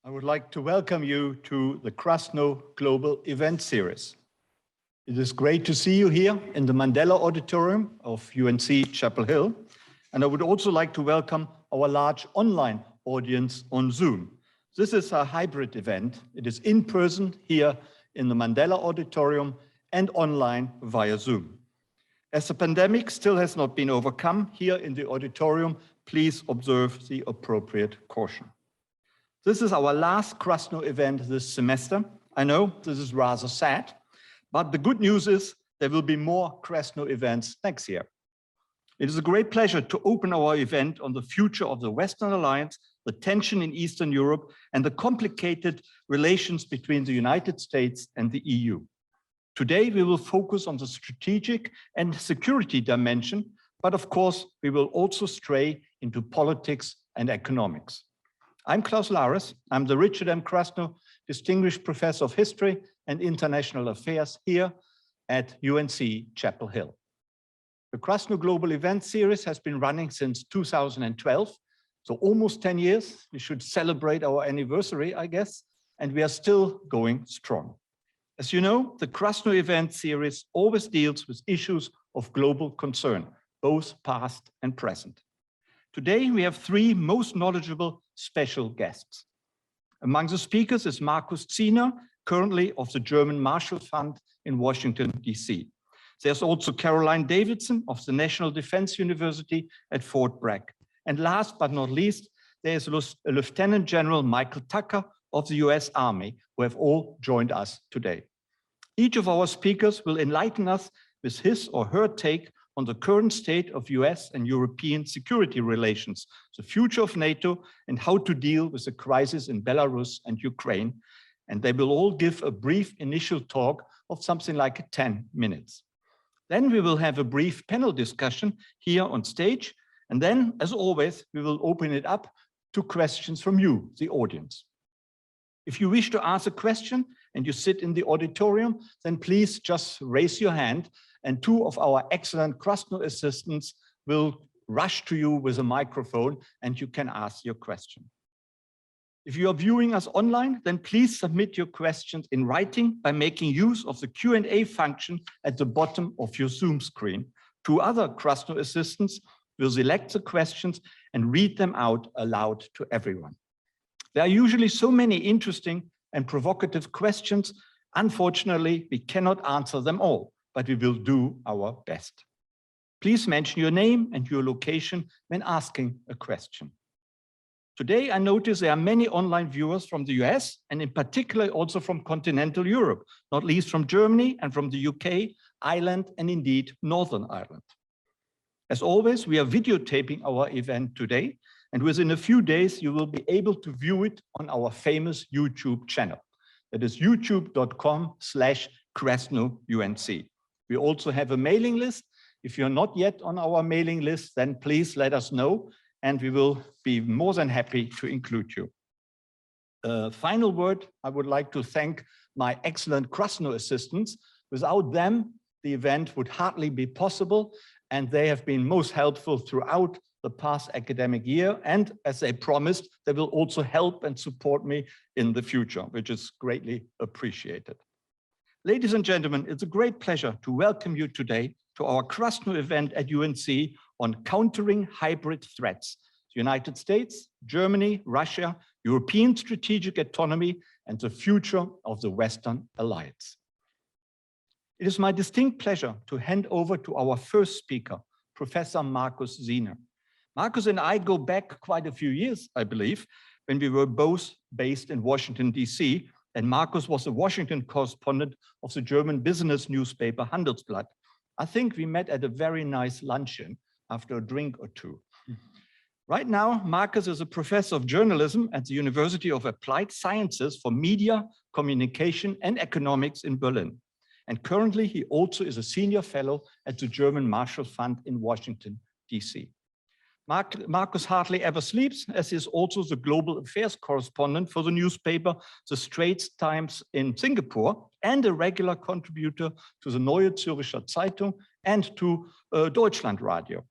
I would like to welcome you to the Krasno Global Event Series. It is great to see you here in the Mandela Auditorium of UNC Chapel Hill. And I would also like to welcome our large online audience on Zoom. This is a hybrid event. It is in person here in the Mandela Auditorium and online via Zoom. As the pandemic still has not been overcome here in the auditorium, please observe the appropriate caution. This is our last Krasno event this semester. I know this is rather sad, but the good news is there will be more Krasno events next year. It is a great pleasure to open our event on the future of the Western Alliance, the tension in Eastern Europe, and the complicated relations between the United States and the EU. Today, we will focus on the strategic and security dimension, but of course, we will also stray into politics and economics. I'm Klaus Larres. I'm the Richard M. Krasno Distinguished Professor of History and International Affairs here at UNC Chapel Hill. The Krasno Global Event Series has been running since 2012, so almost 10 years. We should celebrate our anniversary, I guess, and we are still going strong. As you know, the Krasno Event Series always deals with issues of global concern, both past and present. Today, we have three most knowledgeable special guests. Among the speakers is Markus Ziener, currently of the German Marshall Fund in Washington, D.C. There's also Carolyne Davidson of the National Defense University at Fort Bragg. And last but not least, there is Lieutenant General Michael Tucker of the US Army, who have all joined us today. Each of our speakers will enlighten us with his or her take on the current state of US and European security relations, the future of NATO, and how to deal with the crisis in Belarus and Ukraine. And they will all give a brief initial talk of something like 10 minutes. Then we will have a brief panel discussion here on stage. And then, as always, we will open it up to questions from you, the audience. If you wish to ask a question and you sit in the auditorium, then please just raise your hand and two of our excellent Krasno assistants will rush to you with a microphone and you can ask your question. If you are viewing us online, then please submit your questions in writing by making use of the Q&A function at the bottom of your Zoom screen. Two other Krasno assistants will select the questions and read them out aloud to everyone. There are usually so many interesting and provocative questions. Unfortunately, we cannot answer them all, but we will do our best. Please mention your name and your location when asking a question. Today, I notice there are many online viewers from the US and in particular also from continental Europe, not least from Germany and from the UK, Ireland, and indeed Northern Ireland. As always, we are videotaping our event today, and within a few days, you will be able to view it on our famous YouTube channel. That is youtube.com/KrasnoUNC. We also have a mailing list. If you're not yet on our mailing list, then please let us know, and we will be more than happy to include you. Final word, I would like to thank my excellent Krasno assistants. Without them, the event would hardly be possible, and they have been most helpful throughout the past academic year. And as they promised, they will also help and support me in the future, which is greatly appreciated. Ladies and gentlemen, it's a great pleasure to welcome you today to our Krasno event at UNC on countering hybrid threats, the United States, Germany, Russia, European strategic autonomy, and the future of the Western Alliance. It is my distinct pleasure to hand over to our first speaker, Professor Markus Ziener. Markus and I go back quite a few years, I believe, when we were both based in Washington, D.C., and Markus was a Washington correspondent of the German business newspaper Handelsblatt. I think we met at a very nice luncheon after a drink or two. Right now, Markus is a professor of journalism at the University of Applied Sciences for Media, Communication, and Economics in Berlin. And currently, he also is a senior fellow at the German Marshall Fund in Washington, D.C. Markus hardly ever sleeps, as he is also the global affairs correspondent for the newspaper The Straits Times in Singapore and a regular contributor to the Neue Zürcher Zeitung and to Deutschlandradio.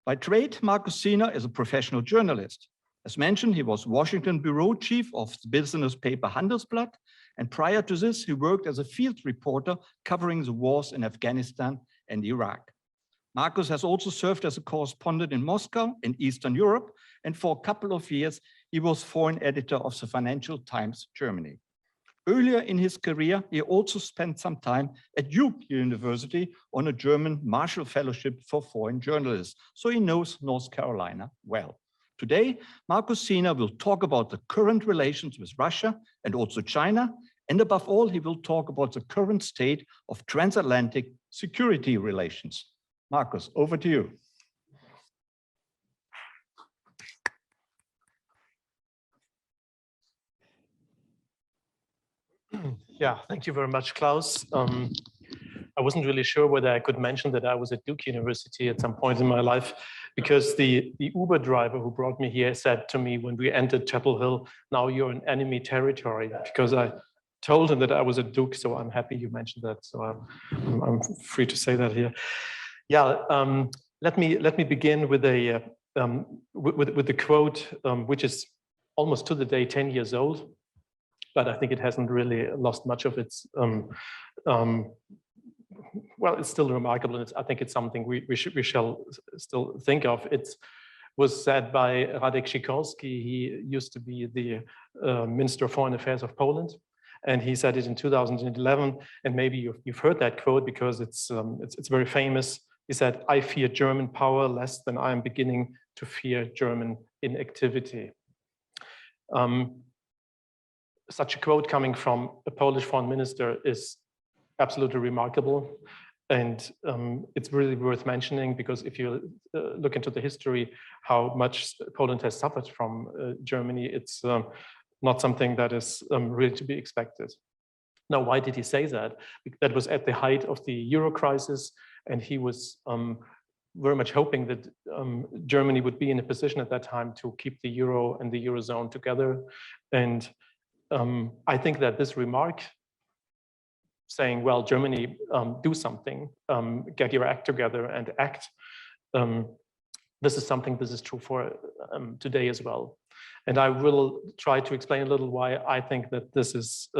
By trade, Markus Ziener is a professional journalist. As mentioned, he was Washington bureau chief of the business paper Handelsblatt, and prior to this, he worked as a field reporter covering the wars in Afghanistan and Iraq. Markus has also served as a correspondent in Moscow in Eastern Europe, and for a couple of years, he was foreign editor of the Financial Times Germany. Earlier in his career, he also spent some time at Duke University on a German Marshall Fellowship for Foreign Journalists, so he knows North Carolina well. Today, Markus Ziener will talk about the current relations with Russia and also China, and above all, he will talk about the current state of transatlantic security relations. Markus, over to you. Yeah, thank you very much, Klaus. I wasn't really sure whether I could mention that I was at Duke University at some point in my life, because the Uber driver who brought me here said to me when we entered Chapel Hill, "Now you're in enemy territory," because I told him that I was at Duke, so I'm happy you mentioned that. So I'm free to say that here. Yeah, let me begin with the quote, which is almost to the day 10 years old, but I think it hasn't really lost much of its. Well, it's still remarkable, and I think it's something we shall still think of. It was said by Radek Sikorski. He used to be the Minister of Foreign Affairs of Poland, and he said it in 2011. And maybe you've heard that quote because it's very famous. He said, "I fear German power less than I am beginning to fear German inactivity." Such a quote coming from a Polish foreign minister is absolutely remarkable, and it's really worth mentioning, because if you look into the history, how much Poland has suffered from Germany, it's not something that is really to be expected. Now, why did he say that? That was at the height of the Euro crisis, and he was very much hoping that Germany would be in a position at that time to keep the Euro and the Eurozone together. And I think that this remark, saying, well, Germany, do something, get your act together and act. This is true for today as well. And I will try to explain a little why I think that this is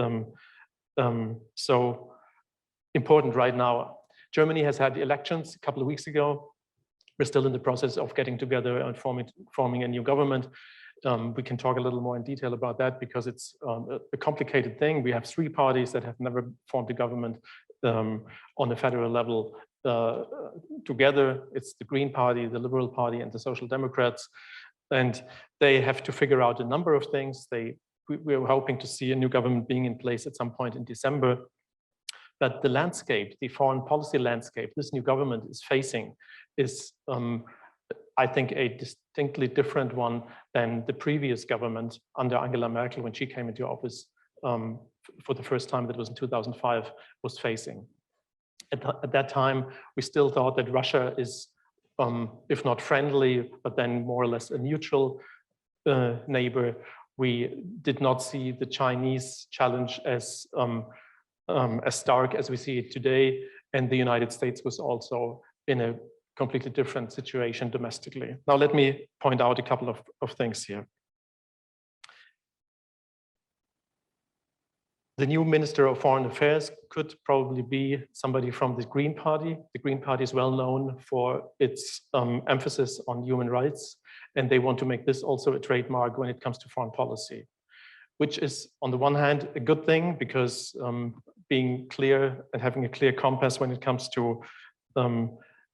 so important right now. Germany has had elections a couple of weeks ago. We're still in the process of getting together and forming a new government. We can talk a little more in detail about that, because it's a complicated thing. We have three parties that have never formed a government on the federal level together. It's the Green Party, the Liberal Party, and the Social Democrats. And they have to figure out a number of things. We're hoping to see a new government being in place at some point in December. But the landscape, the foreign policy landscape this new government is facing is, I think, a distinctly different one than the previous government under Angela Merkel, when she came into office for the first time, that was in 2005, was facing. At that time, we still thought that Russia is, if not friendly, but then more or less a neutral neighbor. We did not see the Chinese challenge as stark as we see it today, and the United States was also in a completely different situation domestically. Now, let me point out a couple of things here. The new Minister of Foreign Affairs could probably be somebody from the Green Party. The Green Party is well known for its emphasis on human rights, and they want to make this also a trademark when it comes to foreign policy, which is, on the one hand, a good thing, because being clear and having a clear compass when it comes to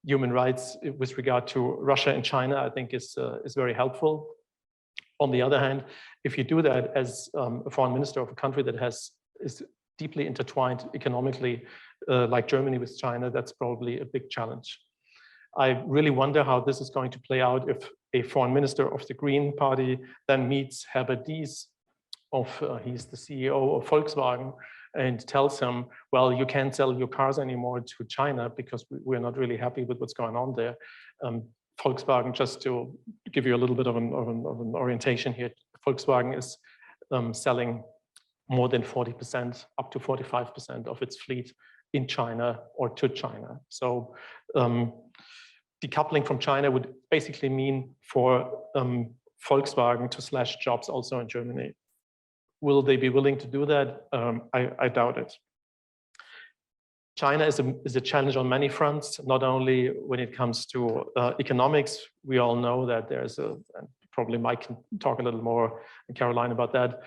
human rights with regard to Russia and China, I think is very helpful. On the other hand, if you do that as a foreign minister of a country that is deeply intertwined economically, like Germany with China, that's probably a big challenge. I really wonder how this is going to play out if a foreign minister of the Green Party then meets Herbert Diess, he's the CEO of Volkswagen, and tells him, well, you can't sell your cars anymore to China because we're not really happy with what's going on there. Volkswagen, just to give you a little bit of an orientation here, Volkswagen is selling more than 40%, up to 45% of its fleet in China or to China. So decoupling from China would basically mean for Volkswagen to slash jobs also in Germany. Will they be willing to do that? I doubt it. China is a challenge on many fronts, not only when it comes to economics. We all know that there's and probably Mike can talk a little more, and Carolyne, about that.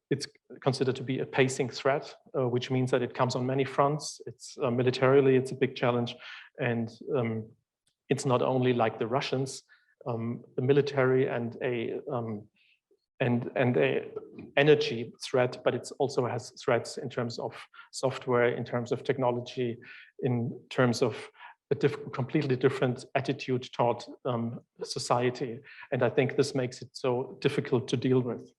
It's considered to be a pacing threat, which means that it comes on many fronts. It's militarily, it's a big challenge. And it's not only like the Russians, the military and a energy threat, but it also has threats in terms of software, in terms of technology, in terms of a completely different attitude toward society. And I think this makes it so difficult to deal with.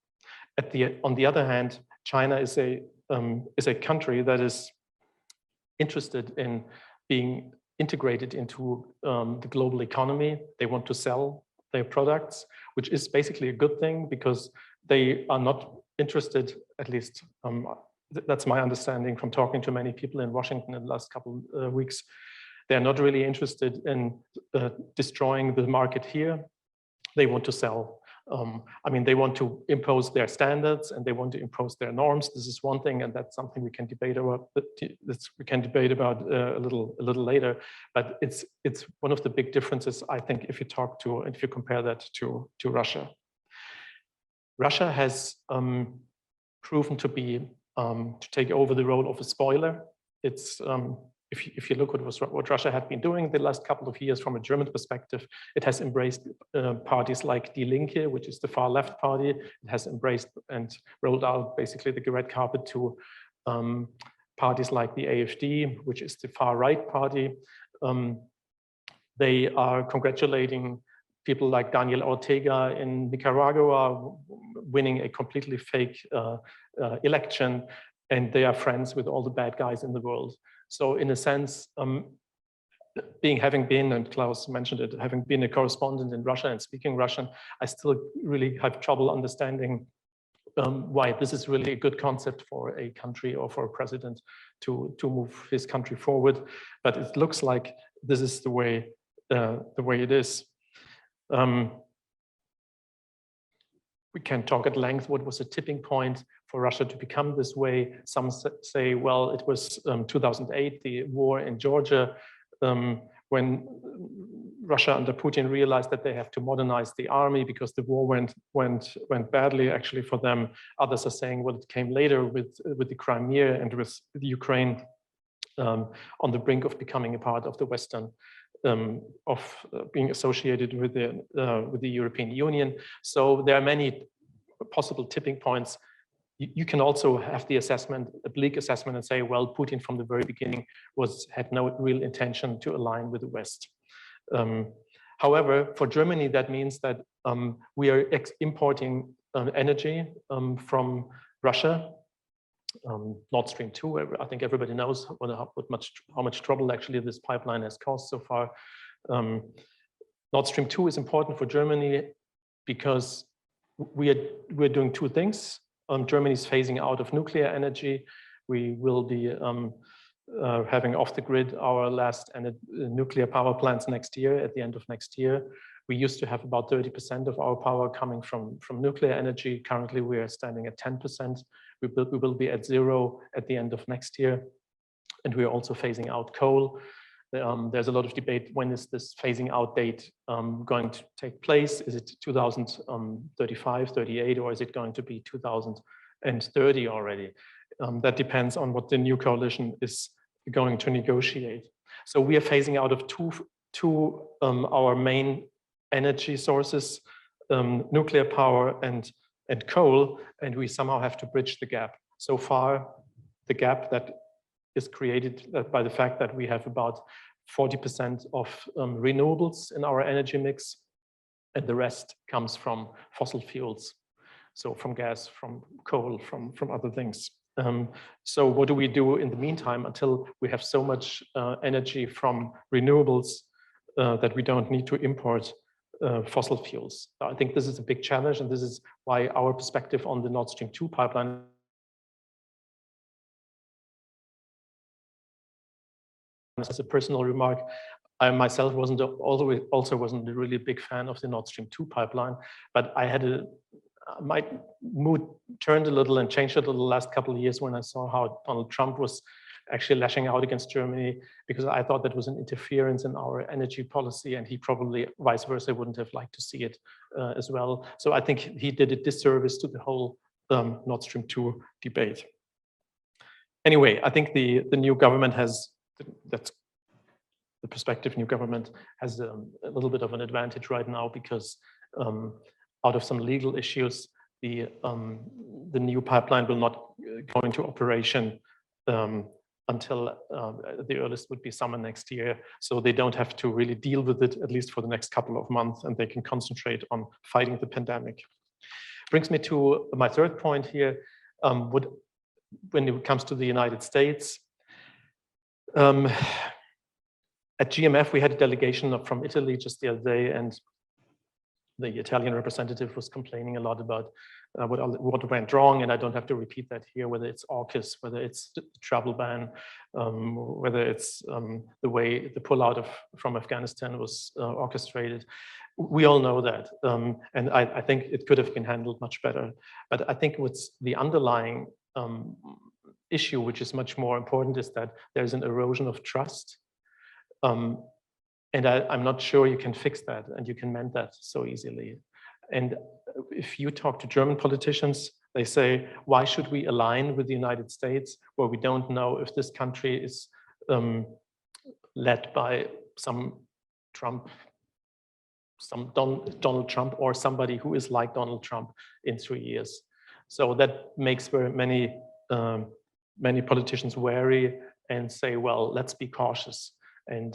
On the other hand, China is a country that is interested in being integrated into the global economy. They want to sell their products, which is basically a good thing because they are not interested, at least that's my understanding from talking to many people in Washington in the last couple of weeks. They're not really interested in destroying the market here. They want to sell. I mean, they want to impose their standards and they want to impose their norms. This is one thing, and that's something we can debate about. A little later. But it's one of the big differences, I think, if you compare that to Russia. Russia has proven to be to take over the role of a spoiler. It's if you look at what Russia had been doing the last couple of years from a German perspective, it has embraced parties like Die Linke, which is the far left party. It has embraced and rolled out basically the red carpet to parties like the AfD, which is the far right party. They are congratulating people like Daniel Ortega in Nicaragua, winning a completely fake election, and they are friends with all the bad guys in the world. So in a sense, having been, and Klaus mentioned it, having been a correspondent in Russia and speaking Russian, I still really have trouble understanding why this is really a good concept for a country or for a president to move his country forward. But it looks like this is the way it is. We can talk at length what was a tipping point for Russia to become this way. Some say, well, it was 2008, the war in Georgia, when Russia under Putin realized that they have to modernize the army because the war went badly actually for them. Others are saying, well, it came later with the Crimea and with the Ukraine on the brink of becoming a part of the Western, being associated with the European Union. So there are many possible tipping points. You can also have the assessment, a bleak assessment, and say, well, Putin from the very beginning had no real intention to align with the West. However, for Germany, that means that we are importing energy from Russia. Nord Stream 2, I think everybody knows how much trouble actually this pipeline has caused so far. Nord Stream 2 is important for Germany because we're doing two things. Germany is phasing out of nuclear energy. We will be having off the grid our last nuclear power plants next year, at the end of next year. We used to have about 30% of our power coming from nuclear energy. Currently, we are standing at 10%. We will be at 0 at the end of next year. And we are also phasing out coal. There's a lot of debate, when is this phasing out date going to take place? Is it 2035, 38, or is it going to be 2030 already? That depends on what the new coalition is going to negotiate. So we are phasing out of two our main energy sources, nuclear power and coal, and we somehow have to bridge the gap. So far, the gap that is created by the fact that we have about 40% of renewables in our energy mix, and the rest comes from fossil fuels. So from gas, from coal, from other things. So what do we do in the meantime until we have so much energy from renewables that we don't need to import fossil fuels? I think this is a big challenge, and this is why our perspective on the Nord Stream 2 pipeline, as a personal remark, I myself also wasn't a really big fan of the Nord Stream 2 pipeline, but I had my mood turned a little and changed a little the last couple of years when I saw how Donald Trump was actually lashing out against Germany, because I thought that was an interference in our energy policy, and he probably vice versa wouldn't have liked to see it as well. So I think he did a disservice to the whole Nord Stream 2 debate. Anyway, I think the new government has, that's the prospective new government has a little bit of an advantage right now, because out of some legal issues, the new pipeline will not go into operation until the earliest would be summer next year. So they don't have to really deal with it, at least for the next couple of months, and they can concentrate on fighting the pandemic. Brings me to my third point here. When it comes to the United States, at GMF, we had a delegation from Italy just the other day, and the Italian representative was complaining a lot about what went wrong, and I don't have to repeat that here, whether it's AUKUS, whether it's the travel ban, whether it's the way the pullout from Afghanistan was orchestrated. We all know that, and I think it could have been handled much better. But I think what's the underlying issue, which is much more important, is that there's an erosion of trust. And I'm not sure you can fix that and you can mend that so easily. And if you talk to German politicians, they say, why should we align with the United States where we don't know if this country is led by some Donald Trump or somebody who is like Donald Trump in 3 years. So that makes very many politicians wary and say, well, let's be cautious. And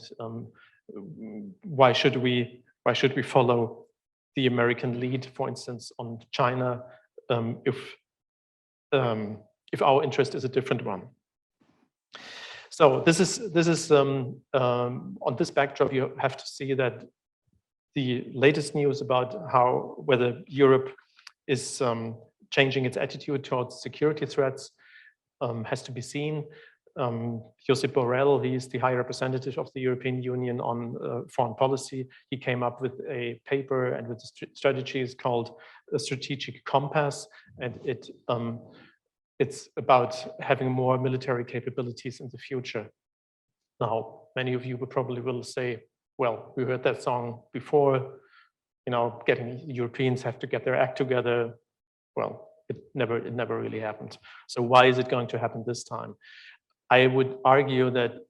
why should we follow the American lead, for instance, on China, if our interest is a different one? So this is on this backdrop, you have to see that the latest news about whether Europe is changing its attitude towards security threats has to be seen. Josep Borrell, he is the High Representative of the European Union on foreign policy. He came up with a paper and with strategies called a Strategic Compass, and it's about having more military capabilities in the future. Now, many of you probably will say, well, we heard that song before, Europeans have to get their act together. Well, it never really happened. So why is it going to happen this time? I would argue that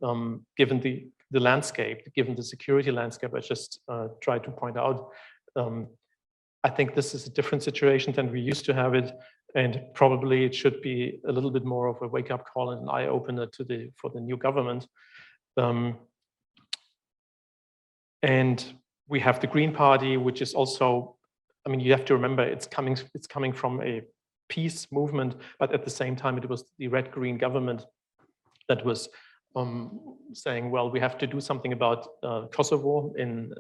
given the landscape, given the security landscape I just tried to point out, I think this is a different situation than we used to have it, and probably it should be a little bit more of a wake-up call and an eye-opener for the new government. And we have the Green Party, which is also, you have to remember, it's coming from a peace movement, but at the same time, it was the red-green government that was saying, well, we have to do something about Kosovo in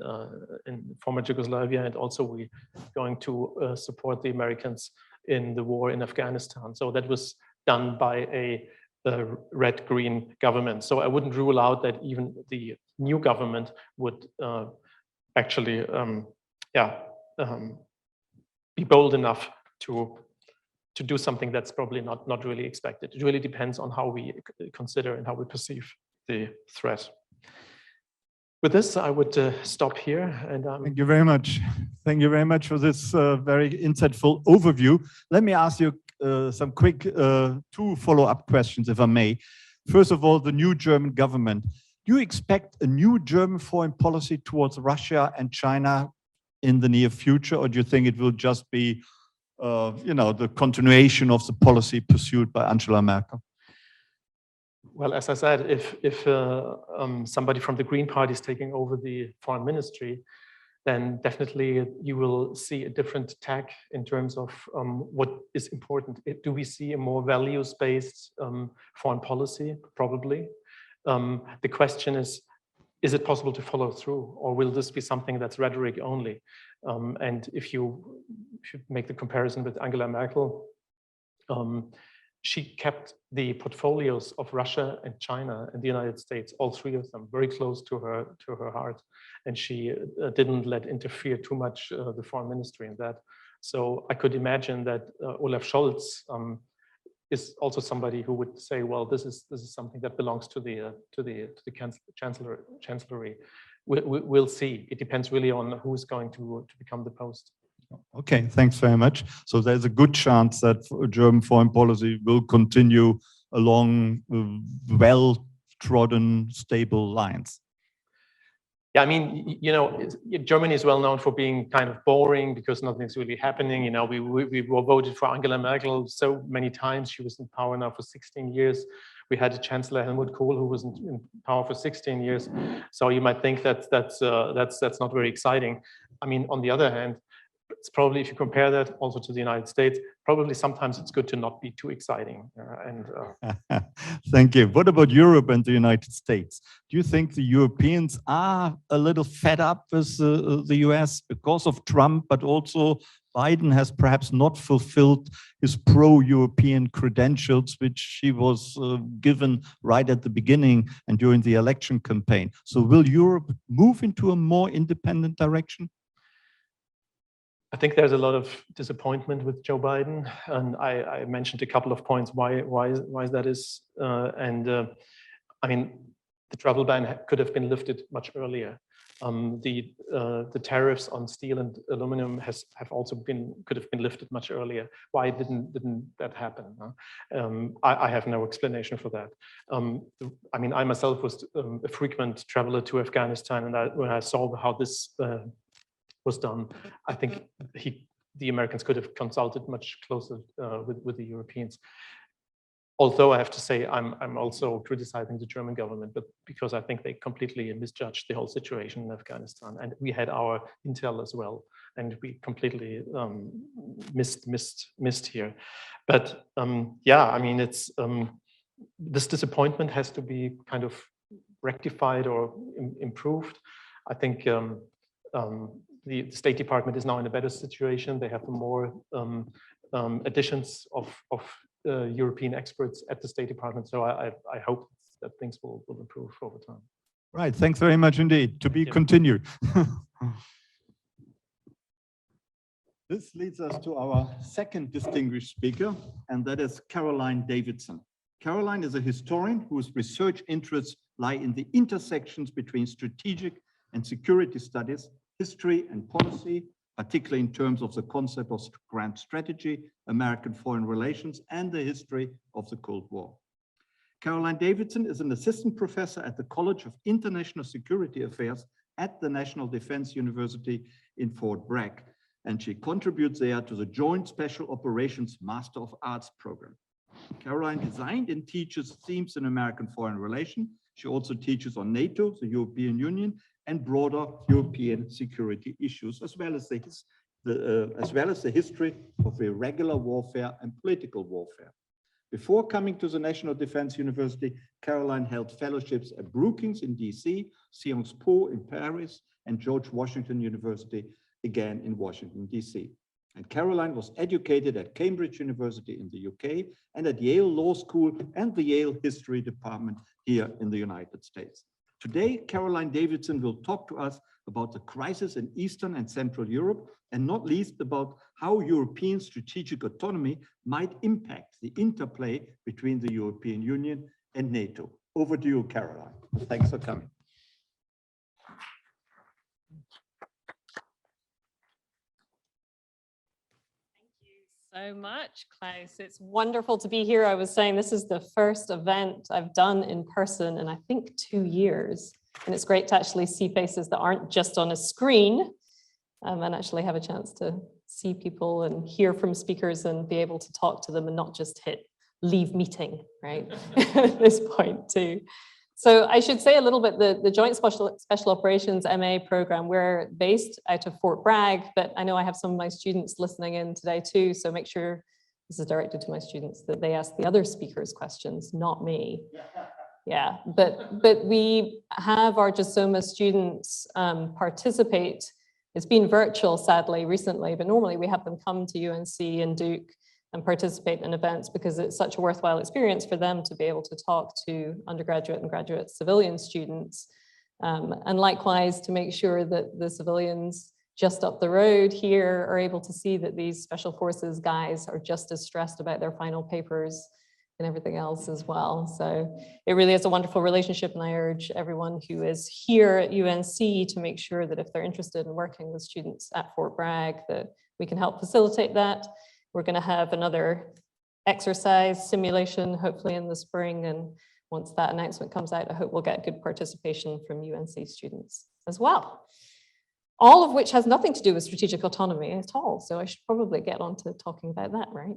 former Yugoslavia, and also we're going to support the Americans in the war in Afghanistan. So that was done by a red-green government. So I wouldn't rule out that even the new government would actually be bold enough to do something that's probably not really expected. It really depends on how we consider and how we perceive the threat. With this, I would stop here. And thank you very much. Thank you very much for this very insightful overview. Let me ask you some quick 2 follow-up questions, if I may. First of all, the new German government. Do you expect a new German foreign policy towards Russia and China in the near future, or do you think it will just be the continuation of the policy pursued by Angela Merkel? Well, as I said, if somebody from the Green Party is taking over the foreign ministry, then definitely you will see a different tack in terms of what is important. Do we see a more values-based foreign policy? Probably. The question is it possible to follow through, or will this be something that's rhetoric only? And if you should make the comparison with Angela Merkel, she kept the portfolios of Russia and China and the United States, all three of them, very close to her heart, and she didn't let interfere too much the foreign ministry in that. So I could imagine that Olaf Scholz is also somebody who would say, well, this is something that belongs to the chancellery. We'll see. It depends really on who's going to become the post. Okay, thanks very much. So there's a good chance that German foreign policy will continue along well-trodden, stable lines. Yeah, I mean, you know, Germany is well known for being kind of boring because nothing's really happening. You know, we were voted for Angela Merkel so many times. She was in power now for 16 years. We had a Chancellor Helmut Kohl who was in power for 16 years. So you might think that that's not very exciting. I mean, on the other hand, it's probably, if you compare that also to the United States, probably sometimes it's good to not be too exciting. Thank you. What about Europe and the United States? Do you think the Europeans are a little fed up with the US because of Trump, but also Biden has perhaps not fulfilled his pro-European credentials, which he was given right at the beginning and during the election campaign? So will Europe move into a more independent direction? I think there's a lot of disappointment with Joe Biden, and I mentioned a couple of points why that is. I mean, the travel ban could have been lifted much earlier. The tariffs on steel and aluminum could have been lifted much earlier. Why didn't that happen? I have no explanation for that. I mean, I myself was a frequent traveler to Afghanistan, and when I saw how this was done, I think the Americans could have consulted much closer with the Europeans. Although I have to say, I'm also criticizing the German government, but because I think they completely misjudged the whole situation in Afghanistan, and we had our intel as well, and we completely missed here. But yeah, I mean, it's this disappointment has to be kind of rectified or improved. I think the State Department is now in a better situation. They have more additions of European experts at the State Department. So I hope that things will improve over time. Right. Thanks very much indeed. To be continued. This leads us to our second distinguished speaker, and that is Carolyne Davidson. Carolyne is a historian whose research interests lie in the intersections between strategic and security studies, history and policy, particularly in terms of the concept of grand strategy, American foreign relations, and the history of the Cold War. Carolyne Davidson is an assistant professor at the College of International Security Affairs at the National Defense University in Fort Bragg, and she contributes there to the Joint Special Operations Master of Arts program. Carolyne designed and teaches themes in American foreign relations. She also teaches on NATO, the European Union, and broader European security issues, as well as the history of irregular warfare and political warfare. Before coming to the National Defense University, Carolyne held fellowships at Brookings in DC, Sciences Po in Paris, and George Washington University, again in Washington, DC. And Carolyne was educated at Cambridge University in the UK and at Yale Law School and the Yale History Department here in the United States. Today, Carolyne Davidson will talk to us about the crisis in Eastern and Central Europe, and not least about how European strategic autonomy might impact the interplay between the European Union and NATO. Over to you, Carolyne. Thanks for coming. So much, Klaus. It's wonderful to be here. I was saying this is the first event I've done in person in I think 2 years. And it's great to actually see faces that aren't just on a screen and actually have a chance to see people and hear from speakers and be able to talk to them and not just hit leave meeting, right? At this point too. So I should say a little bit, the Joint Special Operations MA program, we're based out of Fort Bragg, but I know I have some of my students listening in today too, so make sure this is directed to my students that they ask the other speakers questions, not me. Yeah, but we have our JSOMA students participate. It's been virtual, sadly, recently, but normally we have them come to UNC and Duke and participate in events, because it's such a worthwhile experience for them to be able to talk to undergraduate and graduate civilian students. And likewise, to make sure that the civilians just up the road here are able to see that these special forces guys are just as stressed about their final papers and everything else as well. So it really is a wonderful relationship, and I urge everyone who is here at UNC to make sure that if they're interested in working with students at Fort Bragg, that we can help facilitate that. We're going to have another exercise simulation, hopefully in the spring, and once that announcement comes out, I hope we'll get good participation from UNC students as well. All of which has nothing to do with strategic autonomy at all, so I should probably get on to talking about that, right?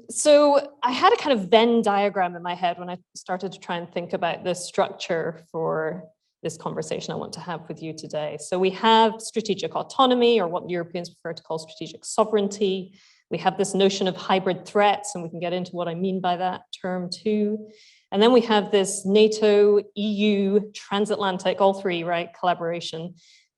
So I had a kind of Venn diagram in my head when I started to try and think about the structure for this conversation I want to have with you today. So we have strategic autonomy, or what Europeans prefer to call strategic sovereignty. We have this notion of hybrid threats, and we can get into what I mean by that term too. And then we have this NATO, EU, transatlantic, all three, right, collaboration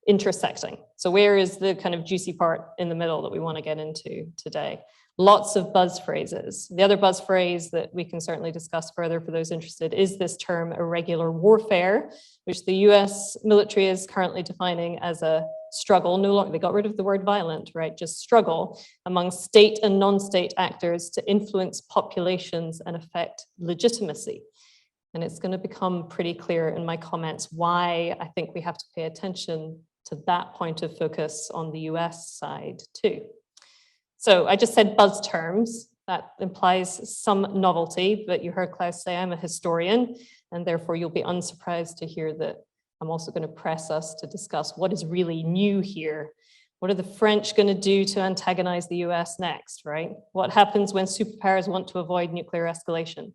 intersecting. So where is the kind of juicy part in the middle that we want to get into today? Lots of buzz phrases. The other buzz phrase that we can certainly discuss further for those interested is this term irregular warfare, which the US military is currently defining as a struggle. No longer, they got rid of the word violent, right? Just struggle among state and non-state actors to influence populations and affect legitimacy. And it's going to become pretty clear in my comments why I think we have to pay attention to that point of focus on the US side too. So I just said buzz terms. That implies some novelty, but you heard Klaus say I'm a historian, and therefore you'll be unsurprised to hear that I'm also going to press us to discuss what is really new here. What are the French going to do to antagonize the US next, right? What happens when superpowers want to avoid nuclear escalation?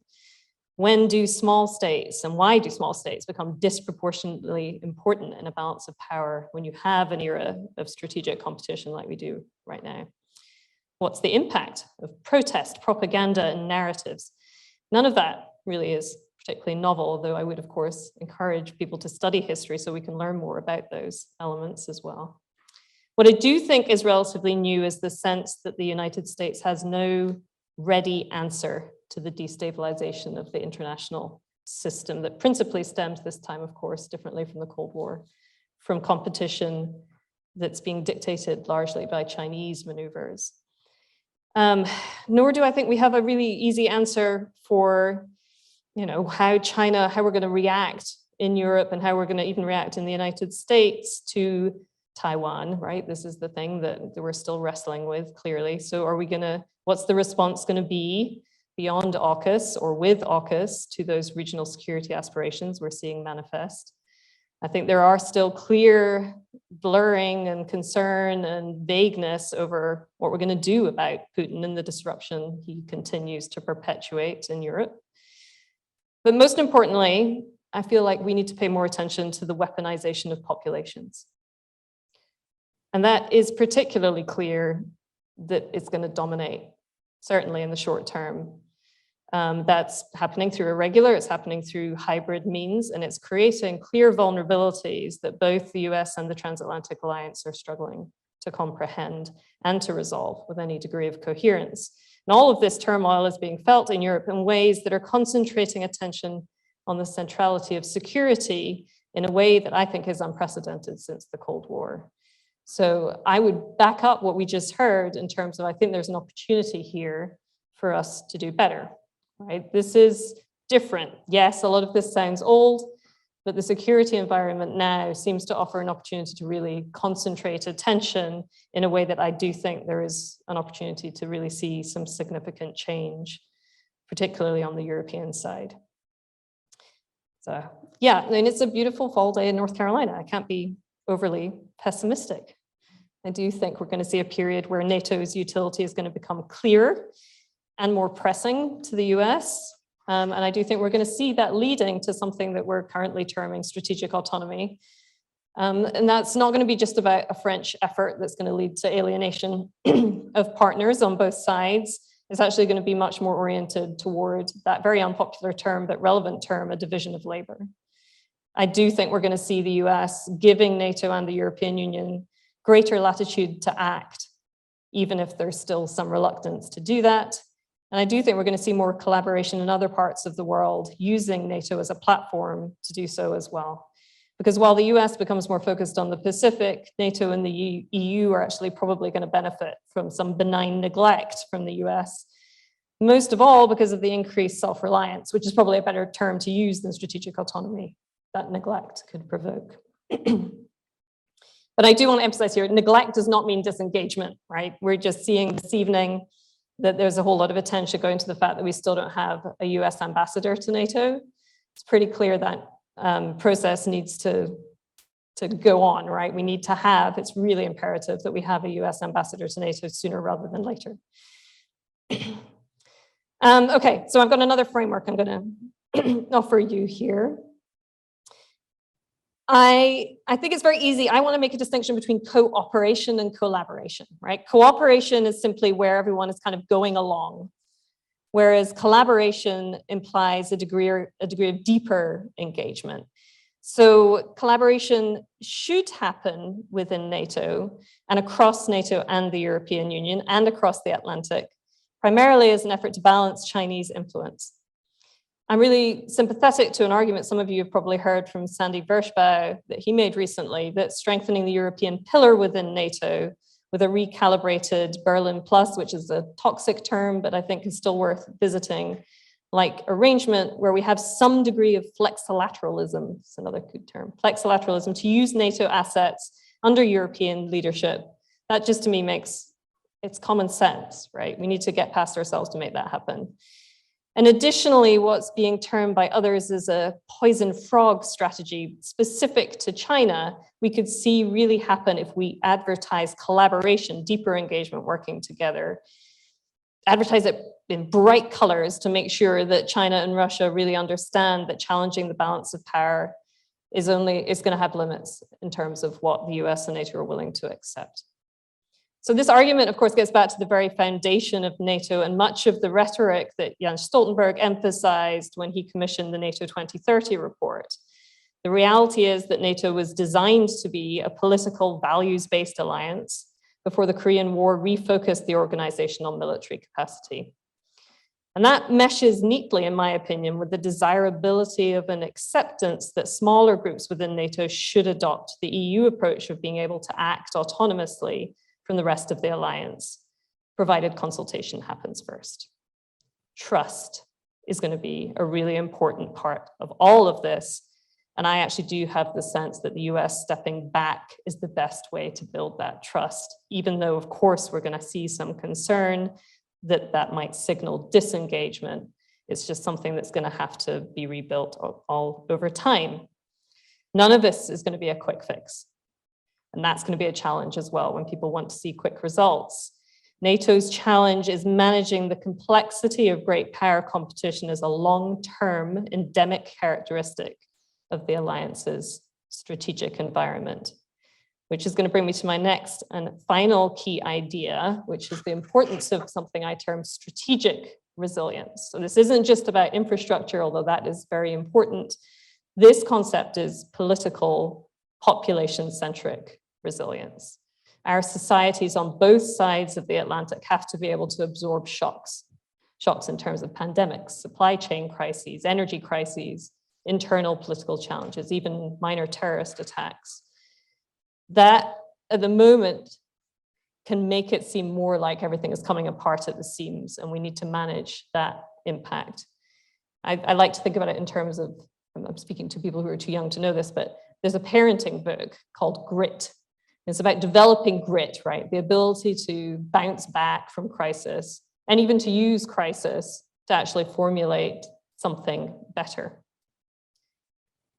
When do small states, and why do small states become disproportionately important in a balance of power when you have an era of strategic competition like we do right now? What's the impact of protest, propaganda, and narratives? None of that really is particularly novel, though I would, of course, encourage people to study history so we can learn more about those elements as well. What I do think is relatively new is the sense that the United States has no ready answer to the destabilization of the international system that principally stems this time, of course, differently from the Cold War, from competition that's being dictated largely by Chinese maneuvers. Nor do I think we have a really easy answer for, how we're going to react in Europe and how we're going to even react in the United States to Taiwan, right? This is the thing that we're still wrestling with, clearly. So what's the response going to be beyond AUKUS or with AUKUS to those regional security aspirations we're seeing manifest? I think there are still clear blurring and concern and vagueness over what we're going to do about Putin and the disruption he continues to perpetuate in Europe. But most importantly, I feel like we need to pay more attention to the weaponization of populations. And that is particularly clear that it's going to dominate, certainly in the short term. That's happening through irregular, it's happening through hybrid means, and it's creating clear vulnerabilities that both the US and the Transatlantic Alliance are struggling to comprehend and to resolve with any degree of coherence. And all of this turmoil is being felt in Europe in ways that are concentrating attention on the centrality of security in a way that I think is unprecedented since the Cold War. So I would back up what we just heard in terms of, I think there's an opportunity here for us to do better. Right? This is different. Yes, a lot of this sounds old, but the security environment now seems to offer an opportunity to really concentrate attention in a way that I do think there is an opportunity to really see some significant change, particularly on the European side. So yeah, I mean, it's a beautiful fall day in North Carolina. I can't be overly pessimistic. I do think we're going to see a period where NATO's utility is going to become clearer and more pressing to the US. And I do think we're going to see that leading to something that we're currently terming strategic autonomy. And that's not going to be just about a French effort that's going to lead to alienation of partners on both sides. It's actually going to be much more oriented toward that very unpopular term, but relevant term, a division of labor. I do think we're going to see the US giving NATO and the European Union greater latitude to act even if there's still some reluctance to do that. And I do think we're going to see more collaboration in other parts of the world using NATO as a platform to do so as well. Because while the US becomes more focused on the Pacific, NATO and the EU are actually probably going to benefit from some benign neglect from the US. Most of all because of the increased self-reliance, which is probably a better term to use than strategic autonomy that neglect could provoke. But I do want to emphasize here, neglect does not mean disengagement, right? We're just seeing this evening that there's a whole lot of attention going to the fact that we still don't have a US ambassador to NATO. It's pretty clear that process needs to go on, right? We need to have, it's really imperative that we have a US ambassador to NATO sooner rather than later. Okay, so I've got another framework I'm going to offer you here. I think it's very easy. I want to make a distinction between cooperation and collaboration, right? Cooperation is simply where everyone is kind of going along, whereas collaboration implies a degree of deeper engagement. So collaboration should happen within NATO and across NATO and the European Union and across the Atlantic, primarily as an effort to balance Chinese influence. I'm really sympathetic to an argument some of you have probably heard from Sandy Vershbow that he made recently, that strengthening the European pillar within NATO with a recalibrated Berlin Plus, which is a toxic term, but I think is still worth visiting, like arrangement where we have some degree of flexilateralism, it's another good term, flexilateralism, to use NATO assets under European leadership. That just to me it's common sense, right? We need to get past ourselves to make that happen. And additionally, what's being termed by others as a poison frog strategy specific to China, we could see really happen if we advertise collaboration, deeper engagement, working together. Advertise it in bright colors to make sure that China and Russia really understand that challenging the balance of power is going to have limits in terms of what the US and NATO are willing to accept. So this argument, of course, gets back to the very foundation of NATO and much of the rhetoric that Jens Stoltenberg emphasized when he commissioned the NATO 2030 report. The reality is that NATO was designed to be a political values-based alliance before the Korean War refocused the organization on military capacity. And that meshes neatly, in my opinion, with the desirability of an acceptance that smaller groups within NATO should adopt the EU approach of being able to act autonomously from the rest of the alliance, provided consultation happens first. Trust is going to be a really important part of all of this. And I actually do have the sense that the US stepping back is the best way to build that trust, even though, of course, we're going to see some concern that that might signal disengagement. It's just something that's going to have to be rebuilt all over time. None of this is going to be a quick fix. And that's going to be a challenge as well when people want to see quick results. NATO's challenge is managing the complexity of great power competition as a long-term endemic characteristic of the alliance's strategic environment, which is going to bring me to my next and final key idea, which is the importance of something I term strategic resilience. So this isn't just about infrastructure, although that is very important. This concept is political, population-centric resilience. Our societies on both sides of the Atlantic have to be able to absorb shocks in terms of pandemics, supply chain crises, energy crises, internal political challenges, even minor terrorist attacks. That at the moment can make it seem more like everything is coming apart at the seams, and we need to manage that impact. I like to think about it in terms of, I'm speaking to people who are too young to know this, but there's a parenting book called Grit. It's about developing grit, right? The ability to bounce back from crisis and even to use crisis to actually formulate something better.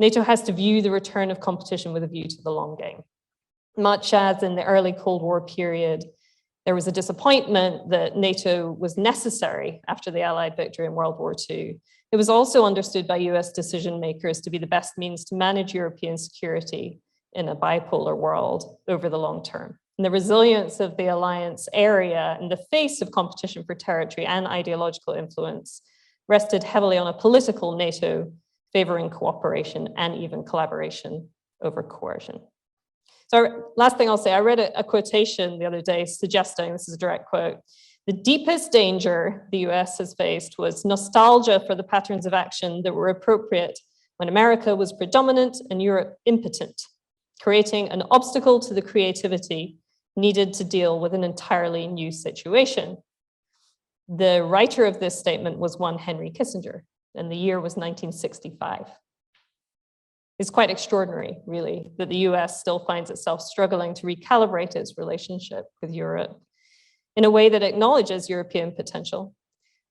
NATO has to view the return of competition with a view to the long game. Much as in the early Cold War period, there was a disappointment that NATO was necessary after the Allied victory in World War II. It was also understood by US decision makers to be the best means to manage European security in a bipolar world over the long term. And the resilience of the alliance area in the face of competition for territory and ideological influence rested heavily on a political NATO favoring cooperation and even collaboration over coercion. So last thing I'll say, I read a quotation the other day suggesting, this is a direct quote, the deepest danger the US has faced was nostalgia for the patterns of action that were appropriate when America was predominant and Europe impotent, creating an obstacle to the creativity needed to deal with an entirely new situation. The writer of this statement was one Henry Kissinger, and the year was 1965. It's quite extraordinary, really, that the US still finds itself struggling to recalibrate its relationship with Europe in a way that acknowledges European potential.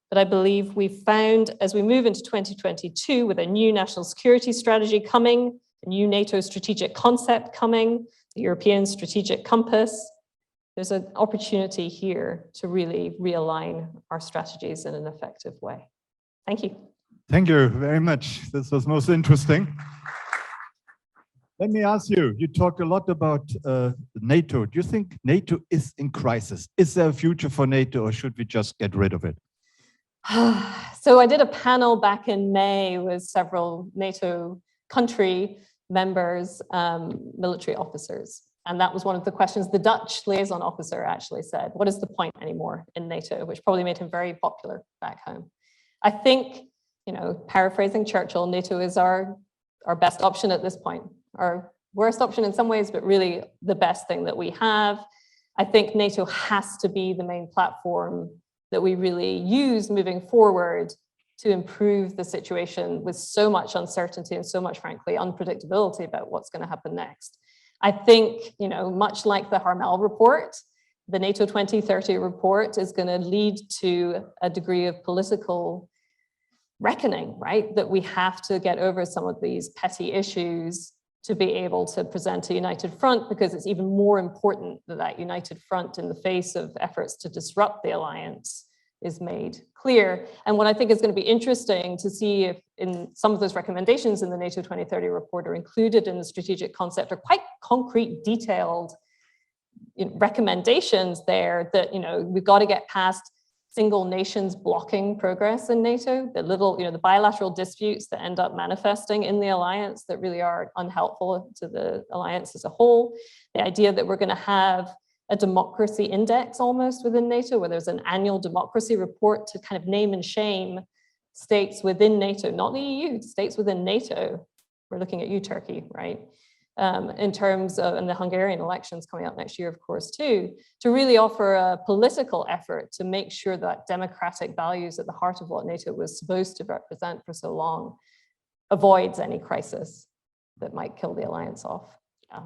But I believe we've found, as we move into 2022 with a new national security strategy coming, a new NATO strategic concept coming, the European strategic compass, there's an opportunity here to really realign our strategies in an effective way. Thank you. Thank you very much. This was most interesting. Let me ask you, you talked a lot about NATO. Do you think NATO is in crisis? Is there a future for NATO, or should we just get rid of it? So I did a panel back in May with several NATO country members, military officers. And that was one of the questions the Dutch liaison officer actually said, what is the point anymore in NATO, which probably made him very popular back home. I think, paraphrasing Churchill, NATO is our best option at this point. Our worst option in some ways, but really the best thing that we have. I think NATO has to be the main platform that we really use moving forward to improve the situation with so much uncertainty and so much, frankly, unpredictability about what's going to happen next. I think, much like the Harmel report, the NATO 2030 report is going to lead to a degree of political reckoning, right? That we have to get over some of these petty issues to be able to present a united front, because it's even more important that that united front in the face of efforts to disrupt the alliance is made clear. And what I think is going to be interesting to see if in some of those recommendations in the NATO 2030 report are included in the strategic concept, are quite concrete, detailed recommendations there that, we've got to get past single nations blocking progress in NATO, the bilateral disputes that end up manifesting in the alliance that really are unhelpful to the alliance as a whole. The idea that we're going to have a democracy index almost within NATO, where there's an annual democracy report to kind of name and shame states within NATO, not the EU, states within NATO. We're looking at you, Turkey, right? In terms of, and the Hungarian elections coming up next year, of course, too, to really offer a political effort to make sure that democratic values at the heart of what NATO was supposed to represent for so long avoids any crisis that might kill the alliance off. Yeah.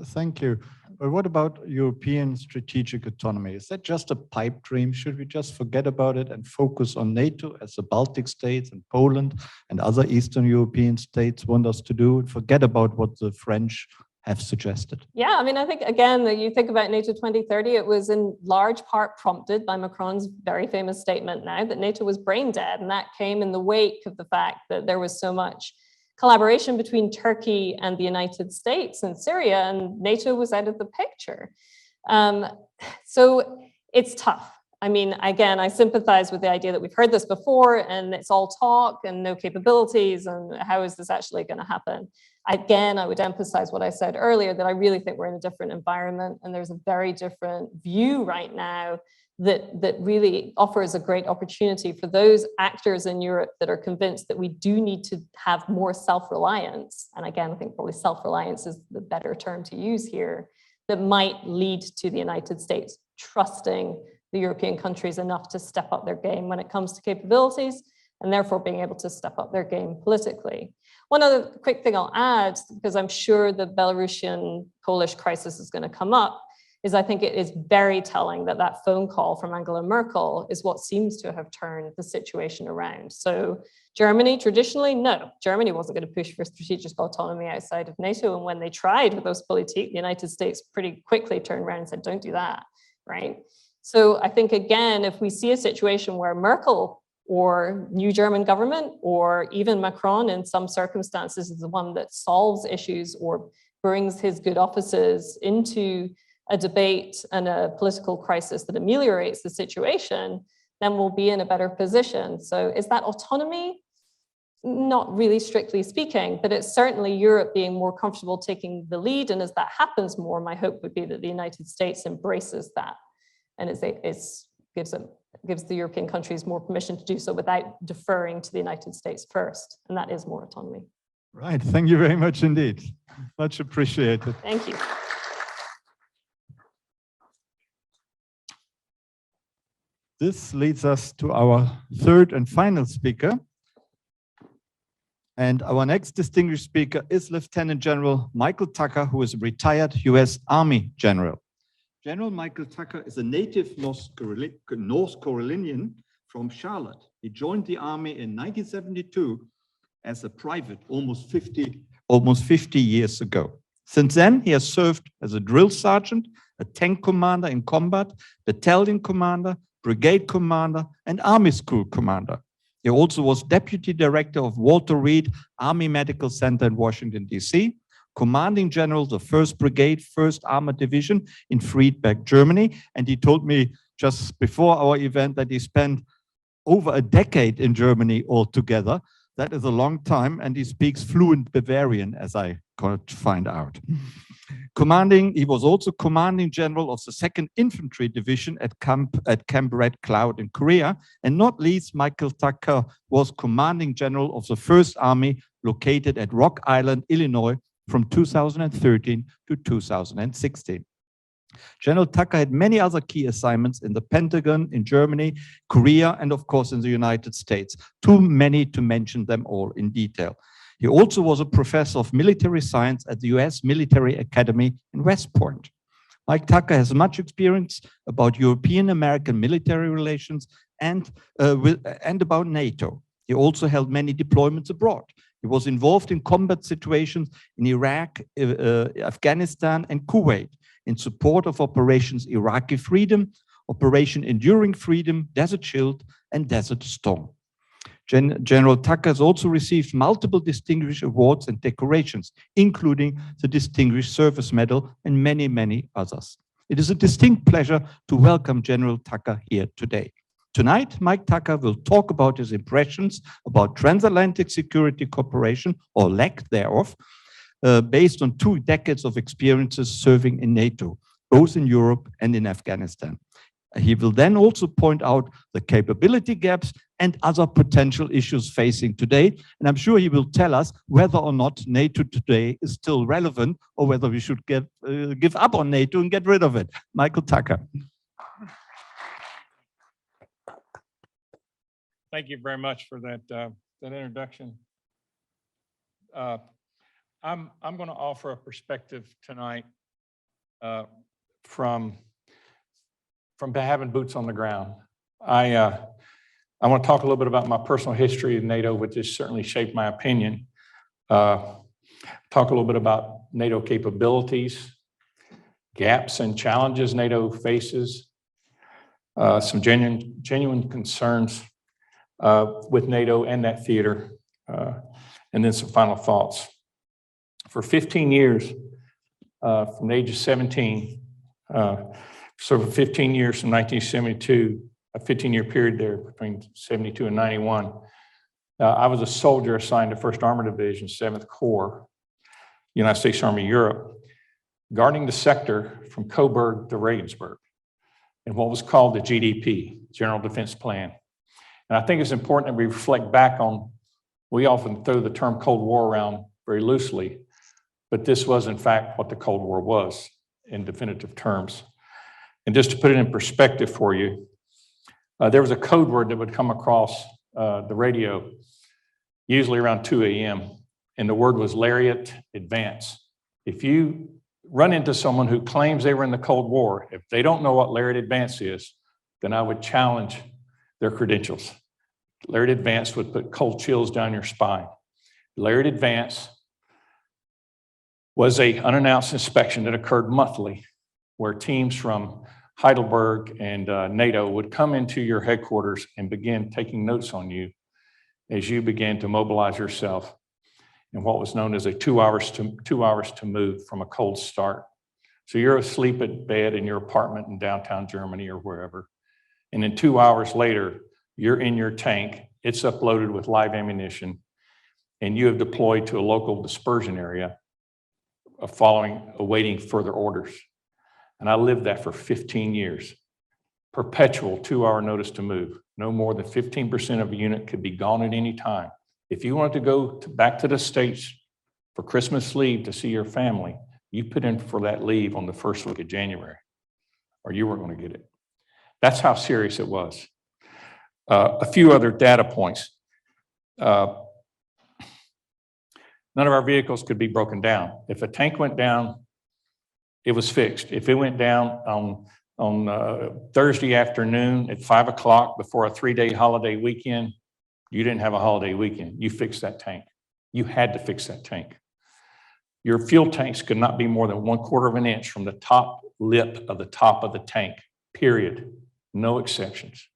Thank you. But what about European strategic autonomy? Is that just a pipe dream? Should we just forget about it and focus on NATO, as the Baltic states and Poland and other Eastern European states want us to do, and forget about what the French have suggested? Yeah, I think, again, that you think about NATO 2030, it was in large part prompted by Macron's very famous statement now that NATO was brain dead. And that came in the wake of the fact that there was so much collaboration between Turkey and the United States and Syria, and NATO was out of the picture. So it's tough. Again, I sympathize with the idea that we've heard this before and it's all talk and no capabilities, and how is this actually going to happen? Again, I would emphasize what I said earlier, that I really think we're in a different environment, and there's a very different view right now that really offers a great opportunity for those actors in Europe that are convinced that we do need to have more self-reliance. And again, I think probably self-reliance is the better term to use here, that might lead to the United States trusting the European countries enough to step up their game when it comes to capabilities, and therefore being able to step up their game politically. One other quick thing I'll add, because I'm sure the Belarusian Polish crisis is going to come up, is I think it is very telling that that phone call from Angela Merkel is what seems to have turned the situation around. So Germany, traditionally, no, Germany wasn't going to push for strategic autonomy outside of NATO. And when they tried with Ostpolitik, the United States pretty quickly turned around and said, don't do that, right? So I think, again, if we see a situation where Merkel or new German government, or even Macron in some circumstances, is the one that solves issues or brings his good offices into a debate and a political crisis that ameliorates the situation, then we'll be in a better position. So is that autonomy? Not really strictly speaking, but it's certainly Europe being more comfortable taking the lead. And as that happens more, my hope would be that the United States embraces that. And gives the European countries more permission to do so without deferring to the United States first. And that is more autonomy. Right, thank you very much indeed. Much appreciated. Thank you. This leads us to our third and final speaker. And our next distinguished speaker is Lieutenant General Michael Tucker, who is a retired US Army general. General Michael Tucker is a native North Carolinian from Charlotte. He joined the Army in 1972 as a private almost 50 years ago. Since then, he has served as a drill sergeant, a tank commander in combat, battalion commander, brigade commander, and Army School commander. He also was deputy director of Walter Reed Army Medical Center in Washington, D.C., commanding general of the 1st Brigade, 1st Armored Division in Friedberg, Germany. And he told me just before our event that he spent over a decade in Germany altogether. That is a long time, and he speaks fluent Bavarian, as I could find out. He was also commanding general of the 2nd Infantry Division at Camp Red Cloud in Korea. And not least, Michael Tucker was commanding general of the 1st Army located at Rock Island, Illinois, from 2013 to 2016. General Tucker had many other key assignments in the Pentagon, in Germany, Korea, and of course in the United States. Too many to mention them all in detail. He also was a professor of military science at the US Military Academy in West Point. Mike Tucker has much experience about European-American military relations and about NATO. He also held many deployments abroad. He was involved in combat situations in Iraq, Afghanistan, and Kuwait in support of Operations Iraqi Freedom, Operation Enduring Freedom, Desert Shield, and Desert Storm. General Tucker has also received multiple distinguished awards and decorations, including the Distinguished Service Medal and many, many others. It is a distinct pleasure to welcome General Tucker here today. Tonight, Mike Tucker will talk about his impressions about transatlantic security cooperation, or lack thereof, based on 2 decades of experiences serving in NATO, both in Europe and in Afghanistan. He will then also point out the capability gaps and other potential issues facing today. And I'm sure he will tell us whether or not NATO today is still relevant or whether we should give up on NATO and get rid of it. Michael Tucker. Thank you very much for that introduction. I'm going to offer a perspective tonight from having boots on the ground. I want to talk a little bit about my personal history in NATO, which has certainly shaped my opinion. Talk a little bit about NATO capabilities, gaps and challenges NATO faces, some genuine concerns with NATO and that theater, and then some final thoughts. For 15 years, from the age of 17, so for 15 years from 1972, a 15-year period there between 72 and 91, I was a soldier assigned to 1st Armored Division, 7th Corps, United States Army Europe, guarding the sector from Coburg to Regensburg in what was called the GDP, General Defense Plan. And I think it's important that we reflect back on, we often throw the term Cold War around very loosely, but this was in fact what the Cold War was in definitive terms. And just to put it in perspective for you, there was a code word that would come across the radio, usually around 2 a.m., and the word was Lariat Advance. If you run into someone who claims they were in the Cold War, if they don't know what Lariat Advance is, then I would challenge their credentials. Lariat Advance would put cold chills down your spine. Lariat Advance was an unannounced inspection that occurred monthly, where teams from Heidelberg and NATO would come into your headquarters and begin taking notes on you as you began to mobilize yourself in what was known as a 2 hours to move from a cold start. So you're asleep at bed in your apartment in downtown Germany or wherever, and then 2 hours later, you're in your tank, it's uploaded with live ammunition, and you have deployed to a local dispersion area awaiting further orders. And I lived that for 15 years. Perpetual 2-hour notice to move. No more than 15% of a unit could be gone at any time. If you wanted to go back to the States for Christmas leave to see your family, you put in for that leave on the first week of January, or you weren't going to get it. That's how serious it was. A few other data points. None of our vehicles could be broken down. If a tank went down, it was fixed. If it went down on Thursday afternoon at 5 o'clock before a 3-day holiday weekend, you didn't have a holiday weekend. You fixed that tank. You had to fix that tank. Your fuel tanks could not be more than 1/4 of an inch from the top lip of the top of the tank, period. No exceptions.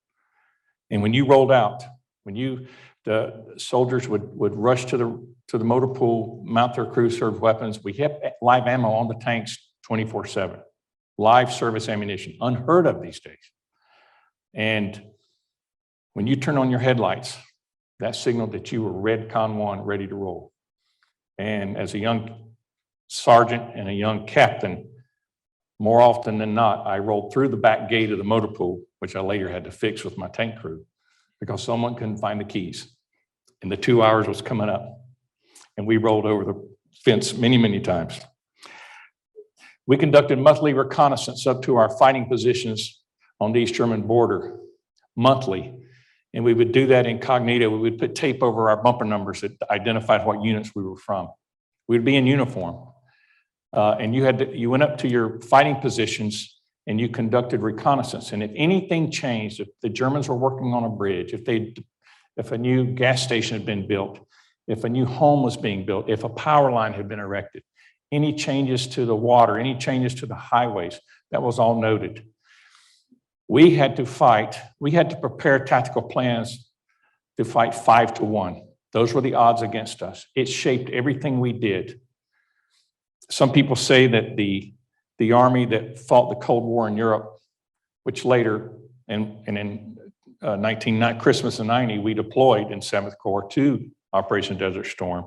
And when you rolled out, the soldiers would rush to the motor pool, mount their crew served weapons. We have live ammo on the tanks 24/7. Live service ammunition, unheard of these days. And when you turn on your headlights, that signaled that you were red con 1, ready to roll. And as a young sergeant and a young captain, more often than not, I rolled through the back gate of the motor pool, which I later had to fix with my tank crew, because someone couldn't find the keys. And the 2 hours was coming up. And we rolled over the fence many, many times. We conducted monthly reconnaissance up to our fighting positions on the East German border, monthly. And we would do that incognito. We would put tape over our bumper numbers that identified what units we were from. We'd be in uniform. And you went up to your fighting positions and you conducted reconnaissance. And if anything changed, if the Germans were working on a bridge, if a new gas station had been built, if a new home was being built, if a power line had been erected, any changes to the water, any changes to the highways, that was all noted. We had to prepare tactical plans to fight 5 to 1. Those were the odds against us. It shaped everything we did. Some people say that the army that fought the Cold War in Europe, which later, and in Christmas of 90, we deployed in 7th Corps to Operation Desert Storm.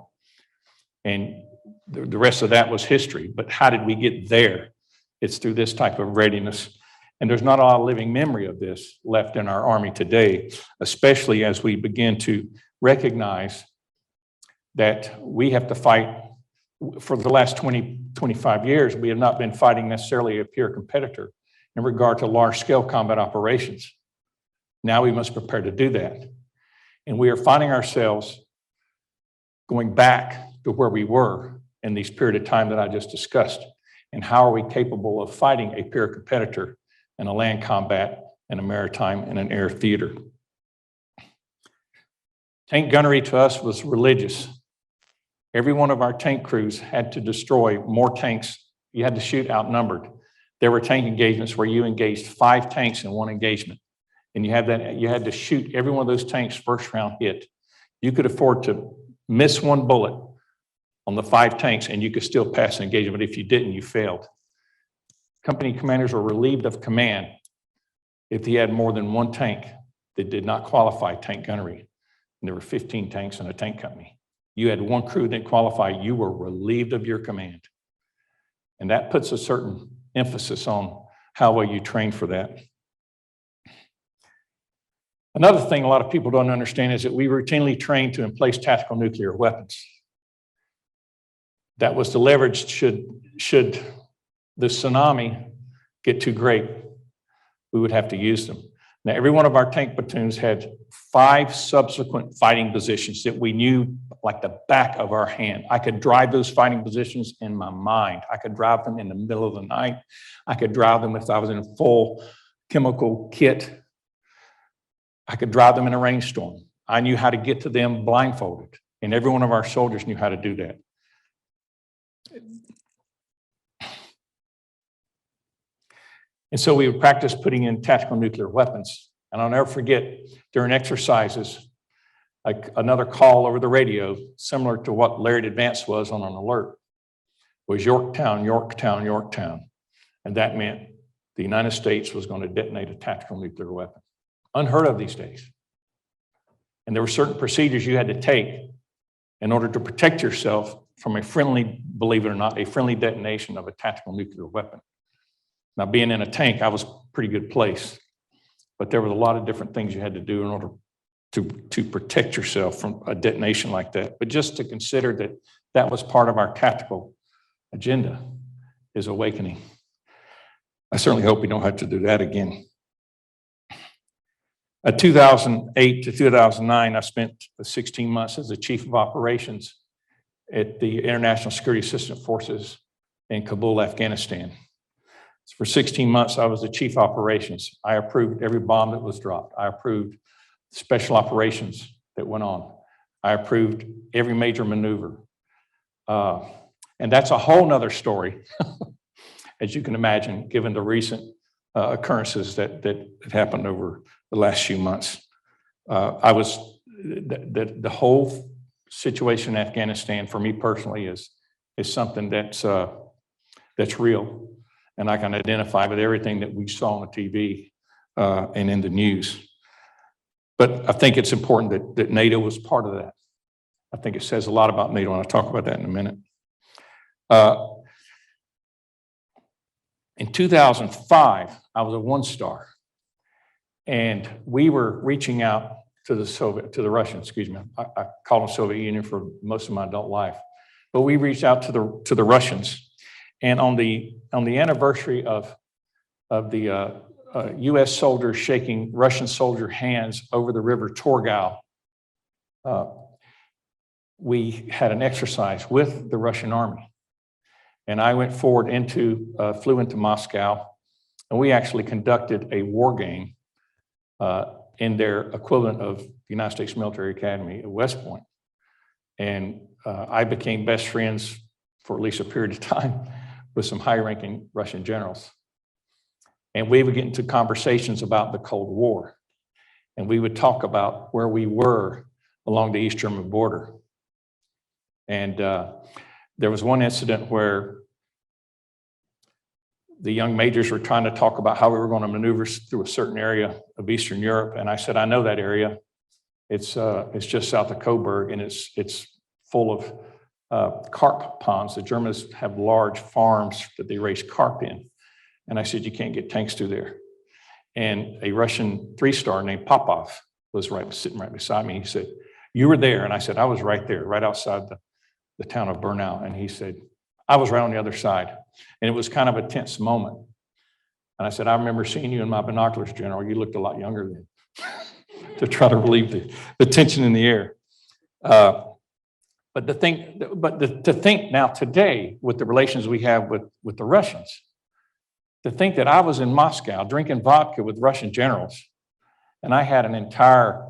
And the rest of that was history. But how did we get there? It's through this type of readiness. And there's not a lot of living memory of this left in our Army today, especially as we begin to recognize that we have to fight. For the last 25 years, we have not been fighting necessarily a peer competitor in regard to large-scale combat operations. Now we must prepare to do that. And we are finding ourselves going back to where we were in this period of time that I just discussed. And how are we capable of fighting a peer competitor in a land combat, in a maritime, and an air theater? Tank gunnery to us was religious. Every one of our tank crews had to destroy more tanks. You had to shoot outnumbered. There were tank engagements where you engaged 5 tanks in one engagement. And you had to shoot every one of those tanks first round hit. You could afford to miss one bullet on the 5 tanks and you could still pass an engagement. But if you didn't, you failed. Company commanders were relieved of command if he had more than 1 tank that did not qualify tank gunnery. And there were 15 tanks in a tank company. You had 1 crew that qualified, you were relieved of your command. And that puts a certain emphasis on how well you train for that. Another thing a lot of people don't understand is that we routinely train to emplace tactical nuclear weapons. That was the leverage should the tsunami get too great, we would have to use them. Now, every one of our tank platoons had 5 subsequent fighting positions that we knew like the back of our hand. I could drive those fighting positions in my mind. I could drive them in the middle of the night. I could drive them if I was in a full chemical kit. I could drive them in a rainstorm. I knew how to get to them blindfolded, and every one of our soldiers knew how to do that. And so we would practice putting in tactical nuclear weapons. And I'll never forget, during exercises, another call over the radio, similar to what Laird Advance was on an alert, was Yorktown, Yorktown, Yorktown. And that meant the United States was going to detonate a tactical nuclear weapon. Unheard of these days. And there were certain procedures you had to take in order to protect yourself from a friendly, believe it or not, a friendly detonation of a tactical nuclear weapon. Now, being in a tank, I was a pretty good place, but there was a lot of different things you had to do in order to protect yourself from a detonation like that. But just to consider that that was part of our tactical agenda is awakening. I certainly hope we don't have to do that again. 2008 to 2009, I spent 16 months as the chief of operations at the International Security Assistance Forces in Kabul, Afghanistan. For 16 months, I was the chief operations. I approved every bomb that was dropped. I approved special operations that went on. I approved every major maneuver. And that's a whole nother story, as you can imagine, given the recent occurrences that happened over the last few months. The whole situation in Afghanistan for me personally is something that's real, and I can identify with everything that we saw on the TV and in the news. But I think it's important that NATO was part of that. I think it says a lot about NATO, and I'll talk about that in a minute. In 2005, I was a one-star, and we were reaching out to the Russians, excuse me. I called them Soviet Union for most of my adult life, but we reached out to the Russians, and on the anniversary of the U.S. soldiers shaking Russian soldier hands over the river Torgau, we had an exercise with the Russian army. And I went forward flew into Moscow, and we actually conducted a war game in their equivalent of the United States Military Academy at West Point. And I became best friends for at least a period of time with some high-ranking Russian generals. And we would get into conversations about the Cold War. And we would talk about where we were along the East German border. And there was one incident where the young majors were trying to talk about how we were going to maneuver through a certain area of Eastern Europe. And I said, I know that area. It's just south of Coburg, and it's full of carp ponds. The Germans have large farms that they raise carp in. And I said, you can't get tanks through there. And a Russian three-star named Popov was sitting right beside me. He said, you were there. And I said, I was right there, right outside the town of Bernau. And he said, I was right on the other side. And it was kind of a tense moment. And I said, I remember seeing you in my binoculars, General. You looked a lot younger then, to try to relieve the tension in the air. But to think now today with the relations we have with the Russians, to think that I was in Moscow drinking vodka with Russian generals, and I had an entire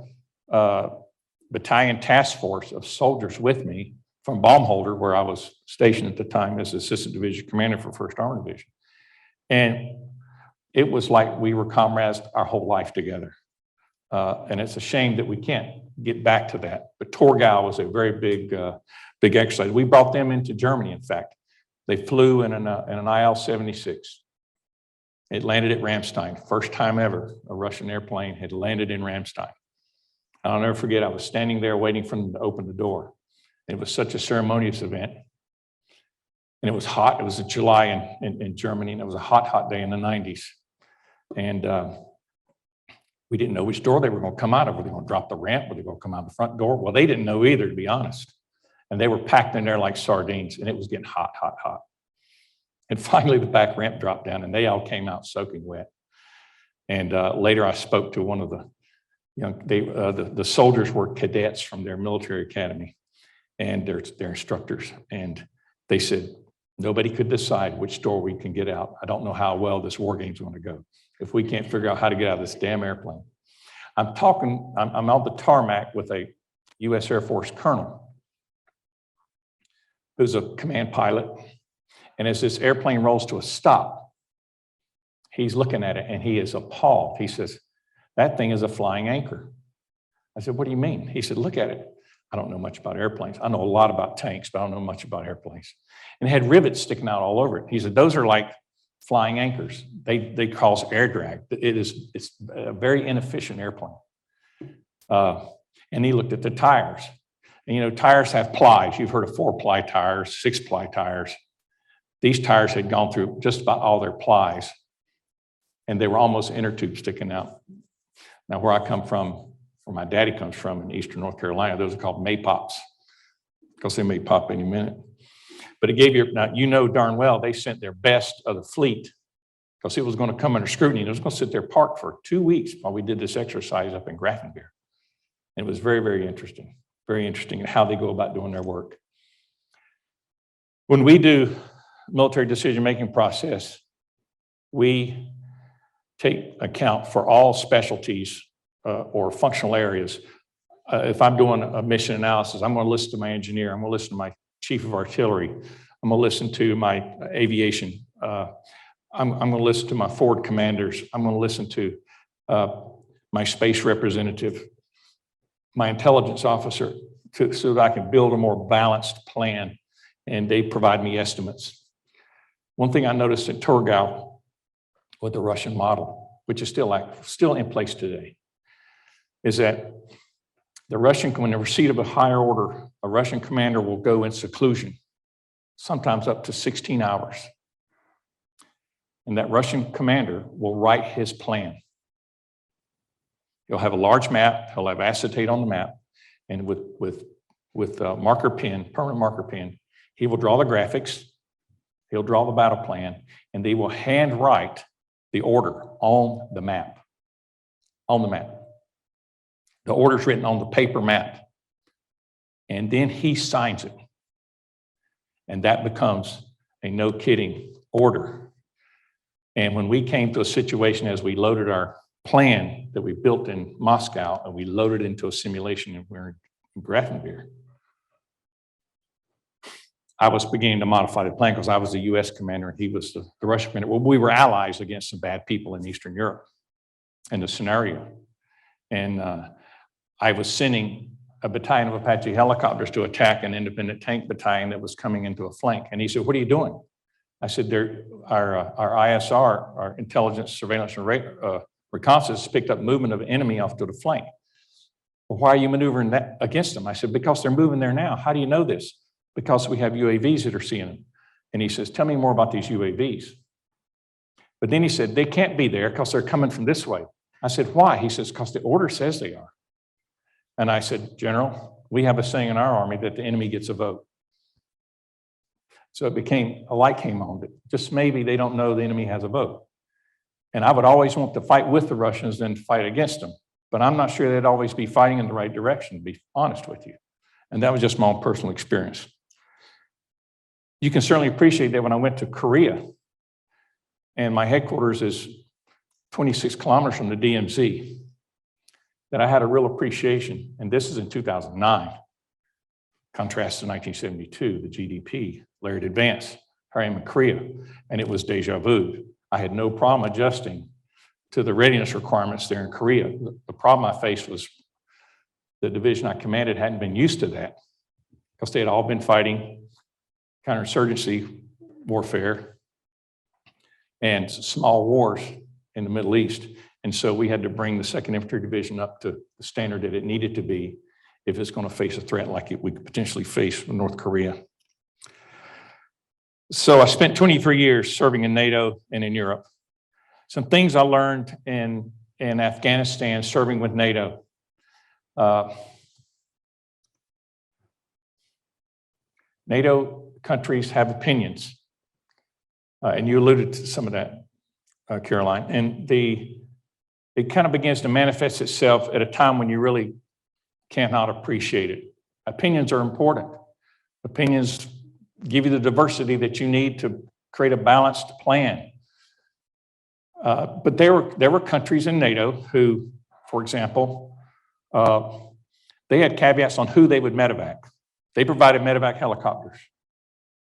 battalion task force of soldiers with me from Baumholder, where I was stationed at the time as Assistant Division Commander for 1st Armored Division. And it was like we were comrades our whole life together. And it's a shame that we can't get back to that. But Torgau was a very big exercise. We brought them into Germany, in fact. They flew in an IL-76. It landed at Ramstein. First time ever a Russian airplane had landed in Ramstein. I'll never forget, I was standing there waiting for them to open the door. It was such a ceremonious event. And it was hot. It was in July in Germany, and it was a hot, hot day in the 90s. And we didn't know which door they were going to come out of. Were they going to drop the ramp? Were they going to come out the front door? Well, they didn't know either, to be honest. And they were packed in there like sardines, and it was getting hot, hot, hot. And finally, the back ramp dropped down, and they all came out soaking wet. And later, I spoke to one of the soldiers were cadets from their military academy, and their instructors. And they said, nobody could decide which door we can get out. I don't know how well this war game's going to go if we can't figure out how to get out of this damn airplane. I'm on the tarmac with a U.S. Air Force colonel who's a command pilot. And as this airplane rolls to a stop, he's looking at it and he is appalled. He says, that thing is a flying anchor. I said, what do you mean? He said, look at it. I don't know much about airplanes. I know a lot about tanks, but I don't know much about airplanes. And it had rivets sticking out all over it. He said, those are like flying anchors. They cause air drag. It's a very inefficient airplane. And he looked at the tires And you know, tires have plies. You've heard of 4-ply tires, 6-ply tires. These tires had gone through just about all their plies, and they were almost inner tube sticking out. Now, where I come from, where my daddy comes from in eastern North Carolina, those are called maypops, because they may pop any minute. But it gave you, now you know darn well, they sent their best of the fleet because it was going to come under scrutiny. It was going to sit there parked for 2 weeks while we did this exercise up in Grafenbeer. And it was very, very interesting in how they go about doing their work. When we do military decision-making process, we take account for all specialties or functional areas. If I'm doing a mission analysis, I'm going to listen to my engineer, I'm going to listen to my chief of artillery, I'm going to listen to my aviation, I'm going to listen to my forward commanders, I'm going to listen to my space representative, my intelligence officer, so that I can build a more balanced plan, and they provide me estimates. One thing I noticed at Torgau with the Russian model, which is still in place today, is that the Russian, when in receipt of a higher order, a Russian commander will go in seclusion, sometimes up to 16 hours. And that Russian commander will write his plan. He'll have a large map, he'll have acetate on the map, and with marker pen, permanent marker pen, he will draw the graphics, he'll draw the battle plan, and they will hand write the order on the map. On the map. The order's written on the paper map. And then he signs it. And that becomes a no kidding order. And when we came to a situation as we loaded our plan that we built in Moscow and we loaded into a simulation and we're in Grafenbeer, I was beginning to modify the plan because I was the US commander and he was the Russian commander. Well, we were allies against some bad people in Eastern Europe in the scenario. And I was sending a battalion of Apache helicopters to attack an independent tank battalion that was coming into a flank. And he said, "What are you doing?" I said, our ISR, our intelligence, surveillance, and reconnaissance picked up movement of enemy off to the flank. "Well, why are you maneuvering that against them?" I said, "Because they're moving there now." "How do you know this?" "Because we have UAVs that are seeing them." And he says, "Tell me more about these UAVs." But then he said, "They can't be there because they're coming from this way." I said, "Why?" He says, "Because the order says they are." And I said, "General, we have a saying in our army that the enemy gets a vote." So it became, a light came on that just maybe they don't know the enemy has a vote. And I would always want to fight with the Russians than fight against them. But I'm not sure they'd always be fighting in the right direction, to be honest with you. And that was just my own personal experience. You can certainly appreciate that when I went to Korea, and my headquarters is 26 kilometers from the DMZ, that I had a real appreciation, and this is in 2009, contrast to 1972, the GDP, layered advance. Here I am in Korea, and it was deja vu. I had no problem adjusting to the readiness requirements there in Korea. The problem I faced was the division I commanded hadn't been used to that because they had all been fighting counterinsurgency warfare and small wars in the Middle East. And so we had to bring the 2nd Infantry Division up to the standard that it needed to be if it's going to face a threat like we could potentially face from North Korea. So I spent 23 years serving in NATO and in Europe. Some things I learned in Afghanistan serving with NATO. NATO countries have opinions, and you alluded to some of that, Caroline, and it kind of begins to manifest itself at a time when you really cannot appreciate it. Opinions are important. Opinions give you the diversity that you need to create a balanced plan. But there were countries in NATO who, for example, they had caveats on who they would medevac. They provided medevac helicopters,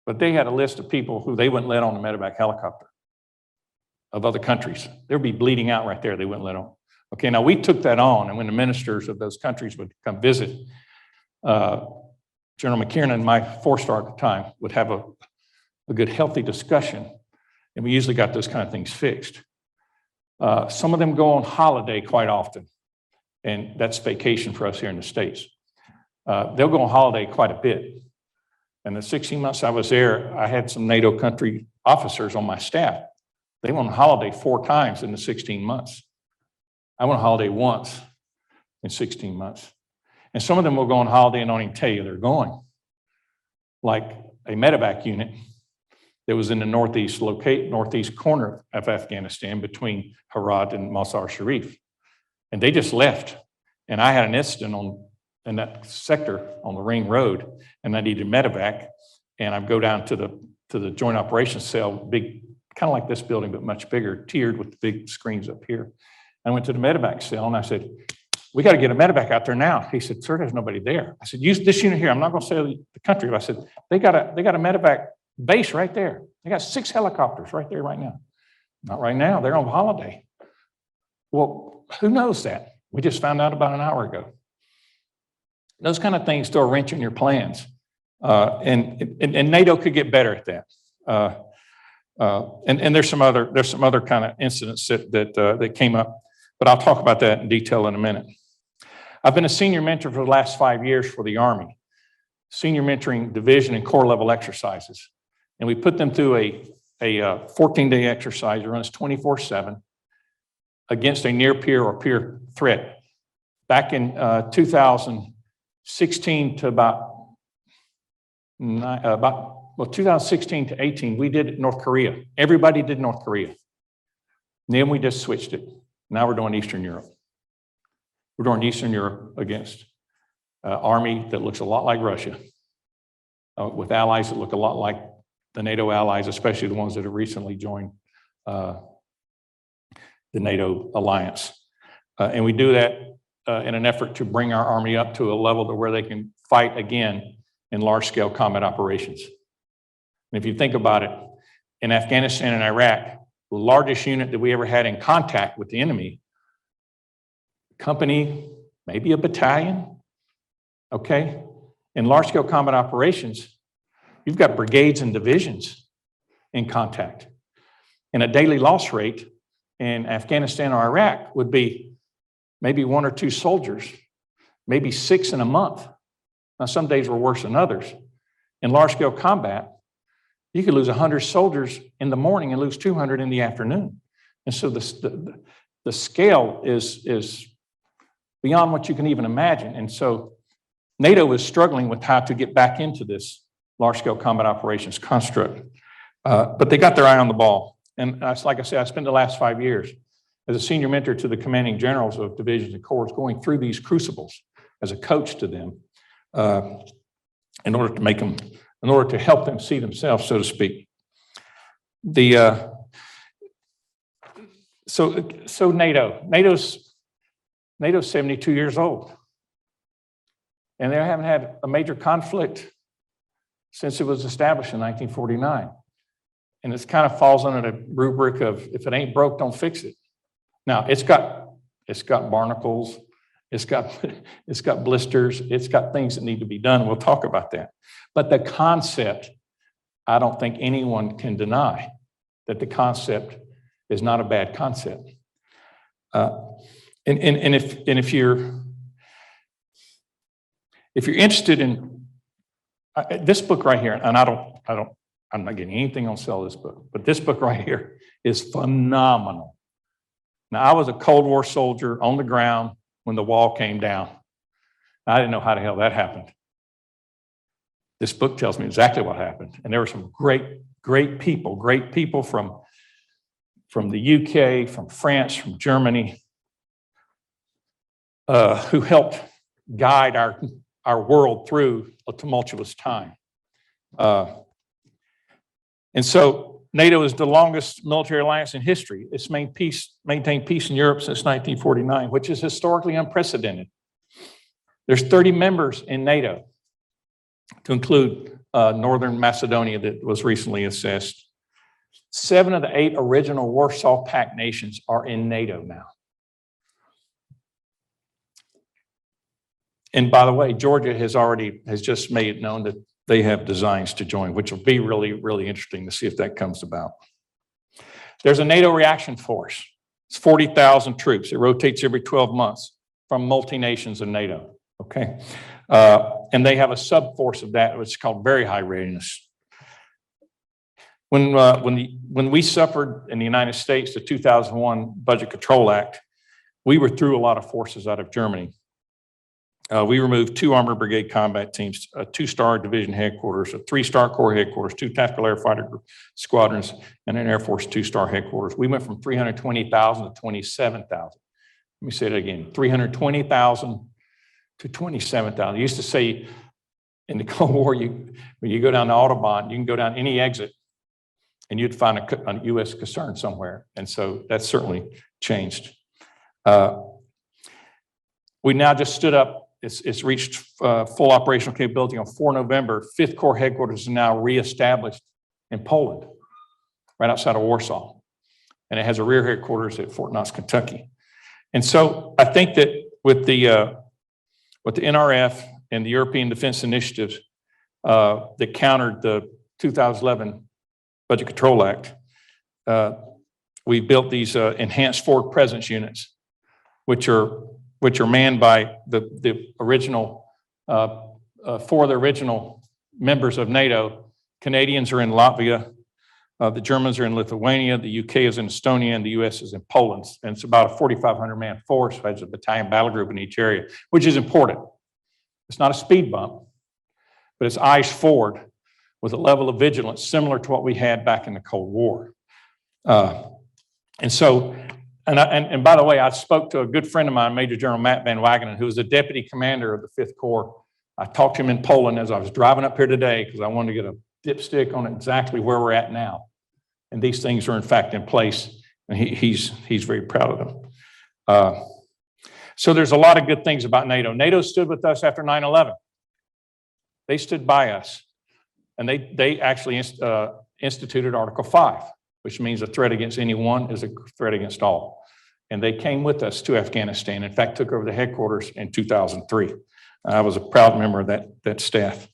but they had a list of people who they wouldn't let on the medevac helicopter of other countries. They'd be bleeding out right there. They wouldn't let on. Okay, now we took that on, and when the ministers of those countries would come visit, General McKiernan, my 4-star at the time, would have a good, healthy discussion, and we usually got those kind of things fixed. Some of them go on holiday quite often, and that's vacation for us here in the States. they'll go on holiday quite a bit. And the 16 months I was there, I had some NATO country officers on my staff. They went on holiday 4 times in the 16 months. I went on holiday once in 16 months. And some of them will go on holiday and don't even tell you they're going. Like a medevac unit that was in the northeast corner of Afghanistan between Herat and Mazar Sharif. And they just left. And I had an incident in that sector on the Ring Road, and I needed medevac. And I go down to the Joint Operations Cell, big, kind of like this building, but much bigger, tiered with the big screens up here. I went to the medevac cell and I said, we got to get a medevac out there now. He said, sir, there's nobody there. I said, use this unit here. I'm not going to say the country, but I said, they got a medevac base right there. They got 6 helicopters right there right now. Not right now, they're on holiday. Well, who knows that? We just found out about an hour ago. Those kind of things throw a wrench in your plans. And NATO could get better at that. And there's some other kind of incidents that came up, but I'll talk about that in detail in a minute. I've been a senior mentor for the last 5 years for the Army, senior mentoring division and corps level exercises. And we put them through a 14-day exercise that runs 24/7 against a near peer or peer threat. Back in 2016 to about 2016 to 18, we did North Korea. Everybody did North Korea. And then we just switched it. Now we're doing Eastern Europe. We're doing Eastern Europe against army that looks a lot like Russia, with allies that look a lot like the NATO allies, especially the ones that have recently joined the NATO alliance. And we do that in an effort to bring our army up to a level to where they can fight again in large-scale combat operations. And if you think about it, in Afghanistan and Iraq, the largest unit that we ever had in contact with the enemy, company, maybe a battalion, okay? In large-scale combat operations, you've got brigades and divisions in contact. And a daily loss rate in Afghanistan or Iraq would be maybe 1 or 2 soldiers, maybe 6 in a month. Now, some days were worse than others. In large-scale combat, you could lose 100 soldiers in the morning and lose 200 in the afternoon. And so the scale is beyond what you can even imagine. And so NATO is struggling with how to get back into this large-scale combat operations construct. But they got their eye on the ball. And like I said, I spent the last 5 years as a senior mentor to the commanding generals of divisions and corps, going through these crucibles as a coach to them in order to help them see themselves, so to speak. So NATO's 72 years old, and they haven't had a major conflict since it was established in 1949. And it kind of falls under the rubric of, if it ain't broke, don't fix it. Now, it's got barnacles, it's got blisters, it's got things that need to be done. We'll talk about that. But the concept, I don't think anyone can deny that the concept is not a bad concept. If you're interested in this book right here, and I'm not getting anything on sale this book, but this book right here is phenomenal. Now, I was a Cold War soldier on the ground when the wall came down. I didn't know how the hell that happened. This book tells me exactly what happened. And there were some great people from the UK, from France, from Germany, who helped guide our world through a tumultuous time. And so NATO is the longest military alliance in history. It's maintained peace in Europe since 1949, which is historically unprecedented. There's 30 members in NATO, to include Northern Macedonia that was recently assessed. 7 of the 8 original Warsaw Pact nations are in NATO now. And by the way, Georgia has just made it known that they have designs to join, which will be really, really interesting to see if that comes about. There's a NATO reaction force. It's 40,000 troops. It rotates every 12 months from multi-nations in NATO, okay? And they have a sub-force of that, which is called very high readiness. When we suffered in the United States the 2001 Budget Control Act, we were through a lot of forces out of Germany. We removed 2 Armored Brigade combat teams, a 2-star division headquarters, a 3-star Corps headquarters, 2 tactical air fighter squadrons, and an Air Force 2-star headquarters. We went from 320,000 to 27,000. Let me say that again, 320,000 to 27,000. I used to say in the Cold War, when you go down the Autobahn, you can go down any exit and you'd find a U.S. concern somewhere. And so that's certainly changed. We now just stood up, it's reached full operational capability on 4 November. 5th Corps headquarters is now reestablished in Poland, right outside of Warsaw. And it has a rear headquarters at Fort Knox, Kentucky. And so I think that with the NRF and the European Defense Initiatives that countered the 2011 Budget Control Act, we built these enhanced forward presence units, which are manned by the original 4 of the original members of NATO. Canadians are in Latvia, the Germans are in Lithuania, the UK is in Estonia, and the US is in Poland. And it's about a 4,500 man force, has a battalion battle group in each area, which is important. It's not a speed bump, but it's eyes forward with a level of vigilance similar to what we had back in the Cold War. And by the way, I spoke to a good friend of mine, Major General Matt Van Wagenen, who was the deputy commander of the 5th Corps. I talked to him in Poland as I was driving up here today because I wanted to get a dipstick on exactly where we're at now. And these things are in fact in place, and he's very proud of them. So there's a lot of good things about NATO. NATO stood with us after 9/11. They stood by us, and they actually instituted Article 5, which means a threat against anyone is a threat against all. And they came with us to Afghanistan. In fact, took over the headquarters in 2003. I was a proud member of that staff.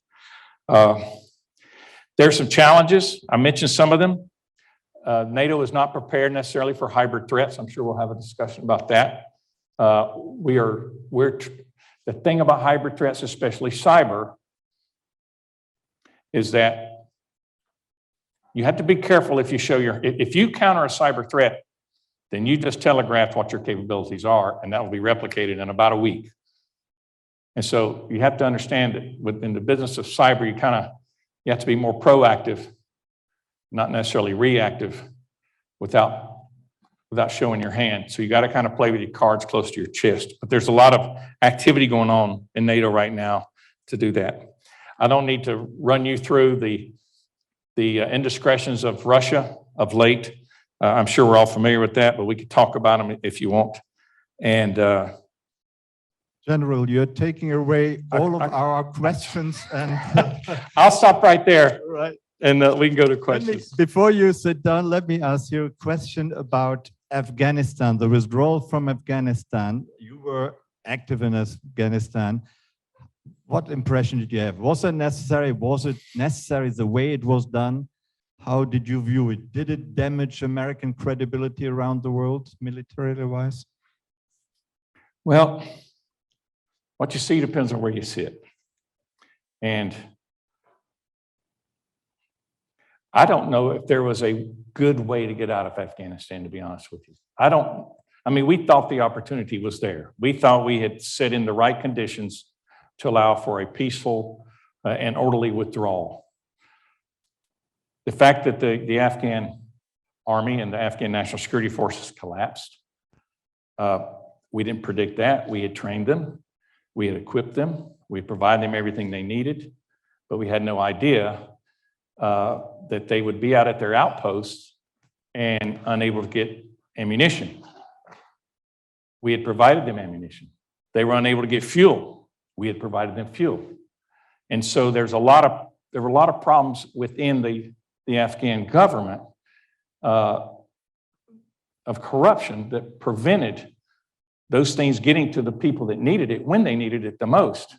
There's some challenges. I mentioned some of them. NATO is not prepared necessarily for hybrid threats. I'm sure we'll have a discussion about that. The thing about hybrid threats, especially cyber, is that you have to be careful if you counter a cyber threat, then you just telegraph what your capabilities are, and that will be replicated in about a week. And so you have to understand that within the business of cyber, you have to be more proactive, not necessarily reactive, without showing your hand. So you got to kind of play with your cards close to your chest. But there's a lot of activity going on in NATO right now to do that. I don't need to run you through the indiscretions of Russia of late. I'm sure we're all familiar with that, but we could talk about them if you want. And General, you're taking away all of our questions, and I'll stop right there. Right. And we can go to questions. Before you sit down, let me ask you a question about Afghanistan, the withdrawal from Afghanistan. You were active in Afghanistan. What impression did you have? Was it necessary? Was it necessary the way it was done? How did you view it? Did it damage American credibility around the world, militarily wise? Well, what you see depends on where you sit. And I don't know if there was a good way to get out of Afghanistan, to be honest with you. We thought the opportunity was there. We thought we had set in the right conditions to allow for a peaceful and orderly withdrawal. The fact that the Afghan army and the Afghan National Security Forces collapsed, we didn't predict that. We had trained them. We had equipped them. We provided them everything they needed, but we had no idea that they would be out at their outposts and unable to get ammunition. We had provided them ammunition. They were unable to get fuel. We had provided them fuel. And so there were a lot of problems within the Afghan government of corruption that prevented those things getting to the people that needed it when they needed it the most.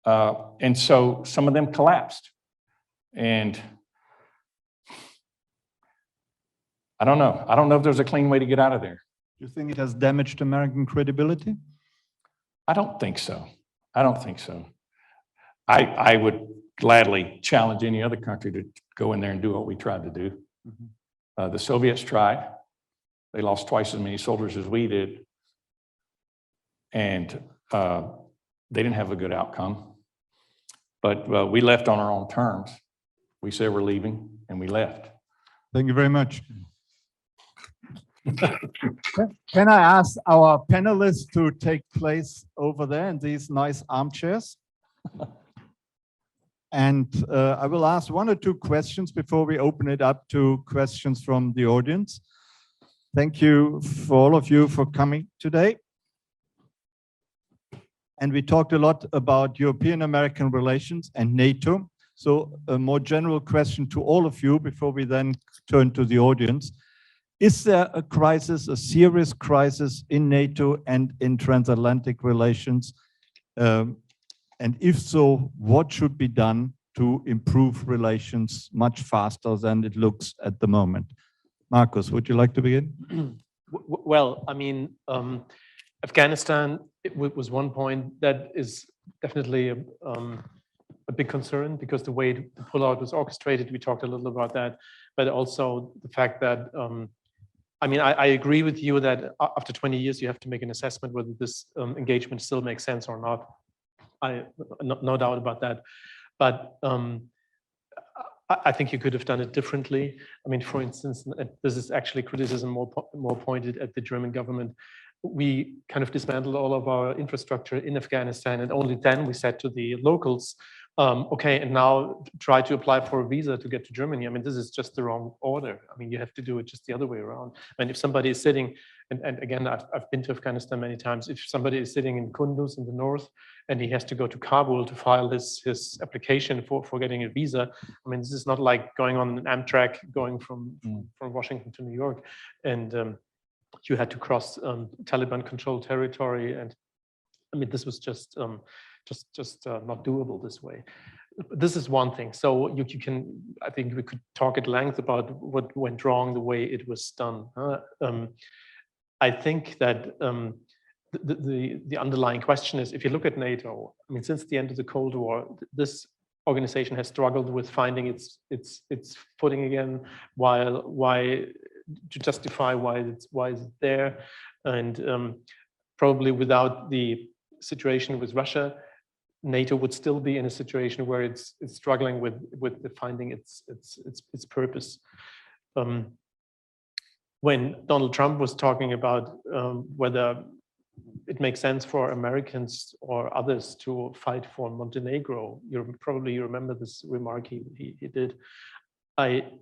And so some of them collapsed. And I don't know. I don't know if there's a clean way to get out of there. Do you think it has damaged American credibility? I don't think so. I don't think so. I would gladly challenge any other country to go in there and do what we tried to do. The Soviets tried. They lost twice as many soldiers as we did. And they didn't have a good outcome. But we left on our own terms. We said we're leaving, and we left. Thank you very much. Can I ask our panelists to take place over there in these nice armchairs? And I will ask one or two questions before we open it up to questions from the audience. Thank you for all of you for coming today. And we talked a lot about European-American relations and NATO. So a more general question to all of you before we then turn to the audience. Is there a crisis, a serious crisis in NATO and in transatlantic relations? And if so, what should be done to improve relations much faster than it looks at the moment? Markus, would you like to begin? Well, I mean, Afghanistan was one point that is definitely a big concern because the way the pullout was orchestrated, we talked a little about that, but also the fact that, I mean, I agree with you that after 20 years, you have to make an assessment whether this engagement still makes sense or not. No doubt about that. But I think you could have done it differently. I mean, for instance, this is actually criticism more pointed at the German government. We kind of dismantled all of our infrastructure in Afghanistan, and only then we said to the locals, okay, and now try to apply for a visa to get to Germany. I mean, this is just the wrong order. I mean, you have to do it just the other way around. And if somebody is sitting, and again, I've been to Afghanistan many times, if somebody is sitting in Kunduz in the north, and he has to go to Kabul to file his application for getting a visa, I mean, this is not like going on an Amtrak, going from Washington to New York. And you had to cross Taliban-controlled territory, and I mean, this was just not doable this way. This is one thing. So you can, I think we could talk at length about what went wrong, the way it was done. I think that the underlying question is, if you look at NATO, I mean, since the end of the Cold War, this organization has struggled with finding its footing again. Why to justify why it's there, and probably without the situation with Russia, NATO would still be in a situation where it's struggling with finding its purpose. When Donald Trump was talking about whether it makes sense for Americans or others to fight for Montenegro, you remember this remark he did.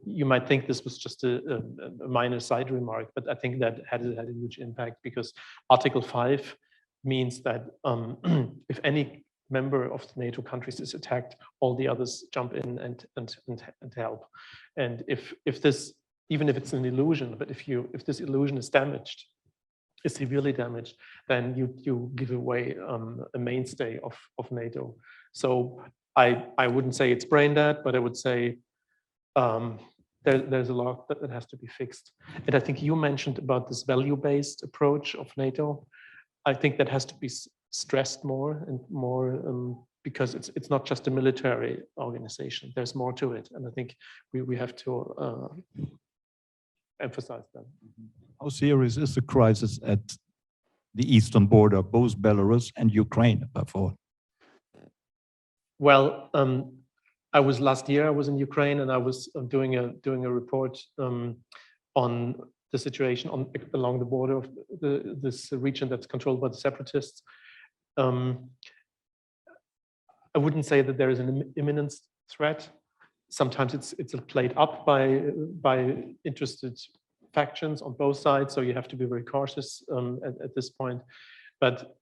You might think this was just a minor side remark, but I think that had a huge impact, because Article 5 means that if any member of the NATO countries is attacked, all the others jump in and help. And if this, even if it's an illusion, but if this illusion is damaged, is severely damaged, then you give away a mainstay of NATO. So I wouldn't say it's brain dead, but I would say there's a lot that has to be fixed. And I think you mentioned about this value-based approach of NATO. I think that has to be stressed more and more, because it's not just a military organization. There's more to it, and I think we have to emphasize that. How serious is the crisis at the eastern border, both Belarus and Ukraine, above all? Well, last year I was in Ukraine, and I was doing a report on the situation along the border of this region that's controlled by the separatists. I wouldn't say that there is an imminent threat. Sometimes it's played up by interested factions on both sides, so you have to be very cautious at this point. But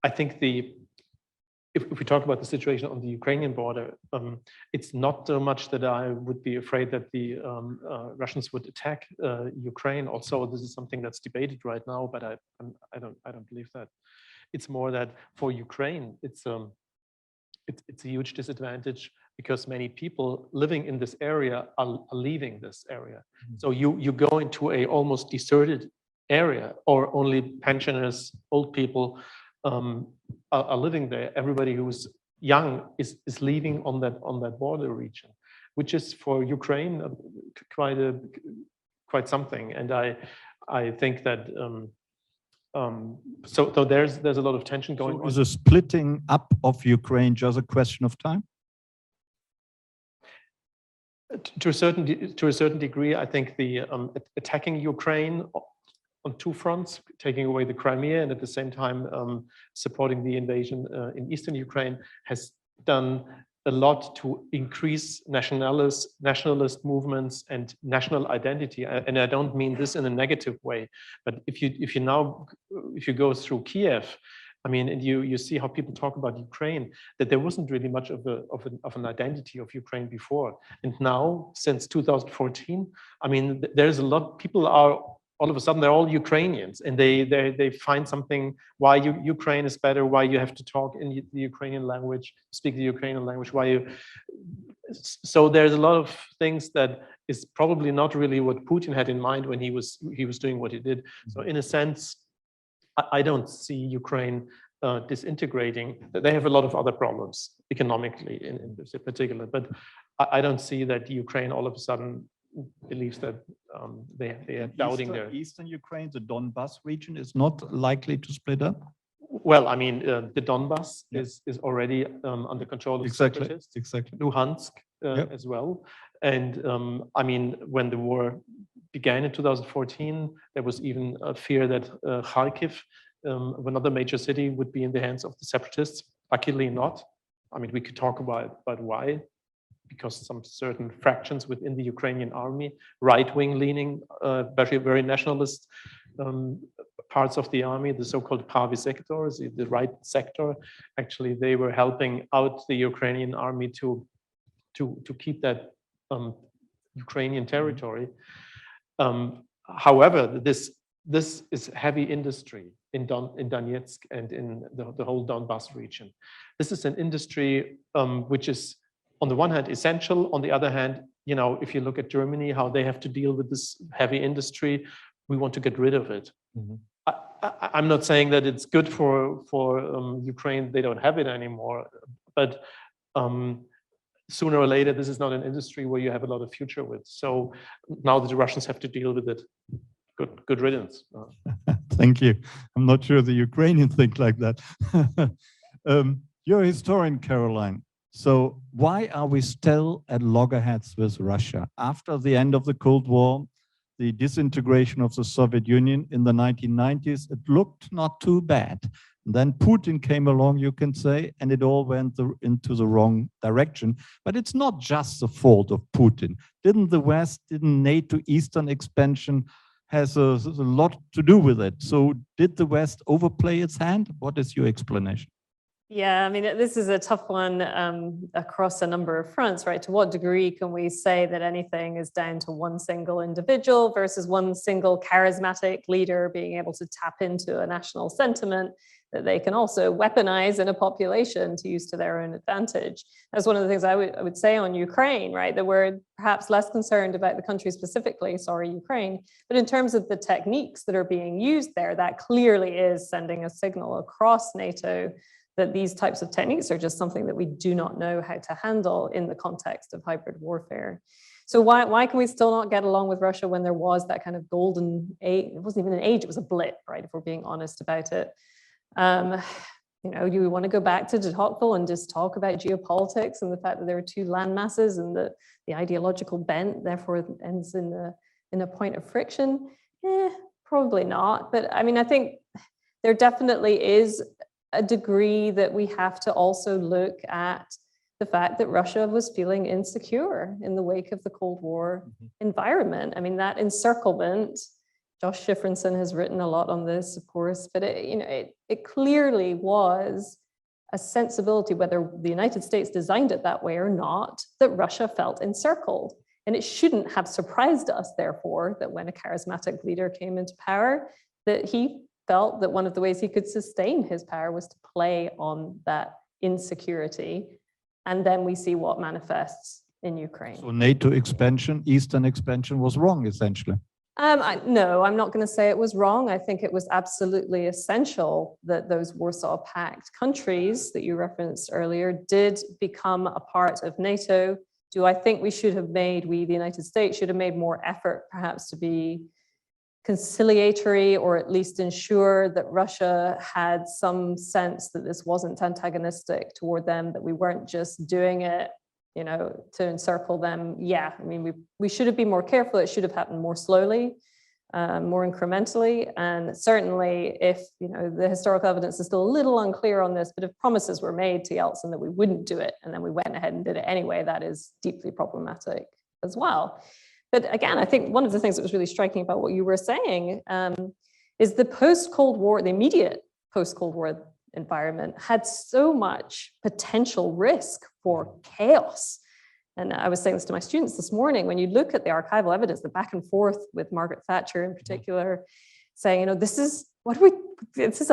I think if we talk about the situation on the Ukrainian border, it's not so much that I would be afraid that the Russians would attack Ukraine. Also, this is something that's debated right now, but I don't believe that. It's more that for Ukraine, it's a huge disadvantage, because many people living in this area are leaving this area. Mm-hmm. So you go into a almost deserted area, or only pensioners, old people are living there. Everybody who's young is leaving on that border region, which is for Ukraine quite something. And I think that so there's a lot of tension going on. Is a splitting up of Ukraine just a question of time? To a certain degree, I think the attacking Ukraine on two fronts, taking away the Crimea and at the same time supporting the invasion in eastern Ukraine, has done a lot to increase nationalist movements and national identity. And I don't mean this in a negative way, but if you go through Kiev, I mean, and you see how people talk about Ukraine, that there wasn't really much of an identity of Ukraine before. And now, since 2014, I mean, there's a lot, people are, all of a sudden, they're all Ukrainians, and they find something, why Ukraine is better, why you have to talk in the Ukrainian language, speak the Ukrainian language, so there's a lot of things that is probably not really what Putin had in mind when he was doing what he did. So in a sense, I don't see Ukraine disintegrating. They have a lot of other problems economically in this in particular, but I don't see that Ukraine all of a sudden believes that they are doubting their Eastern Ukraine, the Donbas region, is not likely to split up. Well, I mean, the Donbas is already under control of separatists. Exactly. Luhansk as well. And I mean, when the war began in 2014, there was even a fear that Kharkiv, another major city, would be in the hands of the separatists. Luckily not. I mean, we could talk about why. Because some certain fractions within the Ukrainian army, right-wing leaning, very nationalist parts of the army, the so-called Pravi sectors, the right sector, actually they were helping out the Ukrainian army to keep that Ukrainian territory. However, this is heavy industry in Donetsk and in the whole Donbas region. This is an industry which is, on the one hand, essential. On the other hand, you know, if you look at Germany, how they have to deal with this heavy industry, we want to get rid of it. Mm-hmm. I'm not saying that it's good for Ukraine, they don't have it anymore, but sooner or later, this is not an industry where you have a lot of future with. So now the Russians have to deal with it. Good riddance. Thank you. I'm not sure the Ukrainians think like that. You're a historian, Carolyne. So why are we still at loggerheads with Russia? After the end of the Cold War, the disintegration of the Soviet Union in the 1990s, it looked not too bad. And then Putin came along, you can say, and it all went into the wrong direction. But it's not just the fault of Putin. Didn't NATO Eastern expansion has a lot to do with it? So did the West overplay its hand? What is your explanation? Yeah, I mean, this is a tough one across a number of fronts, right? To what degree can we say that anything is down to one single individual versus one single charismatic leader being able to tap into a national sentiment that they can also weaponize in a population to use to their own advantage? That's one of the things I would say on Ukraine, right? That we're perhaps less concerned about the country specifically, sorry, Ukraine, but in terms of the techniques that are being used there, that clearly is sending a signal across NATO that these types of techniques are just something that we do not know how to handle in the context of hybrid warfare. So why can we still not get along with Russia when there was that kind of golden age? It wasn't even an age, it was a blip, right? If we're being honest about it. You know, you want to go back to de Tocqueville and just talk about geopolitics and the fact that there are two land masses and the ideological bent therefore ends in a point of friction? Probably not. But I mean, I think there definitely is a degree that we have to also look at the fact that Russia was feeling insecure in the wake of the Cold War environment. I mean, that encirclement, Josh Schifrinson has written a lot on this, of course, but it clearly was a sensibility, whether the United States designed it that way or not, that Russia felt encircled. And it shouldn't have surprised us, therefore, that when a charismatic leader came into power, that he felt that one of the ways he could sustain his power was to play on that insecurity. And then we see what manifests in Ukraine. So NATO expansion, Eastern expansion was wrong, essentially. No, I'm not going to say it was wrong. I think it was absolutely essential that those Warsaw Pact countries that you referenced earlier did become a part of NATO. Do I think we, the United States, should have made more effort perhaps to be conciliatory, or at least ensure that Russia had some sense that this wasn't antagonistic toward them, that we weren't just doing it, you know, to encircle them? Yeah, I mean, we should have been more careful. It should have happened more slowly, more incrementally. And certainly if, you know, the historical evidence is still a little unclear on this, but if promises were made to Yeltsin that we wouldn't do it, and then we went ahead and did it anyway, that is deeply problematic as well. But again, I think one of the things that was really striking about what you were saying is the post-Cold War, the immediate post-Cold War environment had so much potential risk for chaos. And I was saying this to my students this morning, when you look at the archival evidence, the back and forth with Margaret Thatcher in particular, saying, you know, this is a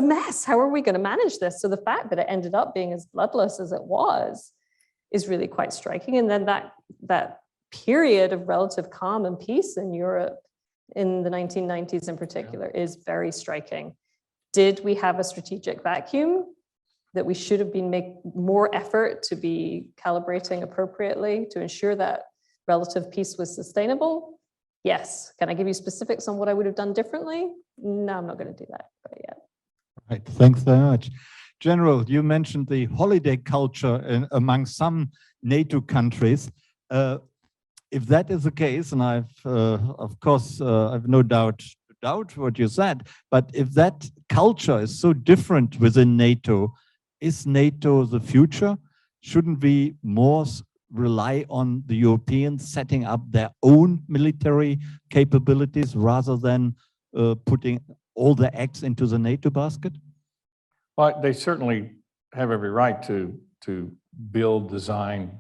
mess. How are we going to manage this? So the fact that it ended up being as bloodless as it was is really quite striking. And then that period of relative calm and peace in Europe in the 1990s in particular is very striking. Did we have a strategic vacuum that we should have been making more effort to be calibrating appropriately to ensure that relative peace was sustainable? Yes. Can I give you specifics on what I would have done differently? No, I'm not going to do that quite yet. Right, thanks very much. General, you mentioned the holiday culture among some NATO countries. If that is the case, and I've, of course, I've no doubt what you said, but if that culture is so different within NATO, is NATO the future? Shouldn't we more rely on the Europeans setting up their own military capabilities rather than putting all the eggs into the NATO basket? Well, they certainly have every right to build, design,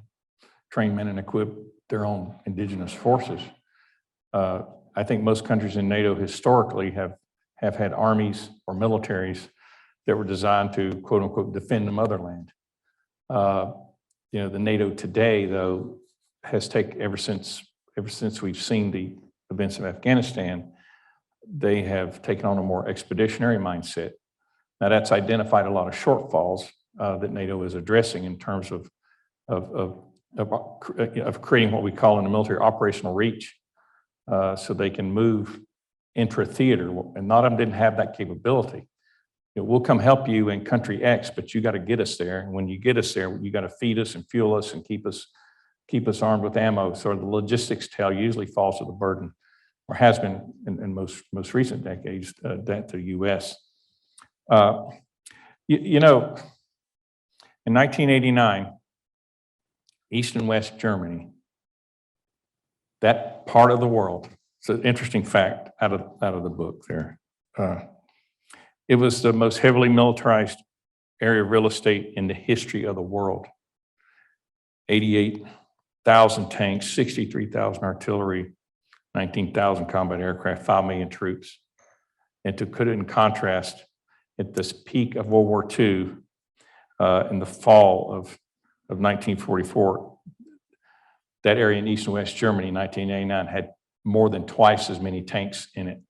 train men and equip their own indigenous forces. I think most countries in NATO historically have had armies or militaries that were designed to, quote unquote, defend the motherland. You know, the NATO today, though, has taken, ever since we've seen the events of Afghanistan, they have taken on a more expeditionary mindset. Now that's identified a lot of shortfalls that NATO is addressing in terms of creating what we call in the military operational reach, so they can move intra-theater, and not of them didn't have that capability. You know, we'll come help you in country X, but you got to get us there. And when you get us there, you got to feed us and fuel us and keep us armed with ammo. So the logistics tail usually falls to the burden, or has been in most recent decades, that to the U.S. You know, in 1989, East and West Germany, that part of the world, it's an interesting fact out of the book there. It was the most heavily militarized area of real estate in the history of the world. 88,000 tanks, 63,000 artillery, 19,000 combat aircraft, 5 million troops. And to put it in contrast, at this peak of World War II, in the fall of 1944, that area in East and West Germany in 1989 had more than twice as many tanks in it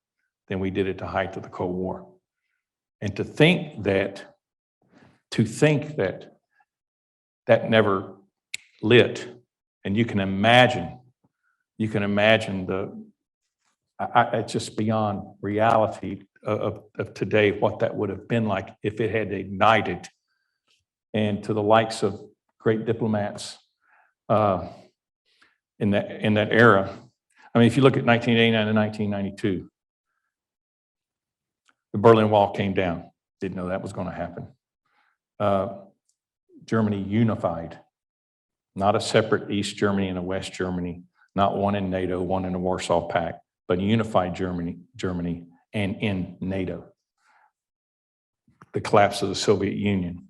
than we did at the height of the Cold War. And to think that that never lit, and you can imagine it's just beyond reality of today, what that would have been like if it had ignited. And to the likes of great diplomats in that era. I mean, if you look at 1989 and 1992, the Berlin Wall came down. Didn't know that was going to happen. Germany unified, not a separate East Germany and a West Germany, not one in NATO, one in the Warsaw Pact, but unified Germany and in NATO. The collapse of the Soviet Union,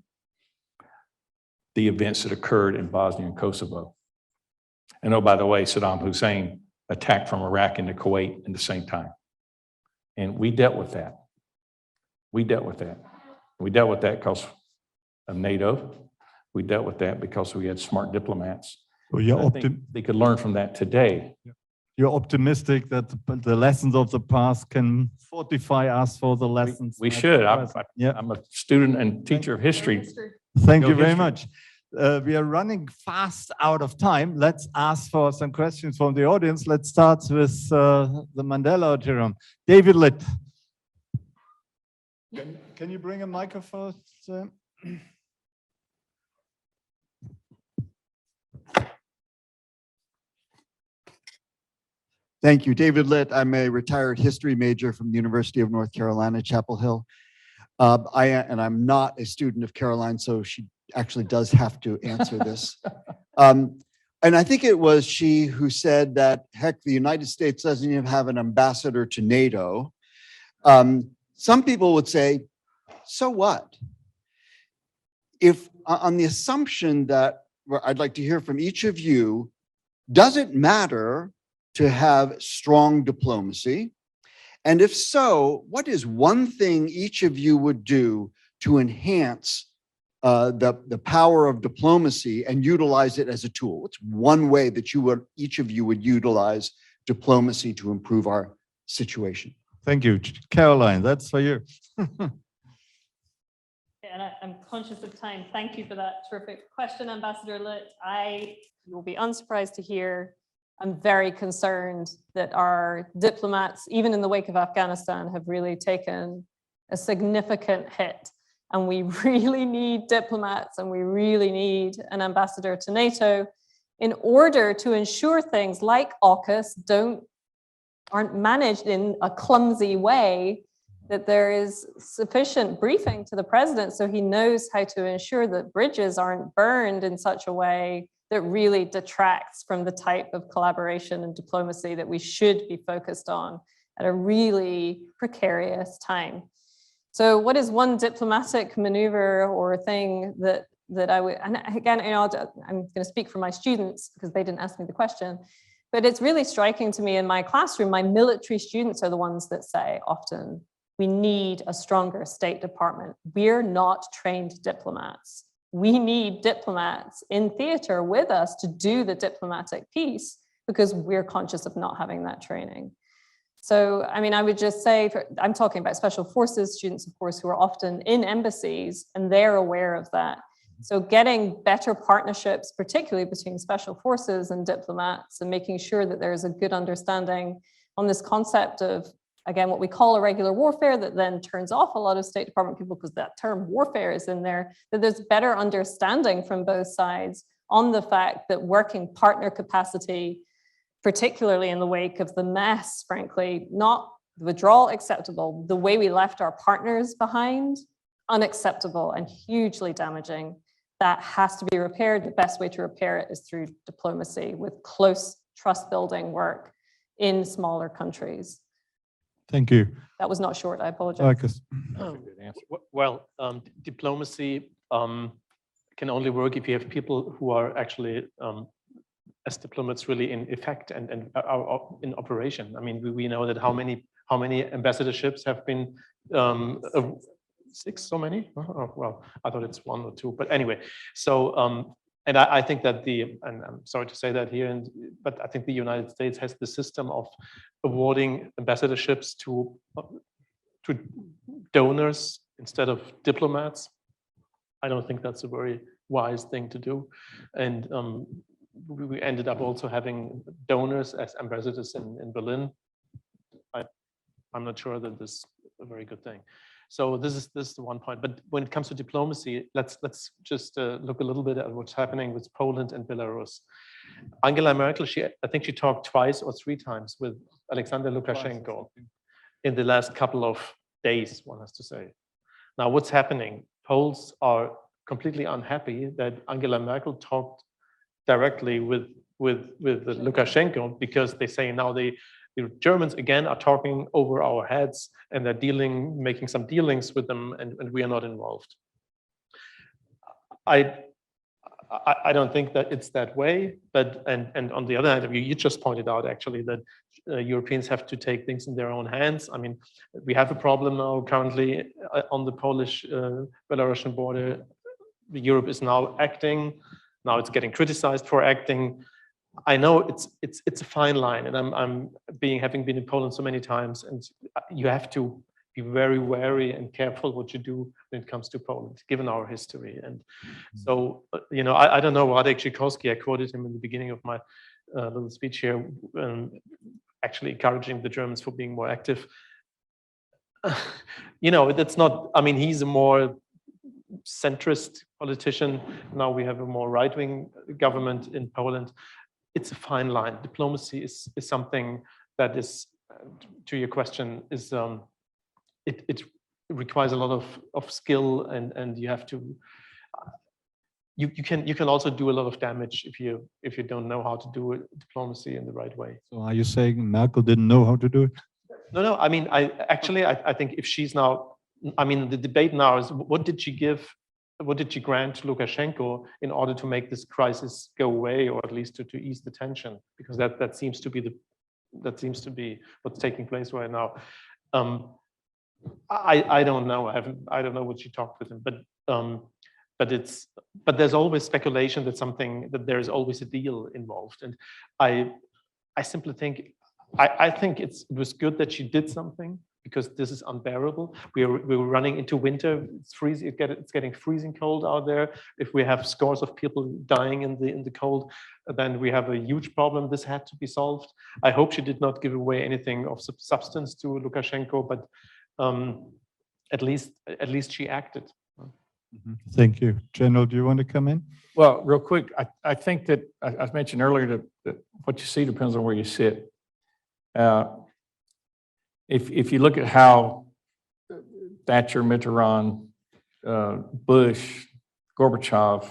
the events that occurred in Bosnia and Kosovo. And oh, by the way, Saddam Hussein attacked from Iraq into Kuwait at the same time. And we dealt with that. We dealt with that. We dealt with that because of NATO. We dealt with that because we had smart diplomats. Well, I think they could learn from that today. you're optimistic that the lessons of the past can fortify us for the lessons. We of the should. present. Yeah. I'm a student and teacher of history. Thank Go you very history. much. We are running fast out of time. Let's ask for some questions from the audience. Let's start with the Mandela Auditorium. David Litt. Can you bring a microphone? Thank you. David Litt. I'm a retired history major from the University of North Carolina, Chapel Hill. I'm not a student of Carolyne, so she actually does have to answer this. And I think it was she who said that, heck, the United States doesn't even have an ambassador to NATO. Some people would say, so what? If on the assumption that, I'd like to hear from each of you, does it matter to have strong diplomacy? And if so, what is one thing each of you would do to enhance the power of diplomacy and utilize it as a tool? What's one way that each of you would utilize diplomacy to improve our situation? Thank you. Carolyne, that's for you. And I'm conscious of time. Thank you for that terrific question, Ambassador Litt. You will be unsurprised to hear I'm very concerned that our diplomats, even in the wake of Afghanistan, have really taken a significant hit. And we really need diplomats and we really need an ambassador to NATO in order to ensure things like AUKUS aren't managed in a clumsy way, that there is sufficient briefing to the president so he knows how to ensure that bridges aren't burned in such a way that really detracts from the type of collaboration and diplomacy that we should be focused on at a really precarious time. So what is one diplomatic maneuver or thing that I would, and again, I'm going to speak for my students because they didn't ask me the question, but it's really striking to me in my classroom, my military students are the ones that say often, we need a stronger State Department. We're not trained diplomats. We need diplomats in theater with us to do the diplomatic piece because we're conscious of not having that training. So, I mean, I would just say, I'm talking about special forces students, of course, who are often in embassies and they're aware of that. So getting better partnerships, particularly between special forces and diplomats, and making sure that there is a good understanding on this concept of, again, what we call irregular warfare that then turns off a lot of State Department people because that term warfare is in there, that there's better understanding from both sides on the fact that working partner capacity, particularly in the wake of the mess, frankly, not the withdrawal acceptable, the way we left our partners behind, unacceptable and hugely damaging. That has to be repaired. The best way to repair it is through diplomacy with close trust building work in smaller countries. Thank you. That was not short, I apologize. Markus. Well, diplomacy can only work if you have people who are actually as diplomats really in effect and are in operation. I mean, we know that how many ambassadorships have been 6, so many? Oh, well, I thought it's 1 or 2, but anyway. So, and I think that and I'm sorry to say that here, but I think the United States has the system of awarding ambassadorships to donors instead of diplomats. I don't think that's a very wise thing to do. And we ended up also having donors as ambassadors in Berlin. I'm not sure that this is a very good thing. So this is the one point. But when it comes to diplomacy, let's just look a little bit at what's happening with Poland and Belarus. Angela Merkel, I think she talked 2 or 3 times with Alexander Lukashenko in the last couple of days, one has to say. Now, what's happening? Poles are completely unhappy that Angela Merkel talked directly with Lukashenko because they say now the Germans again are talking over our heads and they're making some dealings with them, and we are not involved. I don't think that it's that way, but and on the other hand, you just pointed out actually that Europeans have to take things in their own hands. I mean, we have a problem now currently on the Polish-Belarusian border. Europe is now acting. Now it's getting criticized for acting. I know it's a fine line, and having been in Poland so many times, and you have to be very wary and careful what you do when it comes to Poland, given our history. And so, I don't know, Radek Sikorski, I quoted him in the beginning of my little speech here, actually encouraging the Germans for being more active. That's not, I mean, he's a more centrist politician. Now we have a more right-wing government in Poland. It's a fine line. Diplomacy is something that is, to your question, is it requires a lot of skill, and you have to. You can also do a lot of damage if you don't know how to do diplomacy in the right way. So are you saying Merkel didn't know how to do it? No. I mean, I think if she's now, I mean, the debate now is what did she grant to Lukashenko in order to make this crisis go away, or at least to ease the tension? Because that seems to be what's taking place right now. I don't know. I don't know what she talked with him, but there's always speculation that there is always a deal involved, and I simply think I think it was good that she did something, because this is unbearable. We're running into winter. It's freezing. It's getting freezing cold out there. If we have scores of people dying in the cold, then we have a huge problem. This had to be solved. I hope she did not give away anything of substance to Lukashenko, but at least she acted. Thank you. General, do you want to come in? Well, real quick, I think that I mentioned earlier that what you see depends on where you sit. If you look at how Thatcher, Mitterrand, Bush, Gorbachev,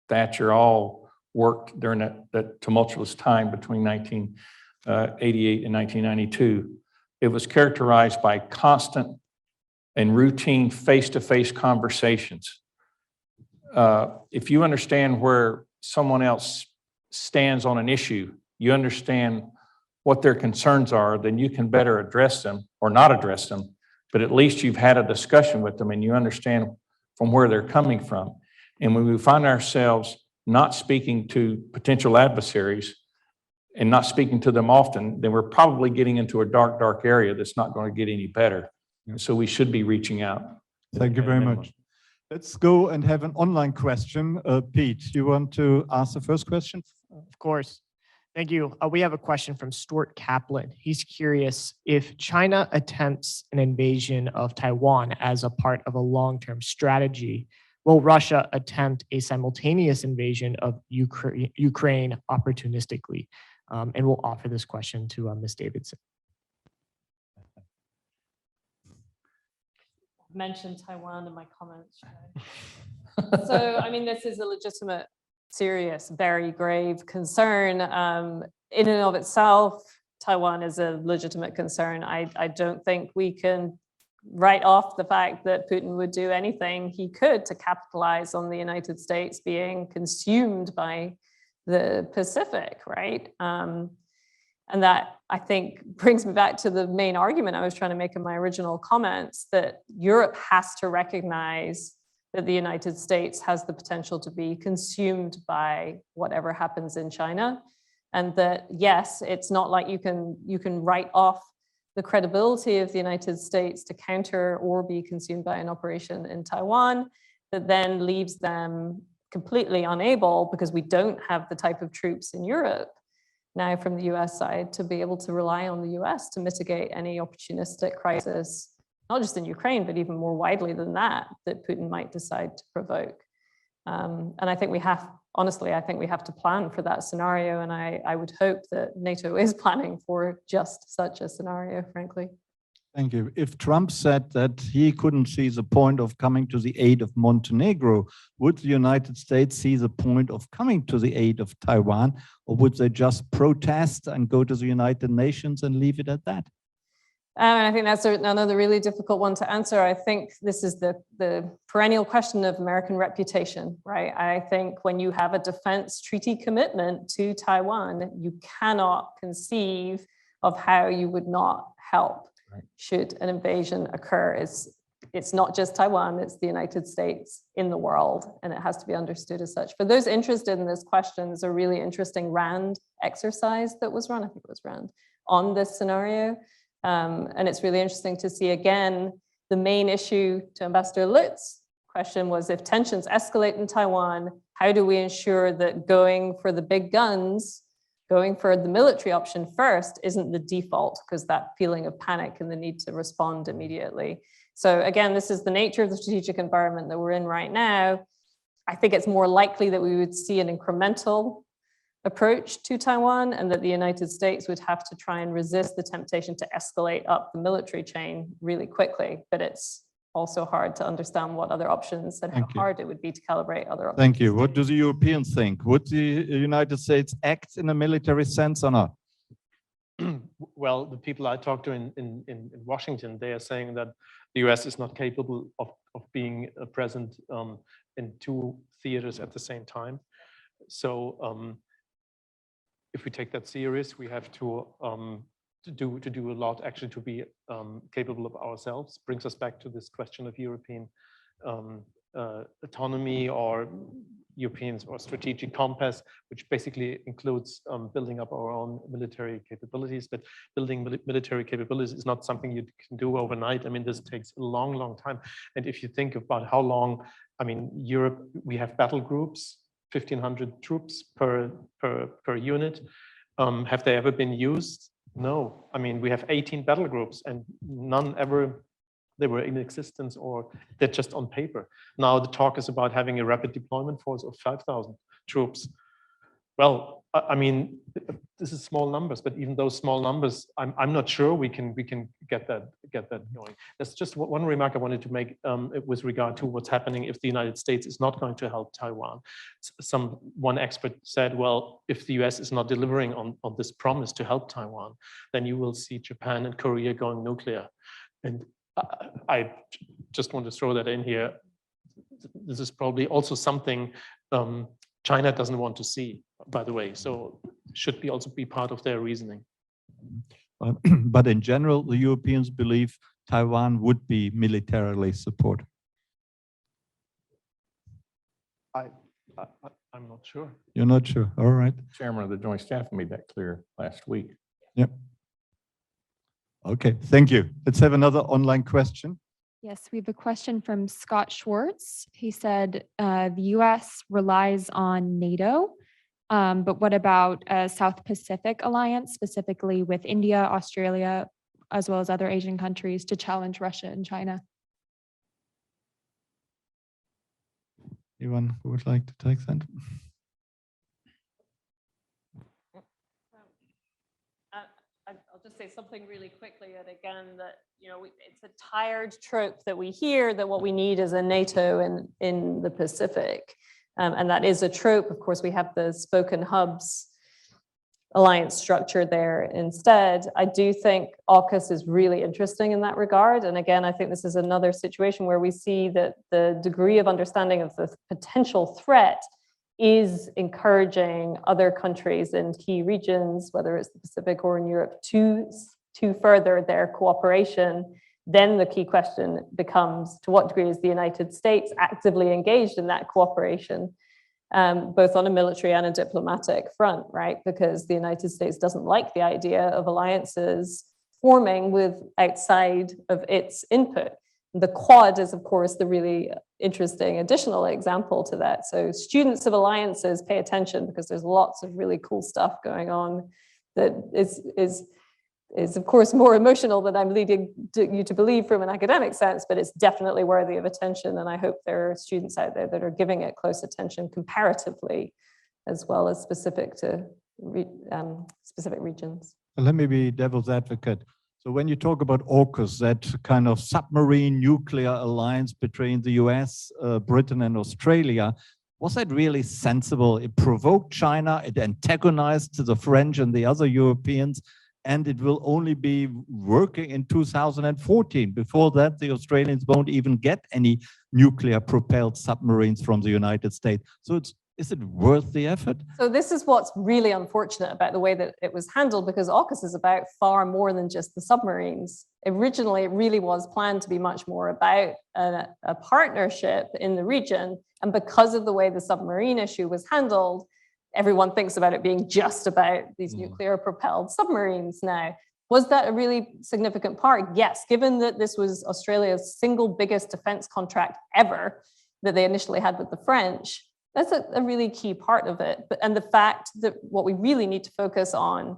Thatcher all worked during that tumultuous time between 1988 and 1992, it was characterized by constant and routine face-to-face conversations. If you understand where someone else stands on an issue, you understand what their concerns are, then you can better address them or not address them, but at least you've had a discussion with them and you understand from where they're coming from. And when we find ourselves not speaking to potential adversaries and not speaking to them often, then we're probably getting into a dark, dark area that's not going to get any better. So we should be reaching out. Thank you very much. Let's go and have an online question. Pete, you want to ask the first question? Of course. Thank you. We have a question from Stuart Kaplan. He's curious, if China attempts an invasion of Taiwan as a part of a long-term strategy, will Russia attempt a simultaneous invasion of Ukraine opportunistically? And we'll offer this question to Ms. Davidson. Mentioned Taiwan in my comments. So, I mean, this is a legitimate, serious, very grave concern. In and of itself, Taiwan is a legitimate concern. I don't think we can write off the fact that Putin would do anything he could to capitalize on the United States being consumed by the Pacific, right? And that, I think, brings me back to the main argument I was trying to make in my original comments, that Europe has to recognize that the United States has the potential to be consumed by whatever happens in China. And that, yes, it's not like you can write off the credibility of the United States to counter or be consumed by an operation in Taiwan that then leaves them completely unable, because we don't have the type of troops in Europe now from the US side to be able to rely on the US to mitigate any opportunistic crisis, not just in Ukraine, but even more widely than that Putin might decide to provoke. And I think honestly, I think we have to plan for that scenario. And I would hope that NATO is planning for just such a scenario, frankly. Thank you. If Trump said that he couldn't see the point of coming to the aid of Montenegro, would the United States see the point of coming to the aid of Taiwan, or would they just protest and go to the United Nations and leave it at that? I think that's another really difficult one to answer. I think this is the perennial question of American reputation, right? I think when you have a defense treaty commitment to Taiwan, you cannot conceive of how you would not help should an invasion occur. It's not just Taiwan, it's the United States in the world, and it has to be understood as such. For those interested in this question, there's a really interesting RAND exercise that was run, I think it was run, on this scenario. And it's really interesting to see, again, the main issue to Ambassador Lutz's question was, if tensions escalate in Taiwan, how do we ensure that going for the big guns, going for the military option first isn't the default, because that feeling of panic and the need to respond immediately. So again, this is the nature of the strategic environment that we're in right now. I think it's more likely that we would see an incremental approach to Taiwan, and that the United States would have to try and resist the temptation to escalate up the military chain really quickly. But it's also hard to understand what other options and how hard it would be to calibrate other options. Thank you. What do the Europeans think? Would the United States act in a military sense or not? Well, the people I talked to in Washington, they are saying that the US is not capable of being present in two theaters at the same time. So if we take that serious, we have to do a lot actually to be capable of ourselves. Brings us back to this question of European autonomy, or European or strategic compass, which basically includes building up our own military capabilities. But building military capabilities is not something you can do overnight. I mean, this takes a long, long time. And if you think about how long, I mean, Europe, we have battle groups, 1,500 troops per unit. Have they ever been used? No. I mean, we have 18 battle groups, and none ever, they were in existence, or they're just on paper. Now the talk is about having a rapid deployment force of 5,000 troops. Well, I mean, this is small numbers, but even those small numbers, I'm not sure we can get that going. That's just one remark I wanted to make with regard to what's happening if the United States is not going to help Taiwan. One expert said, well, if the US is not delivering on this promise to help Taiwan, then you will see Japan and Korea going nuclear. And I just want to throw that in here. This is probably also something China doesn't want to see, by the way, so should be also be part of their reasoning. But in general, the Europeans believe Taiwan would be militarily supported. I'm not sure. You're not sure, all right. Chairman of the Joint Staff made that clear last week. Yep. Okay, thank you. Let's have another online question. Yes, we have a question from Scott Schwartz. He said the US relies on NATO, but what about a South Pacific alliance, specifically with India, Australia, as well as other Asian countries, to challenge Russia and China? Anyone who would like to take that? I'll just say something really quickly, and again, that it's a tired trope that we hear that what we need is a NATO in the Pacific, and that is a trope. Of course, we have the spoken hubs alliance structure there instead. I do think AUKUS is really interesting in that regard, and again, I think this is another situation where we see that the degree of understanding of the potential threat is encouraging other countries in key regions, whether it's the Pacific or in Europe, to further their cooperation. Then the key question becomes, to what degree is the United States actively engaged in that cooperation, both on a military and a diplomatic front, right? Because the United States doesn't like the idea of alliances forming with outside of its input. The Quad is, of course, the really interesting additional example to that. So students of alliances, pay attention, because there's lots of really cool stuff going on that is of course more emotional than I'm leading you to believe from an academic sense, but it's definitely worthy of attention. And I hope there are students out there that are giving it close attention comparatively, as well as specific to specific regions. Let me be devil's advocate. So when you talk about AUKUS, that kind of submarine nuclear alliance between the US, Britain and Australia, was that really sensible? It provoked China, it antagonized the French and the other Europeans, and it will only be working in 2014. Before that, the Australians won't even get any nuclear propelled submarines from the United States. So is it worth the effort? So this is what's really unfortunate about the way that it was handled, because AUKUS is about far more than just the submarines. Originally, it really was planned to be much more about a partnership in the region. And because of the way the submarine issue was handled, everyone thinks about it being just about these nuclear propelled submarines now. Was that a really significant part? Yes, given that this was Australia's single biggest defense contract ever that they initially had with the French, that's a really key part of it. And the fact that what we really need to focus on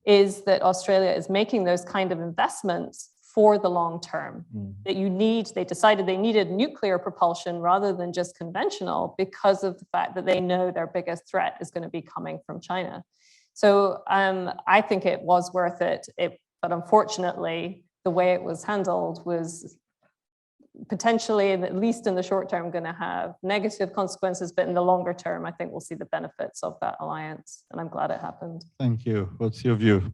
is that Australia is making those kind of investments for the long term. That they decided they needed nuclear propulsion rather than just conventional because of the fact that they know their biggest threat is going to be coming from China. So I think it was worth it, but unfortunately, the way it was handled was potentially, at least in the short term, going to have negative consequences, but in the longer term, I think we'll see the benefits of that alliance, and I'm glad it happened. Thank you. What's your view?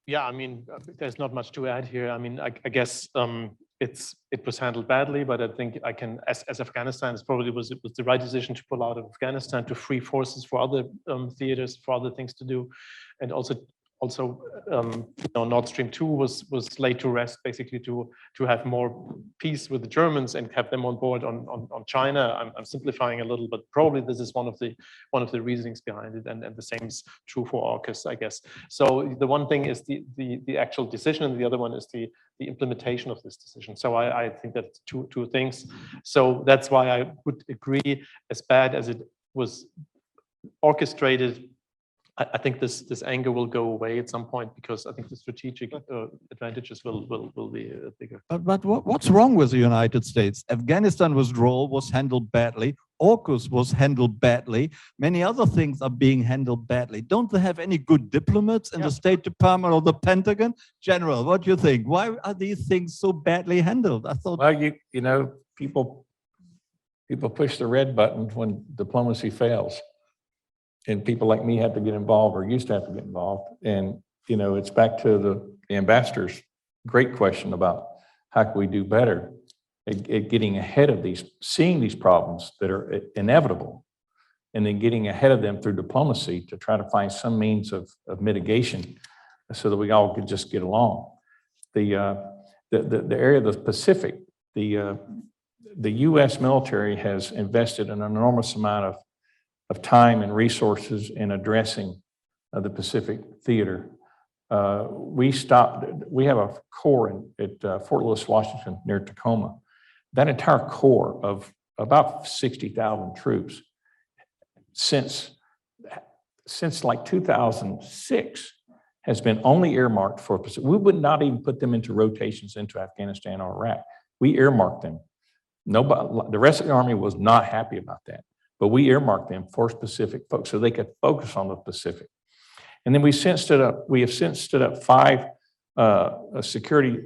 Yeah, I mean, there's not much to add here. I mean, I guess it was handled badly, but I think as Afghanistan, it was the right decision to pull out of Afghanistan to free forces for other theaters, for other things to do, and also Nord Stream 2 was laid to rest, basically to have more peace with the Germans and have them on board on China. I'm simplifying a little, but probably this is one of the reasonings behind it, and the same is true for AUKUS, I guess. So the one thing is the actual decision, and the other one is the implementation of this decision. So I think that's two things. So that's why I would agree, as bad as it was orchestrated, I think this anger will go away at some point, because I think the strategic advantages will be bigger. But what's wrong with the United States? Afghanistan withdrawal was handled badly. AUKUS was handled badly. Many other things are being handled badly. Don't they have any good diplomats in the State Department or the Pentagon? General, what do you think? Why are these things so badly handled? I thought. Well, you know, people push the red button when diplomacy fails. And people like me have to get involved, or used to have to get involved. And, you know, it's back to the ambassador's great question about how can we do better at getting ahead of these, seeing these problems that are inevitable, and then getting ahead of them through diplomacy to try to find some means of mitigation so that we all could just get along. The area of the Pacific, the U.S. military has invested an enormous amount of time and resources in addressing the Pacific theater. We have a corps at Fort Lewis, Washington, near Tacoma. That entire corps of about 60,000 troops since like 2006 has been only earmarked for Pacific. We would not even put them into rotations into Afghanistan or Iraq. We earmarked them. Nobody, the rest of the Army was not happy about that. But we earmarked them for specific folks so they could focus on the Pacific. And then we have since stood up 5 security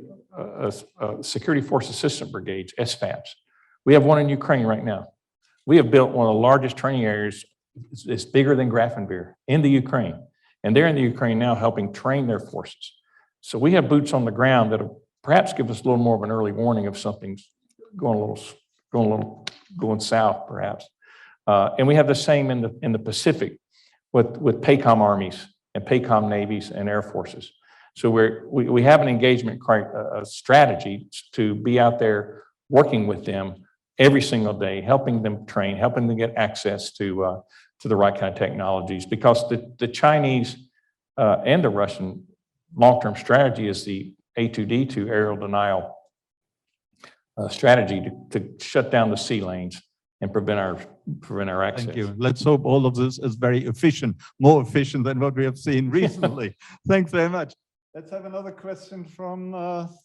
force assistant brigades, SFABs. We have one in Ukraine right now. We have built one of the largest training areas. It's bigger than Grafenwehr in the Ukraine. And they're in the Ukraine now helping train their forces. So we have boots on the ground that'll perhaps give us a little more of an early warning of something's going south, perhaps. And we have the same in the Pacific with PACOM armies and PACOM navies and air forces. So we have an engagement strategy to be out there working with them every single day, helping them train, helping them get access to the right kind of technologies. Because the Chinese and the Russian long-term strategy is the A2D2 aerial denial strategy to shut down the sea lanes and prevent our access. Thank you. Let's hope all of this is very efficient, more efficient than what we have seen recently. Thanks very much. Let's have another question from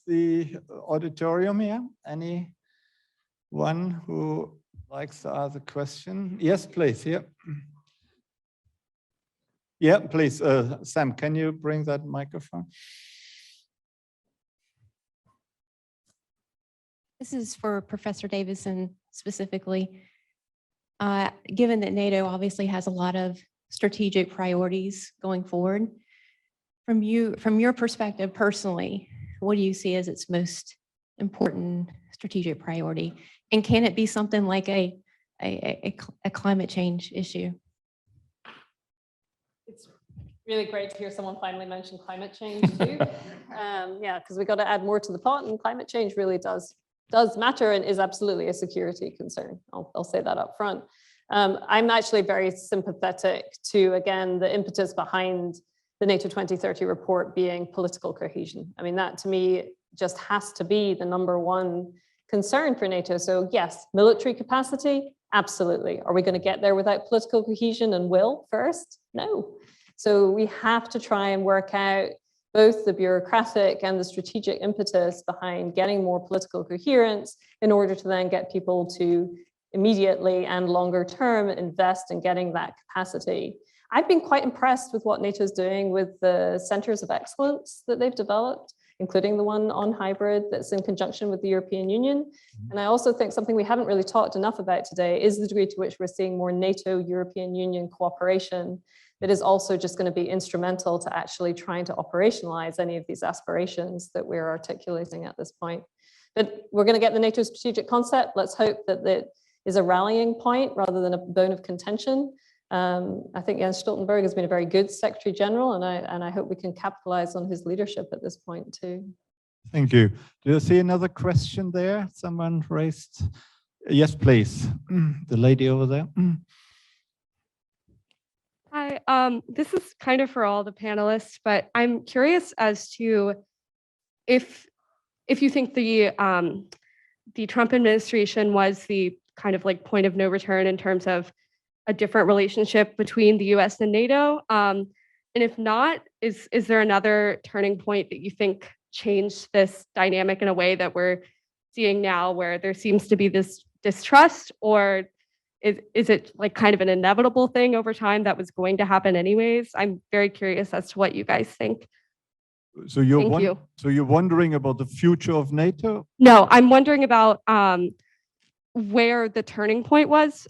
the auditorium here. Anyone who likes to ask a question? Yes, please. Here. Yeah, please. Sam, can you bring that microphone? This is for Professor Davidson specifically. Given that NATO obviously has a lot of strategic priorities going forward, from your perspective personally, what do you see as its most important strategic priority? And can it be something like a climate change issue? It's really great to hear someone finally mention climate change too. Yeah, because we got to add more to the pot, and climate change really does matter and is absolutely a security concern. I'll say that up front. I'm actually very sympathetic to, again, the impetus behind the NATO 2030 report being political cohesion. I mean, that to me just has to be the #1 concern for NATO. So yes, military capacity, absolutely. Are we going to get there without political cohesion and will first? No. So we have to try and work out both the bureaucratic and the strategic impetus behind getting more political coherence in order to then get people to immediately and longer term invest in getting that capacity. I've been quite impressed with what NATO is doing with the centers of excellence that they've developed, including the one on hybrid that's in conjunction with the European Union. And I also think something we haven't really talked enough about today is the degree to which we're seeing more NATO-European Union cooperation that is also just going to be instrumental to actually trying to operationalize any of these aspirations that we're articulating at this point. But we're going to get the NATO strategic concept. Let's hope that it is a rallying point rather than a bone of contention. I think Jens Stoltenberg has been a very good Secretary General, and I hope we can capitalize on his leadership at this point too. Thank you. Do you see another question there? Someone raised? Yes, please. The lady over there. Hi, this is kind of for all the panelists, but I'm curious as to if you think the Trump administration was the kind of like point of no return in terms of a different relationship between the US and NATO. And if not, is there another turning point that you think changed this dynamic in a way that we're seeing now where there seems to be this distrust, or is it like kind of an inevitable thing over time that was going to happen anyways? I'm very curious as to what you guys think. So you're wondering about the future of NATO? No, I'm wondering about where the turning point was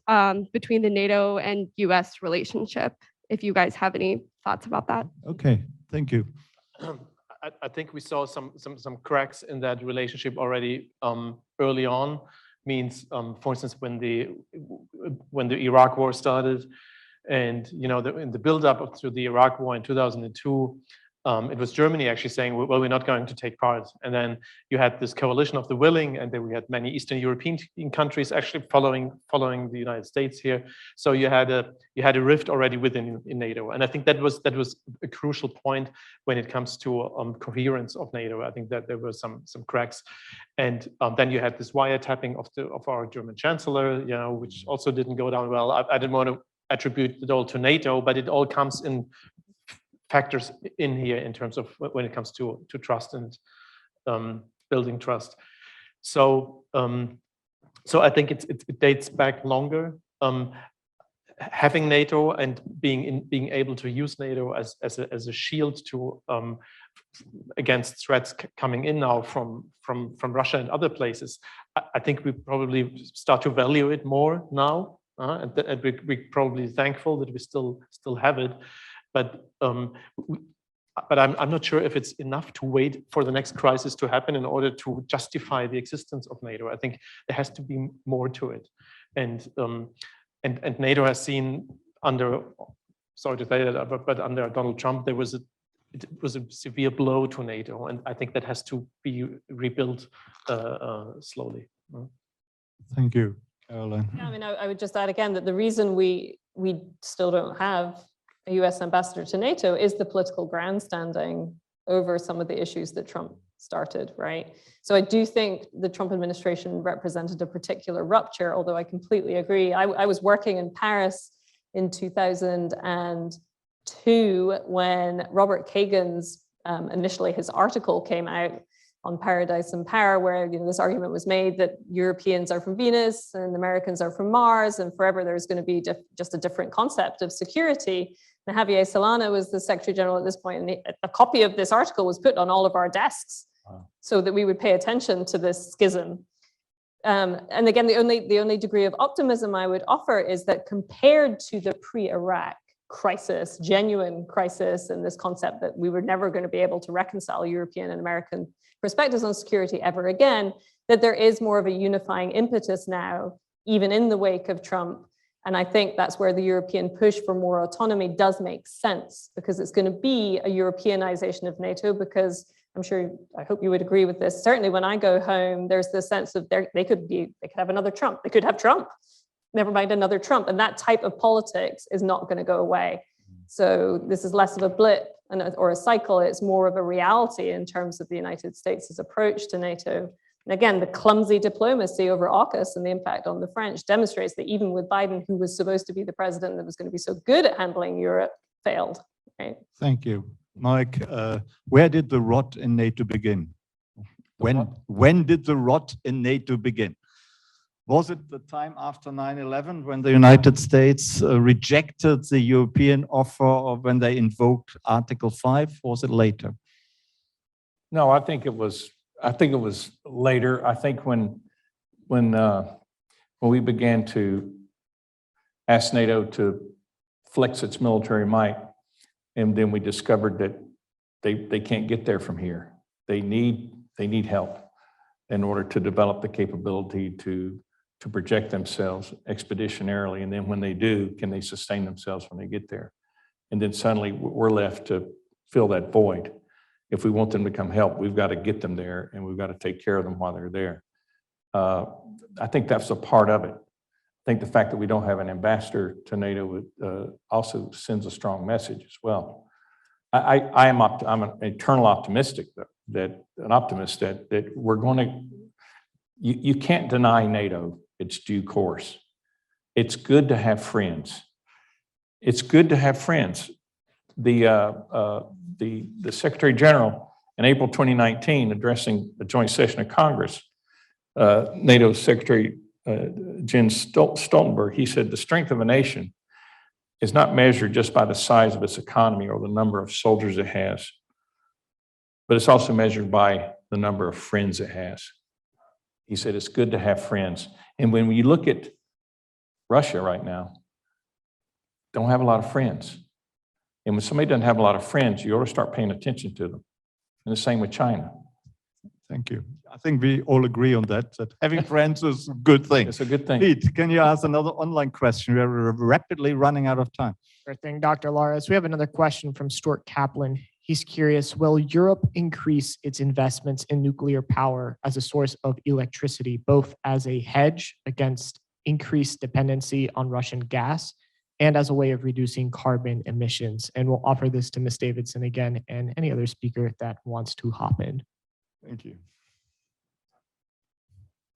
between the NATO and US relationship, if you guys have any thoughts about that. Okay, thank you. I think we saw some cracks in that relationship already early on. Means, for instance, when the Iraq War started, and in the build-up to the Iraq War in 2002, it was Germany actually saying, well, we're not going to take part. And then you had this coalition of the willing, and then we had many Eastern European countries actually following the United States here. So you had a rift already within NATO, and I think that was a crucial point when it comes to coherence of NATO. I think that there were some cracks, and then you had this wiretapping of our German Chancellor, which also didn't go down well. I didn't want to attribute it all to NATO, but it all comes in factors in here in terms of when it comes to trust and building trust. So I think it dates back longer. Having NATO and being able to use NATO as a shield to against threats coming in now from Russia and other places, I think we probably start to value it more now, and we're probably thankful that we still have it. But I'm not sure if it's enough to wait for the next crisis to happen in order to justify the existence of NATO. I think there has to be more to it, and NATO has seen under, sorry to say that, but under Donald Trump it was a severe blow to NATO, and I think that has to be rebuilt slowly. Thank you, Carolyne. Yeah, I mean, I would just add again that the reason we still don't have a US ambassador to NATO is the political grandstanding over some of the issues that Trump started, right? So I do think the Trump administration represented a particular rupture, although I completely agree. I was working in Paris in 2002 when Robert Kagan's, initially his article came out on Paradise and Power, where this argument was made that Europeans are from Venus and Americans are from Mars, and forever there's going to be just a different concept of security. And Javier Solana was the Secretary General at this point, and a copy of this article was put on all of our desks so that we would pay attention to this schism. And again, the only degree of optimism I would offer is that compared to the pre-Iraq crisis, genuine crisis, and this concept that we were never going to be able to reconcile European and American perspectives on security ever again, that there is more of a unifying impetus now, even in the wake of Trump. And I think that's where the European push for more autonomy does make sense, because it's going to be a Europeanization of NATO, because I hope you would agree with this. Certainly when I go home, there's this sense of they could have another Trump. They could have Trump. never mind another Trump. And that type of politics is not going to go away. So this is less of a blip or a cycle. It's more of a reality in terms of the United States' approach to NATO. And again, the clumsy diplomacy over AUKUS and the impact on the French demonstrates that even with Biden, who was supposed to be the president that was going to be so good at handling Europe, failed. Right? Thank you. Mike, where did the rot in NATO begin? When did the rot in NATO begin? Was it the time after 9/11 when the United States rejected the European offer, or when they invoked Article 5? Was it later? No, I think it was later. I think when we began to ask NATO to flex its military might, and then we discovered that they can't get there from here. They need help in order to develop the capability to project themselves expeditionarily. And then when they do, can they sustain themselves when they get there? And then suddenly we're left to fill that void. If we want them to come help, we've got to get them there, and we've got to take care of them while they're there. I think that's a part of it. I think the fact that we don't have an ambassador to NATO also sends a strong message as well. I'm an eternal optimistic, that we're going to, you can't deny NATO its due course. It's good to have friends. It's good to have friends. The Secretary General in April 2019, addressing a joint session of Congress, NATO Secretary Jens Stoltenberg, he said, the strength of a nation is not measured just by the size of its economy or the number of soldiers it has, but it's also measured by the number of friends it has. He said, it's good to have friends. And when you look at Russia right now, don't have a lot of friends. And when somebody doesn't have a lot of friends, you ought to start paying attention to them. And the same with China. Thank you. I think we all agree on that having friends is a good thing. It's a good thing. Pete, can you ask another online question? We're rapidly running out of time. Sure thing, Dr. Larres. We have another question from Stuart Kaplan. He's curious, will Europe increase its investments in nuclear power as a source of electricity, both as a hedge against increased dependency on Russian gas and as a way of reducing carbon emissions? And we'll offer this to Ms. Davidson again and any other speaker that wants to hop in. Thank you.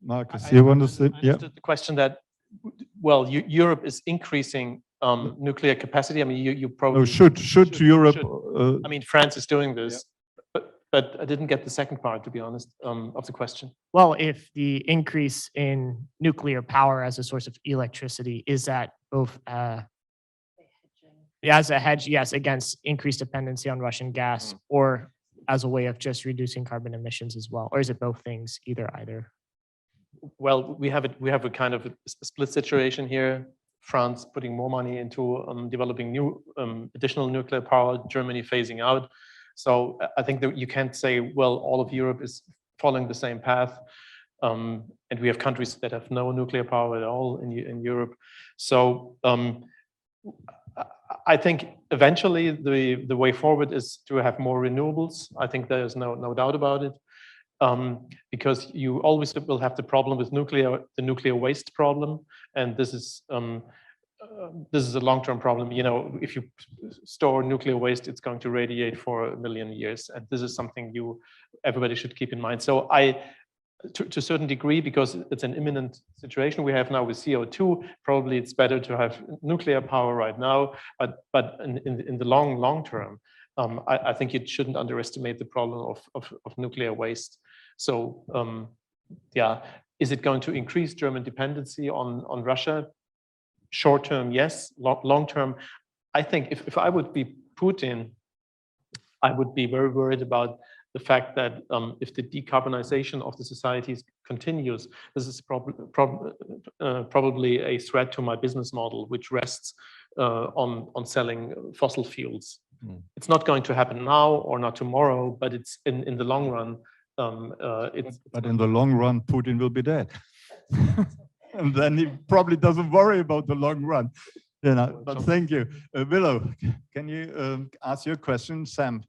Markus, you want to say? I understood the question that, well, Europe is increasing nuclear capacity. I mean, you probably should Europe? I mean, France is doing this, but I didn't get the second part, to be honest, of the question. Well, if the increase in nuclear power as a source of electricity, is that both as a hedge, yes, against increased dependency on Russian gas, or as a way of just reducing carbon emissions as well, or is it both things, either? Well, we have a kind of a split situation here. France putting more money into developing new additional nuclear power, Germany phasing out. So I think that you can't say, well, all of Europe is following the same path. And we have countries that have no nuclear power at all in Europe. So I think eventually the way forward is to have more renewables. I think there's no doubt about it. Because you always will have the problem with the nuclear waste problem, and this is a long-term problem. You know, if you store nuclear waste, it's going to radiate for 1 million years, and this is something everybody should keep in mind. So to a certain degree, because it's an imminent situation we have now with CO2, probably it's better to have nuclear power right now, but in the long term, I think you shouldn't underestimate the problem of nuclear waste. So is it going to increase German dependency on Russia? Short term, yes. Long term, I think if I would be Putin, I would be very worried about the fact that if the decarbonization of the societies continues, this is probably a threat to my business model, which rests on selling fossil fuels. It's not going to happen now or not tomorrow, but it's in the long run. But in the long run, Putin will be dead. And then he probably doesn't worry about the long run. You know, but thank you. Willow, can you ask your question, Sam?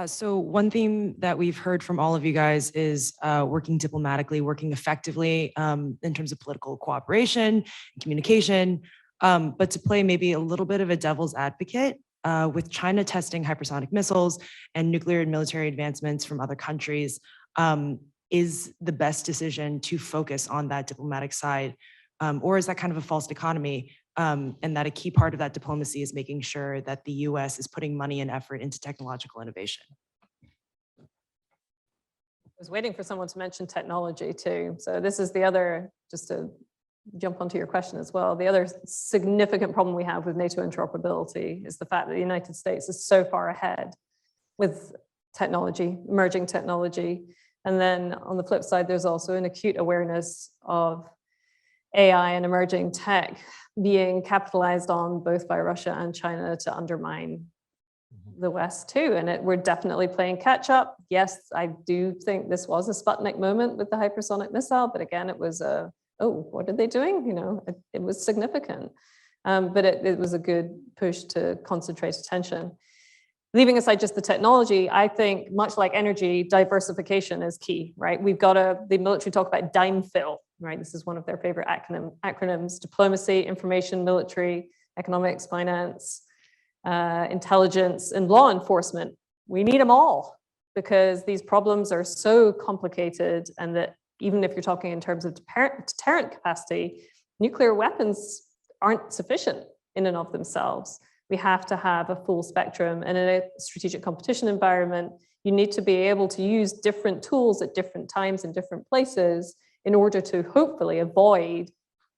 So one theme that we've heard from all of you guys is working diplomatically, working effectively in terms of political cooperation and communication, but to play maybe a little bit of a devil's advocate with China testing hypersonic missiles and nuclear and military advancements from other countries, is the best decision to focus on that diplomatic side? Or is that kind of a false dichotomy? And that a key part of that diplomacy is making sure that the US is putting money and effort into technological innovation. I was waiting for someone to mention technology too. So this is the other, just to jump onto your question as well, the other significant problem we have with NATO interoperability is the fact that the United States is so far ahead with technology, emerging technology. And then on the flip side, there's also an acute awareness of AI and emerging tech being capitalized on both by Russia and China to undermine the West too. And we're definitely playing catch up. Yes, I do think this was a Sputnik moment with the hypersonic missile, but again, it was a, oh, what are they doing? You know, it was significant, but it was a good push to concentrate attention. Leaving aside just the technology, I think much like energy, diversification is key, right? We've got the military talk about dime fill, right? This is one of their favorite acronyms: diplomacy, information, military, economics, finance, intelligence, and law enforcement. We need them all because these problems are so complicated, and that even if you're talking in terms of deterrent capacity, nuclear weapons aren't sufficient in and of themselves. We have to have a full spectrum, and in a strategic competition environment, you need to be able to use different tools at different times in different places in order to hopefully avoid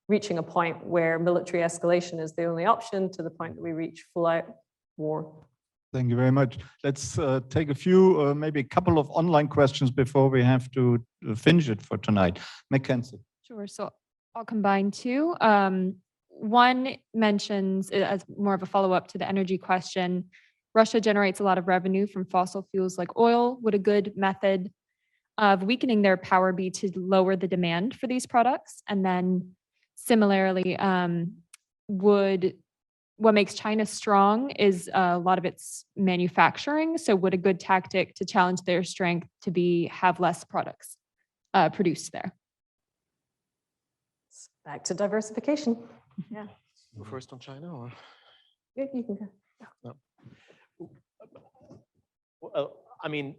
reaching a point where military escalation is the only option, to the point that we reach full-out war. Thank you very much. Let's take a few, maybe a couple of online questions before we have to finish it for tonight. Mackenzie. Sure. So I'll combine two. One mentions, as more of a follow-up to the energy question, Russia generates a lot of revenue from fossil fuels like oil. Would a good method of weakening their power be to lower the demand for these products? And then similarly, what makes China strong is a lot of its manufacturing. So would a good tactic to challenge their strength to be have less products produced there? Back to diversification. Yeah. Go first on China, or? You can go. No. Well, I mean,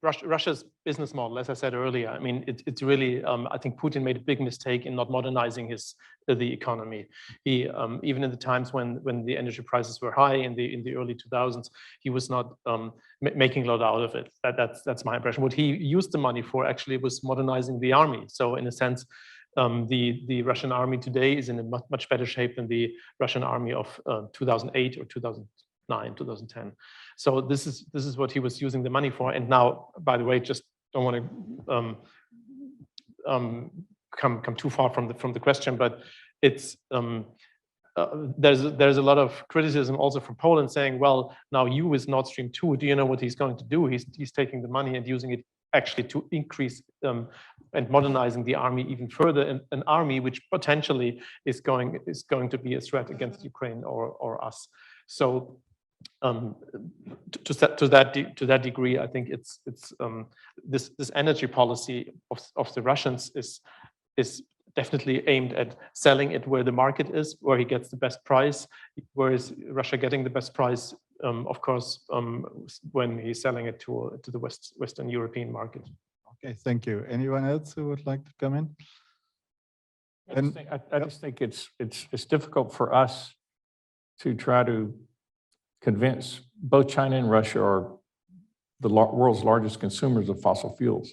Russia's business model, as I said earlier, I mean, it's really, I think Putin made a big mistake in not modernizing the economy. He, even in the times when the energy prices were high in the early 2000s, he was not making a lot out of it. That's my impression. What he used the money for actually was modernizing the army. So in a sense, the Russian army today is in a much better shape than the Russian army of 2008 or 2009, 2010. So this is what he was using the money for. And now, by the way, just don't want to come too far from the question, but it's there's a lot of criticism also from Poland saying, well, now you with Nord Stream 2, do you know what he's going to do? He's taking the money and using it actually to increase and modernizing the army even further, an army which potentially is going to be a threat against Ukraine or us. So to that degree, I think it's this energy policy of the Russians is definitely aimed at selling it where the market is, where he gets the best price. Where is Russia getting the best price? Of course, when he's selling it to the Western European market. Okay, thank you. Anyone else who would like to come in? I just think it's difficult for us to try to convince both China and Russia are the world's largest consumers of fossil fuels,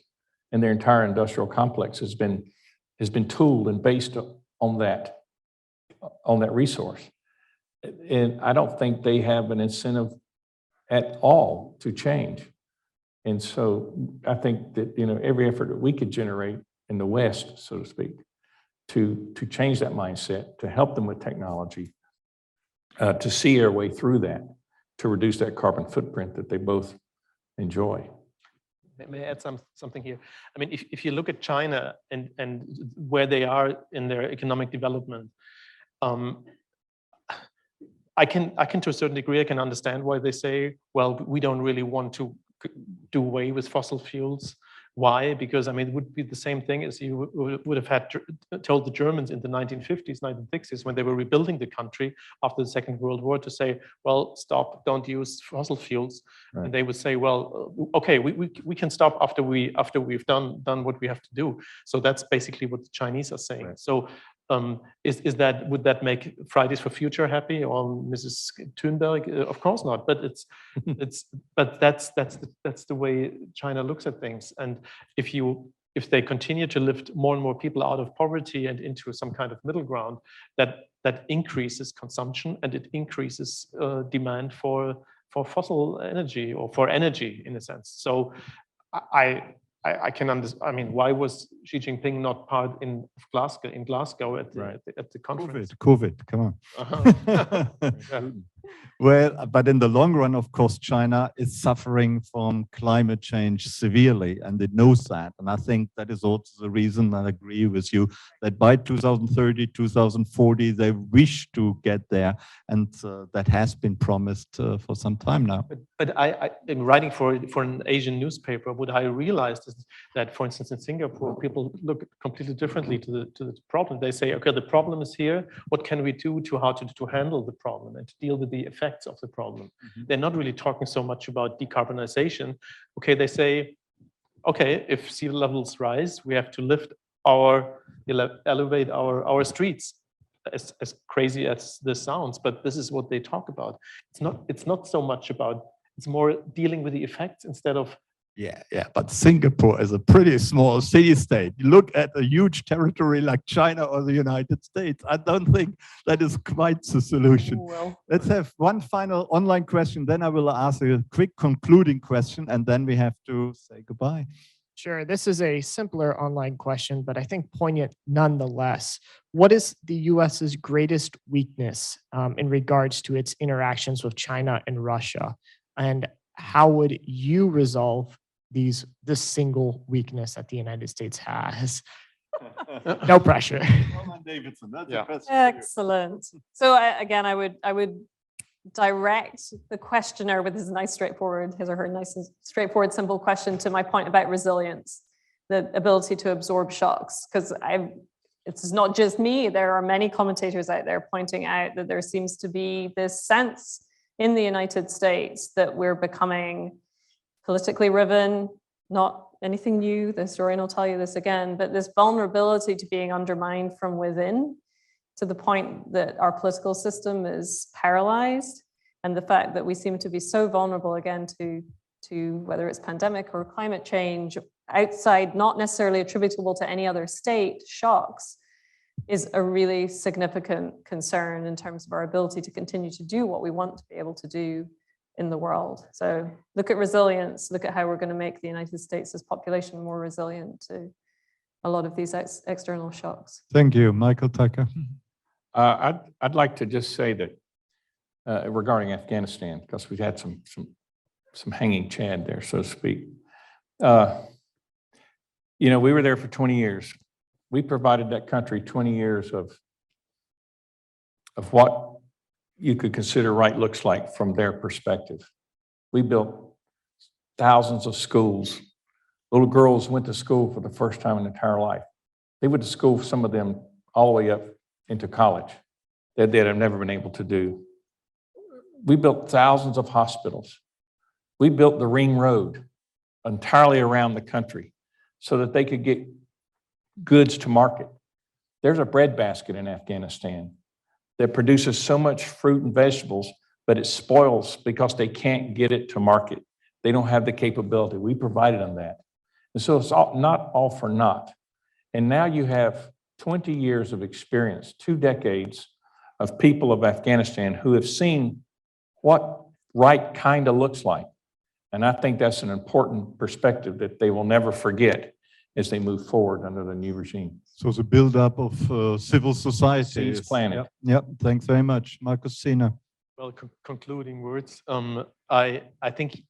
and their entire industrial complex has been tooled and based on that resource. And I don't think they have an incentive at all to change. And so I think that, you know, every effort that we could generate in the West, so to speak, to change that mindset, to help them with technology, to see our way through that, to reduce that carbon footprint that they both enjoy. May I add something here? I mean, if you look at China and where they are in their economic development, I can to a certain degree, I can understand why they say, well, we don't really want to do away with fossil fuels. Why? Because I mean, it would be the same thing as you would have had told the Germans in the 1950s, 1960s, when they were rebuilding the country after the Second World War, to say, well, stop, don't use fossil fuels. Right. And they would say, well, okay, we can stop after we've done what we have to do. So that's basically what the Chinese are saying. Right. So would that make Fridays for Future happy or Mrs. Thunberg? Of course not. But that's the way China looks at things. And if they continue to lift more and more people out of poverty and into some kind of middle ground, that increases consumption and it increases demand for fossil energy or for energy in a sense. So I can understand. I mean, why was Xi Jinping not part in Glasgow at the conference? COVID, come on. Yeah. Well, but in the long run, of course, China is suffering from climate change severely, and it knows that. And I think that is also the reason, I agree with you, that by 2030, 2040, they wish to get there. And that has been promised for some time now. But I in writing for an Asian newspaper, what I realized is that, for instance, in Singapore, people look completely differently to the problem. They say, okay, the problem is here. What can we do to handle the problem and to deal with the effects of the problem? Mm-hmm. They're not really talking so much about decarbonization. Okay, they say, okay, if sea levels rise, we have to elevate our streets. As crazy as this sounds, but this is what they talk about. It's not so much about. It's more dealing with the effects instead of. Yeah. But Singapore is a pretty small city-state. You look at a huge territory like China or the United States. I don't think that is quite the solution. Well, let's have one final online question. Then I will ask a quick concluding question, and then we have to say goodbye. Sure. This is a simpler online question, but I think poignant nonetheless. What is the US's greatest weakness in regards to its interactions with China and Russia? And how would you resolve this single weakness that the United States has? No pressure. Come on, Davidson. That's a question. Excellent. So again, I would direct the questioner with his or her nice straightforward, simple question to my point about resilience, the ability to absorb shocks. Because it's not just me. There are many commentators out there pointing out that there seems to be this sense in the United States that we're becoming politically riven, not anything new. The historian will tell you this again, but this vulnerability to being undermined from within, to the point that our political system is paralyzed, and the fact that we seem to be so vulnerable again to whether it's pandemic or climate change, outside, not necessarily attributable to any other state, shocks, is a really significant concern in terms of our ability to continue to do what we want to be able to do in the world. So look at resilience, look at how we're going to make the United States' population more resilient to a lot of these external shocks. Thank you, Michael Tucker. I'd like to just say that regarding Afghanistan, because we've had some hanging chad there, so to speak. We were there for 20 years. We provided that country 20 years of what you could consider right looks like from their perspective. We built thousands of schools. Little girls went to school for the first time in their entire life. They went to school, some of them, all the way up into college that they'd have never been able to do. We built thousands of hospitals. We built the ring road entirely around the country so that they could get goods to market. There's a breadbasket in Afghanistan that produces so much fruit and vegetables, but it spoils because they can't get it to market. They don't have the capability. We provided them that. And so it's not all for naught. And now you have 20 years of experience, 2 decades of people of Afghanistan who have seen what right kind of looks like. And I think that's an important perspective that they will never forget as they move forward under the new regime. So the build-up of civil society. Seeds planted. Yep. Thanks very much. Markus, Ziener. Well, concluding words. I think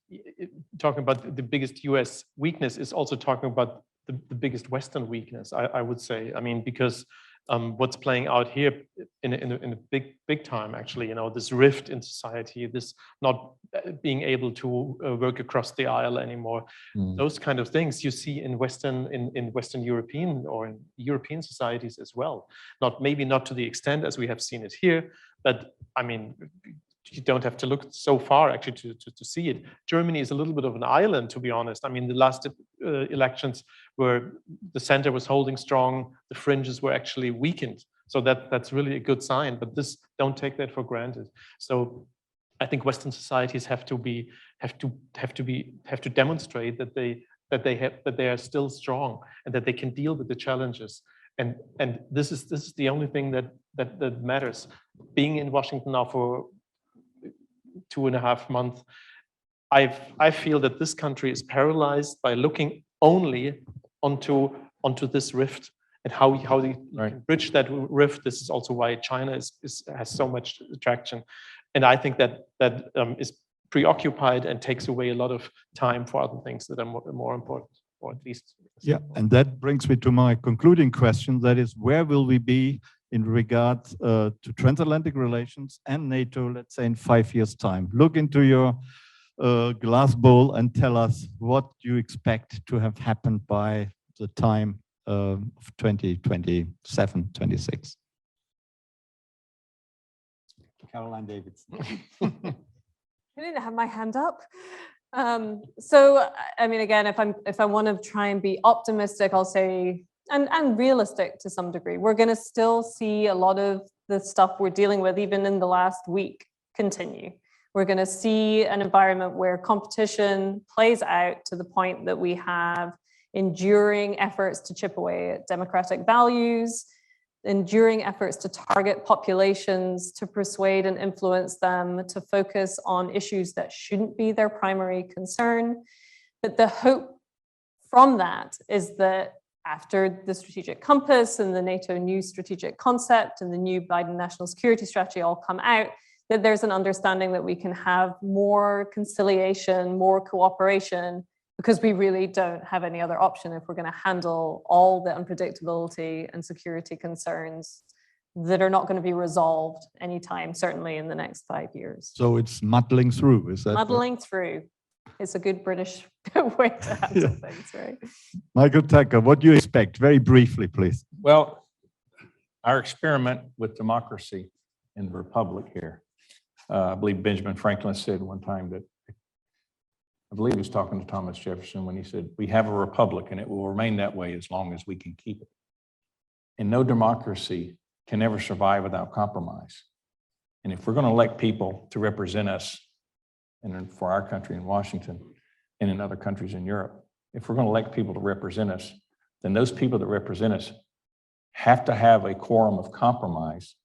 talking about the biggest US weakness is also talking about the biggest Western weakness, I would say. I mean, because what's playing out here in a big time, actually, this rift in society, this not being able to work across the aisle anymore. Those kind of things you see in Western European or in European societies as well. Maybe not to the extent as we have seen it here, but I mean, you don't have to look so far actually to see it. Germany is a little bit of an island, to be honest. I mean, the last elections where the center was holding strong, the fringes were actually weakened. So that's really a good sign, but don't take that for granted. So I think Western societies have to demonstrate that they are still strong and that they can deal with the challenges. And this is the only thing that matters. Being in Washington now for 2.5 months, I feel that this country is paralyzed by looking only onto this rift and how they bridge that rift. This is also why China has so much attraction, and I think that is preoccupied and takes away a lot of time for other things that are more important, or at least. Yeah, and that brings me to my concluding question. That is, where will we be in regard to transatlantic relations and NATO, let's say in 5 years' time? Look into your glass bowl and tell us what you expect to have happened by the time of 2027, 26. Carolyne Davidson. I didn't have my hand up. So, I mean, again, if I want to try and be optimistic, I'll say, and realistic to some degree, we're going to still see a lot of the stuff we're dealing with, even in the last week, continue. We're going to see an environment where competition plays out to the point that we have enduring efforts to chip away at democratic values, enduring efforts to target populations, to persuade and influence them to focus on issues that shouldn't be their primary concern. But the hope from that is that after the strategic compass and the NATO new strategic concept and the new Biden national security strategy all come out, that there's an understanding that we can have more conciliation, more cooperation, because we really don't have any other option if we're going to handle all the unpredictability and security concerns that are not going to be resolved anytime, certainly in the next 5 years. So it's muddling through, is that? Muddling through. It's a good British way to handle things, right? Michael Tucker, what do you expect? Very briefly, please. Well, our experiment with democracy in the republic here, I believe Benjamin Franklin said one time that, I believe he was talking to Thomas Jefferson when he said, we have a republic and it will remain that way as long as we can keep it. And no democracy can ever survive without compromise. And if we're going to elect people to represent us, and for our country in Washington and in other countries in Europe, if we're going to elect people to represent us, then those people that represent us have to have a quorum of compromise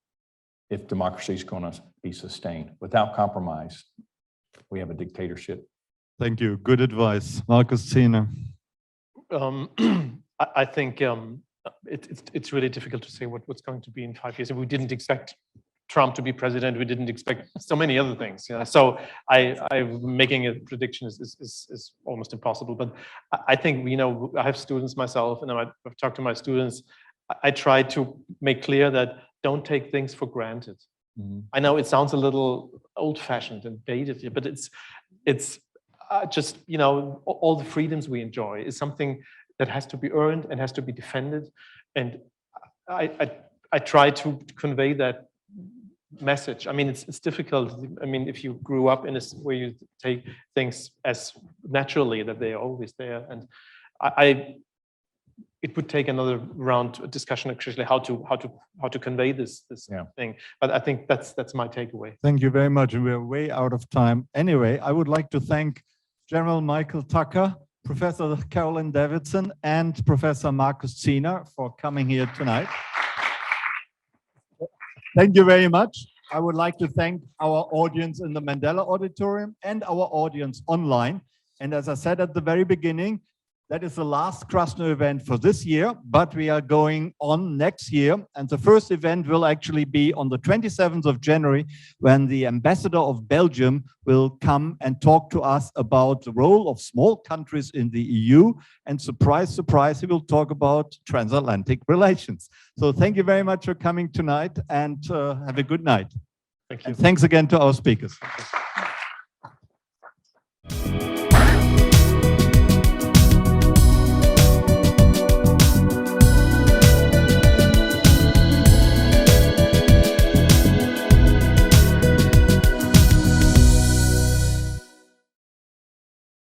if democracy is going to be sustained. Without compromise, we have a dictatorship. Thank you. Good advice. Markus, Ziener. I think it's really difficult to say what's going to be in 5 years. We didn't expect Trump to be president. We didn't expect so many other things. So making a prediction is almost impossible. But I think, I have students myself, and I've talked to my students. I try to make clear that don't take things for granted. Mm-hmm. I know it sounds a little old-fashioned and dated, but it's just, all the freedoms we enjoy is something that has to be earned and has to be defended. And I try to convey that message. I mean, it's difficult. I mean, if you grew up in a where you take things as naturally that they are always there, and it would take another round of discussion actually how to convey this thing. But I think that's my takeaway. Thank you very much, and we're way out of time. Anyway, I would like to thank General Michael Tucker, Professor Carolyne Davidson, and Professor Markus Ziener for coming here tonight. Thank you very much. I would like to thank our audience in the Mandela Auditorium and our audience online. And as I said at the very beginning, That is the last Krasno event for this year, but we are going on next year. And the first event will actually be on the 27th of January, when the ambassador of Belgium will come and talk to us about the role of small countries in the EU. And surprise, surprise, he will talk about transatlantic relations. So thank you very much for coming tonight, and have a good night. Thank you. And thanks again to our speakers.